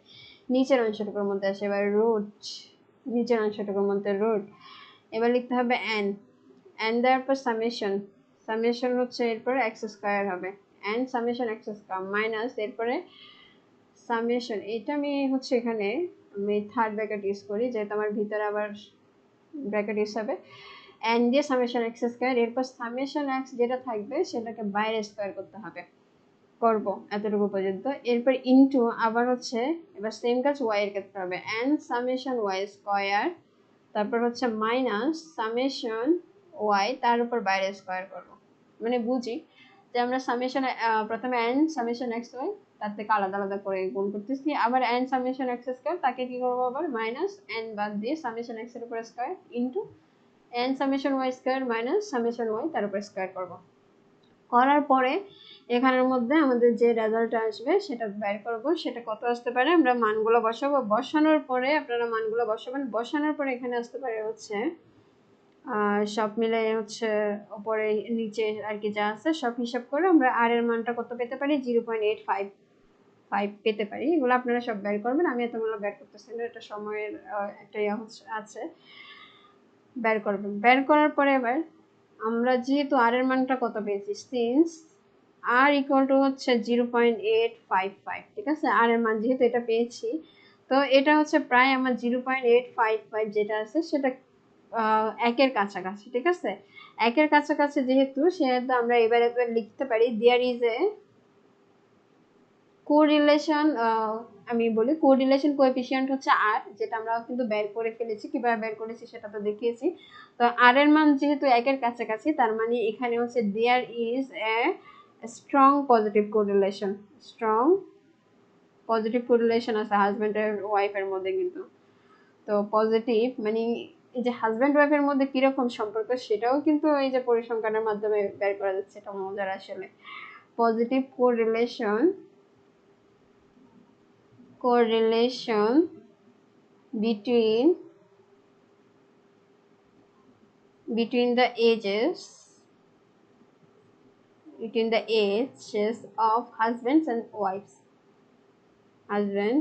নিচের অংশটুকুর মধ্যে আসে এবার রুট, নিচের অংশটুকুর মধ্যে রুট। এবার লিখতে হবে n, n দেওয়ার পর সামেশন, সামেশন হচ্ছে এরপর x স্কয়ার হবে, n summation x square minus এরপরে সামেশন, এটা আমি হচ্ছে এখানে আমি থার্ড ব্র্যাকেট ইউজ করি যেহেতু আমার ভিতরে আবার ব্র্যাকেট ইউজ হবে, n দিয়ে সামেশন x স্কয়ার, এরপর সামেশন x যেটা থাকবে সেটাকে বাইরে স্কয়ার করতে হবে, করব এতটুকু পর্যন্ত। এরপর ইনটু আবার হচ্ছে এবার সেম কাজ y এর ক্ষেত্রে হবে, n সামেশন y স্কয়ার, তারপর হচ্ছে মাইনাস সামেশন y তার উপর বাইরে স্কয়ার করব, মানে বুঝি যে আমরা সামেশন প্রথমে n সামেশন x y তার থেকে আলাদা আলাদা করে গুণ করতেছি, আবার n সামেশন x স্কয়ার তাকে কি করব আবার মাইনাস n বাদ দিয়ে সামেশন x এর উপর square into n summation y square minus summation y তার উপর স্কয়ার করব। করার পরে এখানের মধ্যে আমাদের যে রেজাল্ট আসবে সেটা বের করব, সেটা কত আসতে পারে আমরা মানগুলো বসাবো, বসানোর পরে আপনারা মানগুলো বসাবেন, বসানোর পরে এখানে আসতে পারে হচ্ছে সব মিলে হচ্ছে উপরে নিচে আর কি যা আছে সব হিসাব করে আমরা r এর মানটা কত পেতে পারি 0.855 পেতে পারি। এগুলো আপনারা সব বের করবেন, আমি এতগুলো বের করতেছি না, এটা সময়ের একটা আছে, বের করবেন। বের করার পরে এবার আমরা যেহেতু r এর মানটা কত পেয়েছি, সিন্স r ইকুয়াল টু হচ্ছে 0.855, ঠিক আছে, r এর মান যেহেতু এটা পেয়েছি তো এটা হচ্ছে প্রায় আমার 0.855 যেটা আছে সেটা একের কাছাকাছি, ঠিক আছে, একের কাছাকাছি যেহেতু সেহেতু আমরা এবার লিখতে পারি দেয়ার ইজ এ কোরিলেশন, আমি বলি কোরিলেশন কোএফিশিয়েন্ট হচ্ছে r, যেটা আমরা কিন্তু বের করে ফেলেছি, কিভাবে বের করেছি সেটা তো দেখিয়েছি। তো r এর মান যেহেতু একের কাছাকাছি তার মানে এখানে হচ্ছে there is a strong positive correlation, strong positive correlation আছে হাজব্যান্ড আর ওয়াইফের মধ্যে কিন্তু। তো পজিটিভ মানে এই যে হাজব্যান্ড ওয়াইফের মধ্যে কিরকম সম্পর্ক সেটাও কিন্তু এই যে পরিসংখ্যানের মাধ্যমে বের করা যাচ্ছে, এটা মজার আসলে। Positive correlation between the ages of husbands and wives, husband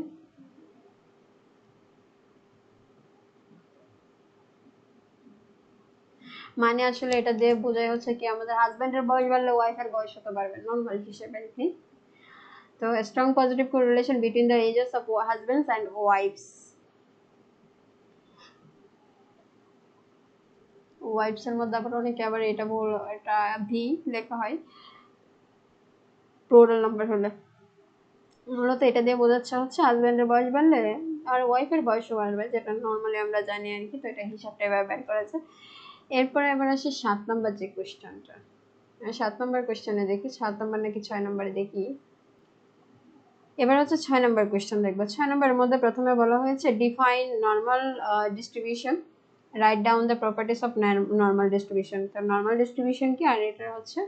মানে আসলে এটা দিয়ে বোঝায় হচ্ছে কি আমাদের হাজব্যান্ডের বয়স বাড়লে ওয়াইফের বয়স হতে পারবে নরমাল হিসেবে আর কি। তো strong positive correlation between the ages of husbands and wives, wives এর মধ্যে আবার অনেকে আবার এটা এটা ভি লেখা হয় প্লুরাল নাম্বার হলে, মূলত এটা দিয়ে বোঝাচ্ছে হচ্ছে হাজব্যান্ডের বয়স বাড়লে আর ওয়াইফের বয়সও বাড়বে, যেটা নর্মালি আমরা জানি আর কি। তো এটা হিসাবটা এবার বের করেছে। এরপরে এবার আসি 7 নম্বর যে কোশ্চেনটা, 7 নম্বর কোশ্চেনে দেখি 7 নম্বর নাকি 6 নম্বরে দেখি, এবার হচ্ছে 6 নম্বর কোশ্চেন দেখবো। 6 নম্বরের মধ্যে প্রথমে বলা হয়েছে define normal distribution, right down the properties of normal distribution. তো নর্মাল ডিস্ট্রিবিউশন কি আর এটা হচ্ছে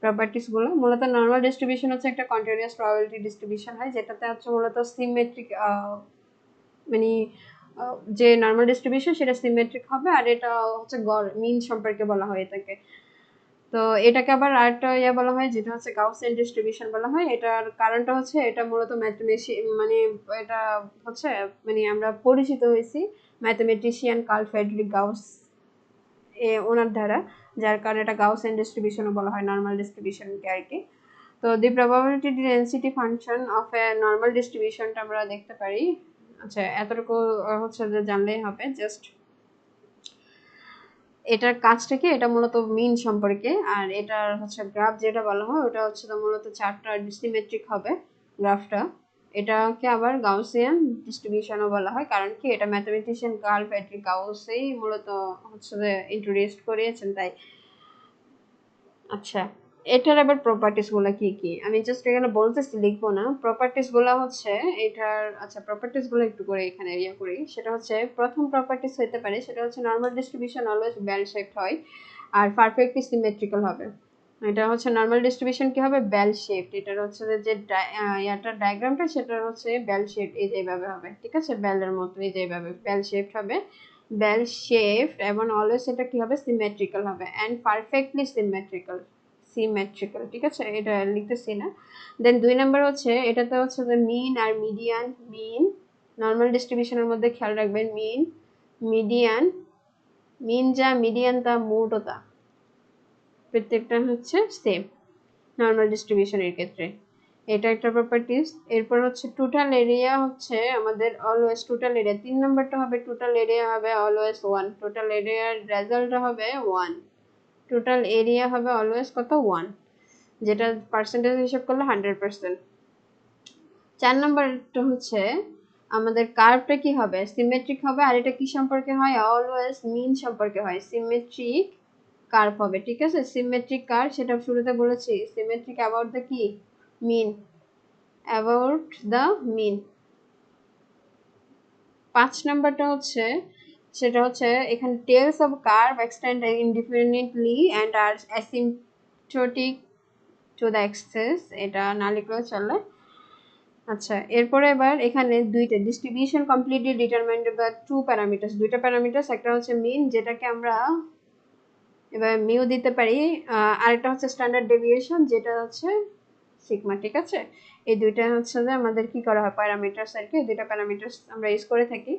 প্রপার্টিস গুলো। মূলত নর্মাল ডিস্ট্রিবিউশন হচ্ছে একটা কন্টিনিউয়াস প্রবাবিলিটি ডিস্ট্রিবিউশন হয়, যেটাতে হচ্ছে মূলত সিমেট্রিক মানে যে নর্মাল ডিস্ট্রিবিউশন সেটা সিমেট্রিক হবে, আর এটা হচ্ছে গড় মিন সম্পর্কে বলা হয় এটাকে। তো এটাকে আবার আরেকটা বলা হয় যেটা হচ্ছে গাউসিয়ান ডিস্ট্রিবিউশন বলা হয়। এটার কারণটা হচ্ছে এটা মূলত মানে এটা হচ্ছে মানে আমরা পরিচিত হয়েছি ম্যাথমেটিশিয়ান কার্ল ফ্রেডরিক গাউস ওনার দ্বারা, যার কারণে এটা গাউসিয়ান ডিস্ট্রিবিউশনও বলা হয় নর্মাল ডিস্ট্রিবিউশনকে আর কি। তো the probability density function of a normal ডিস্ট্রিবিউশনটা আমরা দেখতে পারি। আচ্ছা এতটুকু হচ্ছে যে জানলেই হবে, জাস্ট এটার কাজটা কি, এটা মূলত মিন সম্পর্কে, আর এটার হচ্ছে গ্রাফ যেটা বলা হয় ওটা হচ্ছে তো মূলত চারটা সিমেট্রিক হবে গ্রাফটা। এটাকে আবার গাউসিয়ান ডিস্ট্রিবিউশনও বলা হয়, কারণ কি এটা ম্যাথমেটিশিয়ান কার্ল ফ্রেডরিক গাউসই মূলত হচ্ছে যে ইন্ট্রোডিউস করিয়েছেন তাই। আচ্ছা, এটার আবার প্রপার্টিস গুলা কি কি আমি জাস্ট এখানে বলতেছি, লিখবো না। প্রপার্টিস গুলা হচ্ছে এটার, আচ্ছা প্রপার্টিস গুলো একটু করে এখানে এরিয়া করি। সেটা হচ্ছে প্রথম প্রপার্টিস হতে পারে, সেটা হচ্ছে normal distribution always bell shaped হয় আর পারফেক্টলি সিমেট্রিক্যাল হবে। এটা হচ্ছে নর্মাল ডিস্ট্রিবিউশন কি হবে, বেল শেপড। এটার হচ্ছে যে ইয়াটার ডায়াগ্রামটা সেটা হচ্ছে বেল শেপড, এই যে এইভাবে হবে, ঠিক আছে, বেলের মতো এই যে এইভাবে বেল শেপড হবে, বেল শেপড, এবং অলওয়েজ এটা কি হবে, সিমেট্রিক্যাল হবে এন্ড পারফেক্টলি সিমেট্রিক্যাল, ঠিক আছে, এটা লিখতেছি না। দেন 2 নাম্বার হচ্ছে এটাতে হচ্ছে যে মিন আর মিডিয়ান, মিন নর্মাল ডিস্ট্রিবিউশনের মধ্যে খেয়াল রাখবেন, মিন মিডিয়ান, মিন যা মিডিয়ান তা মোটও তা, প্রত্যেকটা হচ্ছে সেম নর্মাল ডিস্ট্রিবিউশনের ক্ষেত্রে। এটা একটা প্রপার্টিস। এরপর হচ্ছে টোটাল এরিয়া হচ্ছে আমাদের অলওয়েজ টোটাল এরিয়া, 3 নাম্বারটা হবে টোটাল এরিয়া হবে অলওয়েজ 1, টোটাল এরিয়ার রেজাল্ট হবে 1, টোটাল এরিয়া হবে অলওয়েজ কত, 1, যেটা পার্সেন্টেজ হিসাব করলে 100%। 4 নাম্বারটা হচ্ছে আমাদের কার্ভটা কি হবে, সিমেট্রিক হবে, আর এটা কি সম্পর্কে হয়, অলওয়েজ মিন সম্পর্কে হয়, সিমেট্রিক কার্ভ হবে, ঠিক আছে, সিমেট্রিক কার্ভ, সেটা শুরুতে বলেছি, সিমেট্রিক অ্যাবাউট দ্য কি, মিন, অ্যাবাউট দ্য মিন। 5 নাম্বারটা হচ্ছে সেটা হচ্ছে এখানে tails of curve extend indefinitely and are asymptotic to the axes, এটা না লিখলেও চলে। আচ্ছা, এরপরে এবার এখানে দুইটা distribution completely determined by two parameters, দুইটা প্যারামিটারস, একটা হচ্ছে মিন যেটাকে আমরা এবার মিউ দিতে পারি, আরেকটা হচ্ছে স্ট্যান্ডার্ড ডেভিয়েশন যেটা হচ্ছে সিগমা, ঠিক আছে। এই দুইটা হচ্ছে যে আমাদের কি করা হয়, প্যারামিটারস আর কি, দুইটা প্যারামিটারস আমরা ইউজ করে থাকি।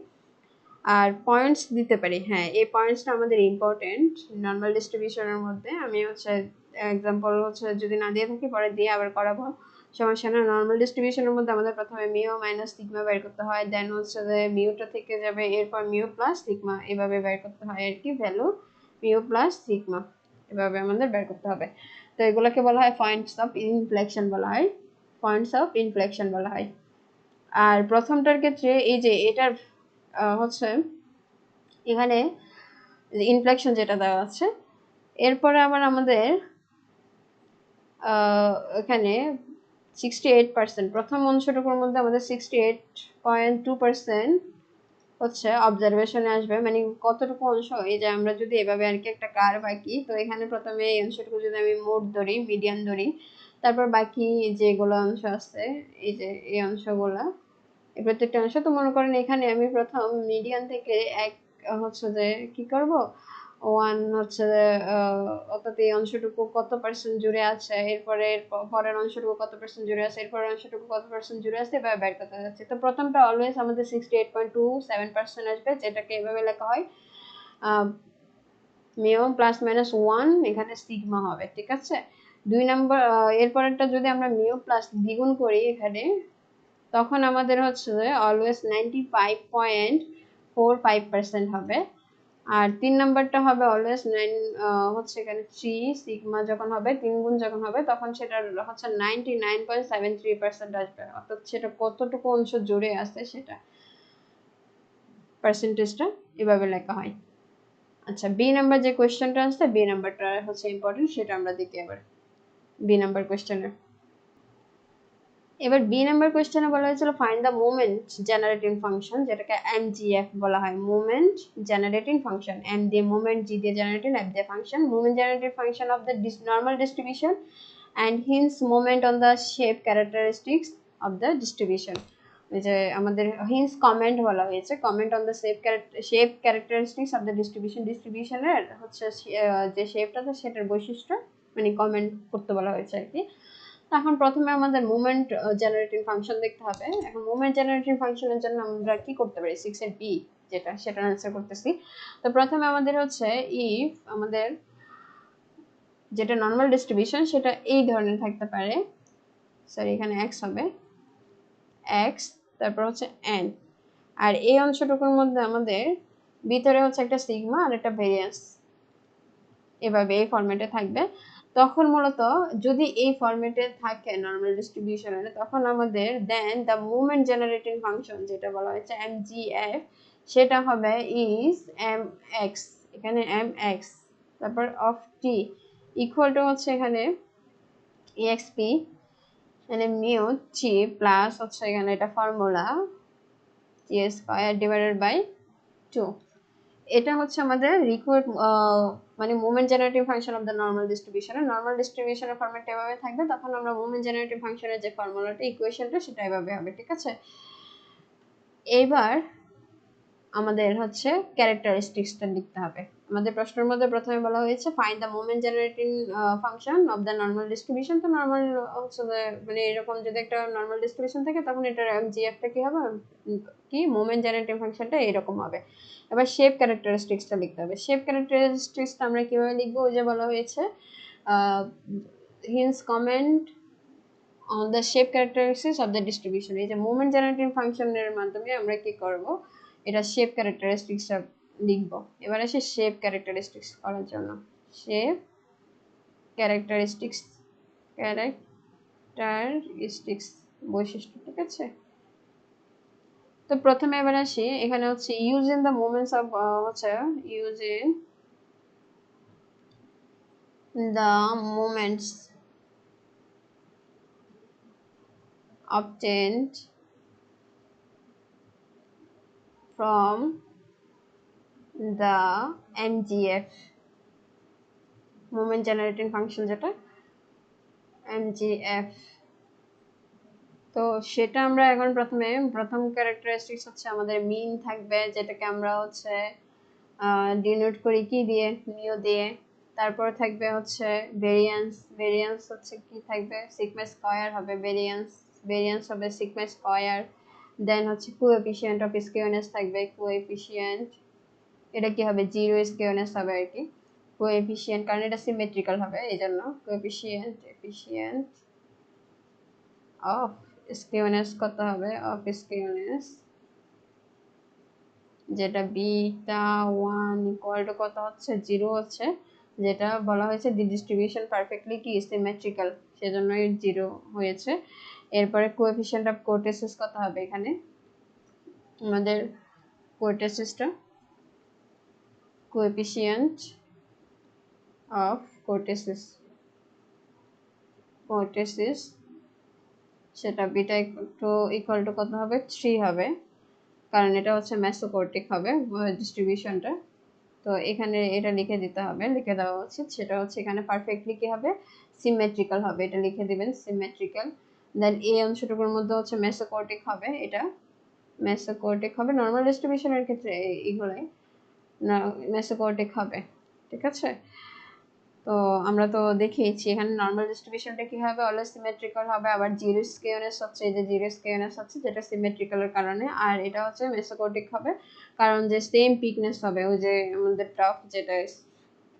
আর পয়েন্টস দিতে পারি, হ্যাঁ এই পয়েন্টসটা আমাদের ইম্পর্টেন্ট নর্মাল ডিস্ট্রিবিউশনের মধ্যে। আমি হচ্ছে এক্সাম্পল হচ্ছে যদি না দিয়ে থাকি পরে দিয়ে আবার করাবো, সমস্যা না। নর্মাল ডিস্ট্রিবিউশনের মধ্যে আমাদের প্রথমে মিউ মাইনাস সিগমা বের করতে হয়, দেন হচ্ছে যে মিউটা থেকে যাবে, এরপর মিউ প্লাস সিগমা, এভাবে বের করতে হয় আর কি, ভ্যালু মিউ প্লাস সিগমা এভাবে আমাদের বের করতে হবে। তো এগুলোকে বলা হয় পয়েন্টস অফ ইনফ্লেকশন বলা হয়, পয়েন্টস অফ ইনফ্লেকশন বলা হয়। আর প্রথমটার ক্ষেত্রে এই যে এটার হচ্ছে এখানে ইনফ্লেকশন যেটা দেওয়া আছে, এরপরে আবার আমাদের এখানে 68%, প্রথম অংশটুকুর মধ্যে আমাদের 68.2% হচ্ছে অবজারভেশনে আসবে, মানে কতটুকু অংশ, এই যে আমরা যদি এভাবে আর কি একটা কার্ভ আঁকি, তো এখানে প্রথমে এই অংশটুকু যদি আমি মোট ধরি, মিডিয়ান ধরি, তারপর বাকি যেগুলো অংশ আছে এই যে এই অংশগুলা, এই প্রত্যেকটা অংশ, তো মনে করেন এখানে আমি প্রথম মিডিয়ান থেকে এক হচ্ছে যে কি করব, 1 হচ্ছে অর্থাৎ এই অংশটুকু কত পার্সেন্ট জুড়ে আছে, এরপরে পরের অংশটুকু কত পার্সেন্ট জুড়ে আছে, এরপরের অংশটুকু কত পার্সেন্ট জুড়ে আছে, এভাবে বের করতে যাচ্ছে। তো প্রথমটা অলওয়েজ আমাদের 68.27% আসবে, যেটাকে এভাবে লেখা হয় মিউ প্লাস মাইনাস 1, এখানে সিগমা হবে, ঠিক আছে। 2 নাম্বার এরপরেরটা যদি আমরা মিউ প্লাস দ্বিগুণ করি এখানে, তখন আমাদের হচ্ছে যে অলওয়েজ 95.45% হবে। আর 3 নাম্বারটা হবে অলওয়েজ 9 হচ্ছে এখানে 3 সিগমা যখন হবে 3 গুণ যখন হবে তখন সেটা হচ্ছে 99.73% আসবে, অর্থাৎ সেটা কতটুকু অংশ জুড়ে আছে সেটা পার্সেন্টেজটা এভাবে লেখা হয়। আচ্ছা, বি নাম্বার যে কোয়েশ্চেনটা আছে, বি নাম্বারটা হচ্ছে ইম্পর্টেন্ট, সেটা আমরা দেখি এবার বি নাম্বার কোয়েশ্চেনের। এবার বি নাম্বার কোয়েশ্চেনে বলা হয়েছিল find the moment generating function, যেটাকে এমজিএফ বলা হয়, মোমেন্ট জেনারেটিং ফাংশন, এম দিয়ে মোমেন্ট, জি দিয়ে জেনারেটিং, এফ দিয়ে function, moment generating function of the normal distribution and hence moment on the shape characteristics of the distribution. ওই যে আমাদের হিন্স কমেন্ট বলা হয়েছে, comment on the shape characteristics of the ডিস্ট্রিবিউশনের হচ্ছে যে শেপটা আছে সেটার বৈশিষ্ট্য মানে কমেন্ট করতে বলা হয়েছে আর কি। এখন প্রথমে আমাদের মোমেন্ট জেনারেটিং ফাংশন দেখতে হবে। এখন মোমেন্ট জেনারেটিং ফাংশনের জন্য আমরা কি করতে পারি, 6 এর বি যেটা, সেটা অ্যান্সার করতেছি। তো প্রথমে আমাদের হচ্ছে ইফ আমাদের যেটা নর্মাল ডিস্ট্রিবিউশন সেটা এই ধরনের থাকতে পারে, সরি এখানে এক্স হবে, এক্স তারপর হচ্ছে এন, আর এই অংশটুকুর মধ্যে আমাদের ভিতরে হচ্ছে একটা সিগমা আর একটা ভেরিয়েন্স, এভাবে এই ফরম্যাটে থাকবে। তখন মূলত যদি এই ফরম্যাটে থাকে নর্মাল ডিস্ট্রিবিউশনে, তখন আমাদের দেন দ্য মুভমেন্ট জেনারেটিং ফাংশন যেটা বলা হয়েছে mgf, সেটা হবে ইজ mx, এখানে mx, তারপর অফ টি ইকুয়াল টু হচ্ছে এখানে exp, মানে মিউ টি প্লাস হচ্ছে এখানে এটা formula t square divided by 2। এটা হচ্ছে আমাদের রিকোয়ার্ড মানে moment generative function of the normal ডিস্ট্রিবিউশনের ফরম্যাট এভাবে থাকবে, তখন আমরা মোমেন্ট জেনারেটিভ ফাংশনের যে ফর্মুলাটা ইকুয়েশনটা সেটা এভাবে হবে। ঠিক আছে, এবার আমাদের হচ্ছে ক্যারেক্টারিস্টিক্সটা লিখতে হবে। আমাদের প্রশ্নের মধ্যে প্রথমে বলা হয়েছে find the moment generating function of the normal distribution. তো নর্মাল হচ্ছে মানে এরকম যদি একটা নর্মাল ডিস্ট্রিবিউশন থাকে তখন এটার জিএফটা কি হবে, কি মোমেন্ট জেনারেটিং ফাংশনটা এরকম হবে। এবার শেপ ক্যারেক্টারিস্টিক্সটা লিখতে হবে। শেপ ক্যারেক্টারিস্টিক্সটা আমরা কিভাবে লিখবো, ওই যে বলা হয়েছে hence comment on the shape characteristics of the distribution. এই যে মোমেন্ট জেনারেটিং ফাংশনের মাধ্যমে আমরা কি করব, এটা শেপ ক্যারেক্টারিস্টিক্সটা লিখবো। এবার আসে শেপ ক্যারেক্টারিস্টিক্স করার জন্য, শেপ ক্যারেক্টারিস্টিক্স বৈশিষ্ট্য। ঠিক আছে, তো প্রথমে এবার আসি, এখানে হচ্ছে use in the moments of হচ্ছে use in the moments obtained from the mgf, moment generating function যেটা mgf। তো সেটা আমরা এখন প্রথম ক্যারেক্টারিস্টিক্স হচ্ছে আমাদের মিন থাকবে, যেটাকে আমরা হচ্ছে ডিনোট করি কি দিয়ে, মিউ দিয়ে। তারপর থাকবে হচ্ছে ভেরিয়েন্স হচ্ছে কি থাকবে, সিগমা স্কয়ার হবে ভেরিয়েন্স হবে সিগমা স্কয়ার। দেন হচ্ছে কোএফিসিয়েন্ট অফ স্কিউনেস থাকবে, কোএফিসিয়েন্ট এটা কি হবে, জিরো স্কিউনেস হবে আর কি, কোএফিসিয়েন্ট কারণ এটা সিমেট্রিক্যাল হবে এই জন্য কোএফিসিয়েন্ট অফ স্কিউনেস কত হবে, অফ স্কিউনেস যেটা বিটা 1 ইকুয়াল টু কত হচ্ছে, 0 হচ্ছে, যেটা বলা হয়েছে দি ডিস্ট্রিবিউশন পারফেক্টলি কি সিমেট্রিক্যাল, সেজন্যই 0 হয়েছে। এরপরে কোএফিসিয়েন্ট অফ কোর্টেসিস কত হবে, এখানে আমাদের কোর্টেসিসটা কোএফিসিয়েন্ট অফ কোর্টেসিস সেটা বিটা ইকুয়াল টু কত হবে, 3 হবে, কারণ এটা হচ্ছে মেসোকর্টিক হবে ডিস্ট্রিবিউশনটা। তো এখানে এটা লিখে দিতে হবে, লিখে দেওয়া উচিত। সেটা হচ্ছে এখানে পারফেক্টলি কি হবে, সিমেট্রিক্যাল হবে, এটা লিখে দিবেন সিমেট্রিক্যাল। দেন এই অংশটুকুর মধ্যে হচ্ছে মেসোকর্টিক হবে, এটা মেসোকর্টিক হবে নর্মাল ডিস্ট্রিবিউশনের ক্ষেত্রে এইগুলাই মেসোকর্টিক হবে। ঠিক আছে, তো আমরা তো দেখিয়েছি এখানে নর্মাল ডিস্ট্রিবিউশনটা কি হবে, অলওয়েজ সিমেট্রিক্যাল হবে। আবার জিরো স্কিউনেস হচ্ছে, এই যে জিরো স্কিউনেস হচ্ছে যেটা সিমেট্রিক্যালের কারণে। আর এটা হচ্ছে মেসোকর্টিক হবে কারণ যে সেম পিকনেস হবে, ওই যে আমাদের টাফ যেটা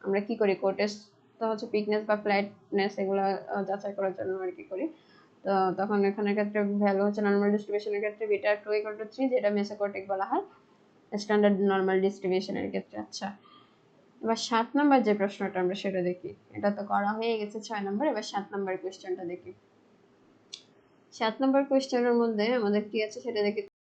আমরা কি করি কোটেস, তো হচ্ছে পিকনেস বা ফ্ল্যাটনেস এগুলো যাচাই করার জন্য আর কি করি। তো তখন এখানের ক্ষেত্রে ভ্যালু হচ্ছে নর্মাল ডিস্ট্রিবিউশনের ক্ষেত্রে বিটা 2 = 3, যেটা মেসোকর্টিক বলা হয় স্ট্যান্ডার্ড নর্মাল ডিস্ট্রিবিউশনের ক্ষেত্রে। আচ্ছা, এবার 7 নাম্বার যে প্রশ্নটা আমরা সেটা দেখি। এটা তো করা হয়ে গেছে 6 নাম্বার, এবার 7 নাম্বার কোয়েশ্চেনটা দেখি। 7 নাম্বার কোয়েশ্চেনের মধ্যে আমাদের কি আছে সেটা দেখি।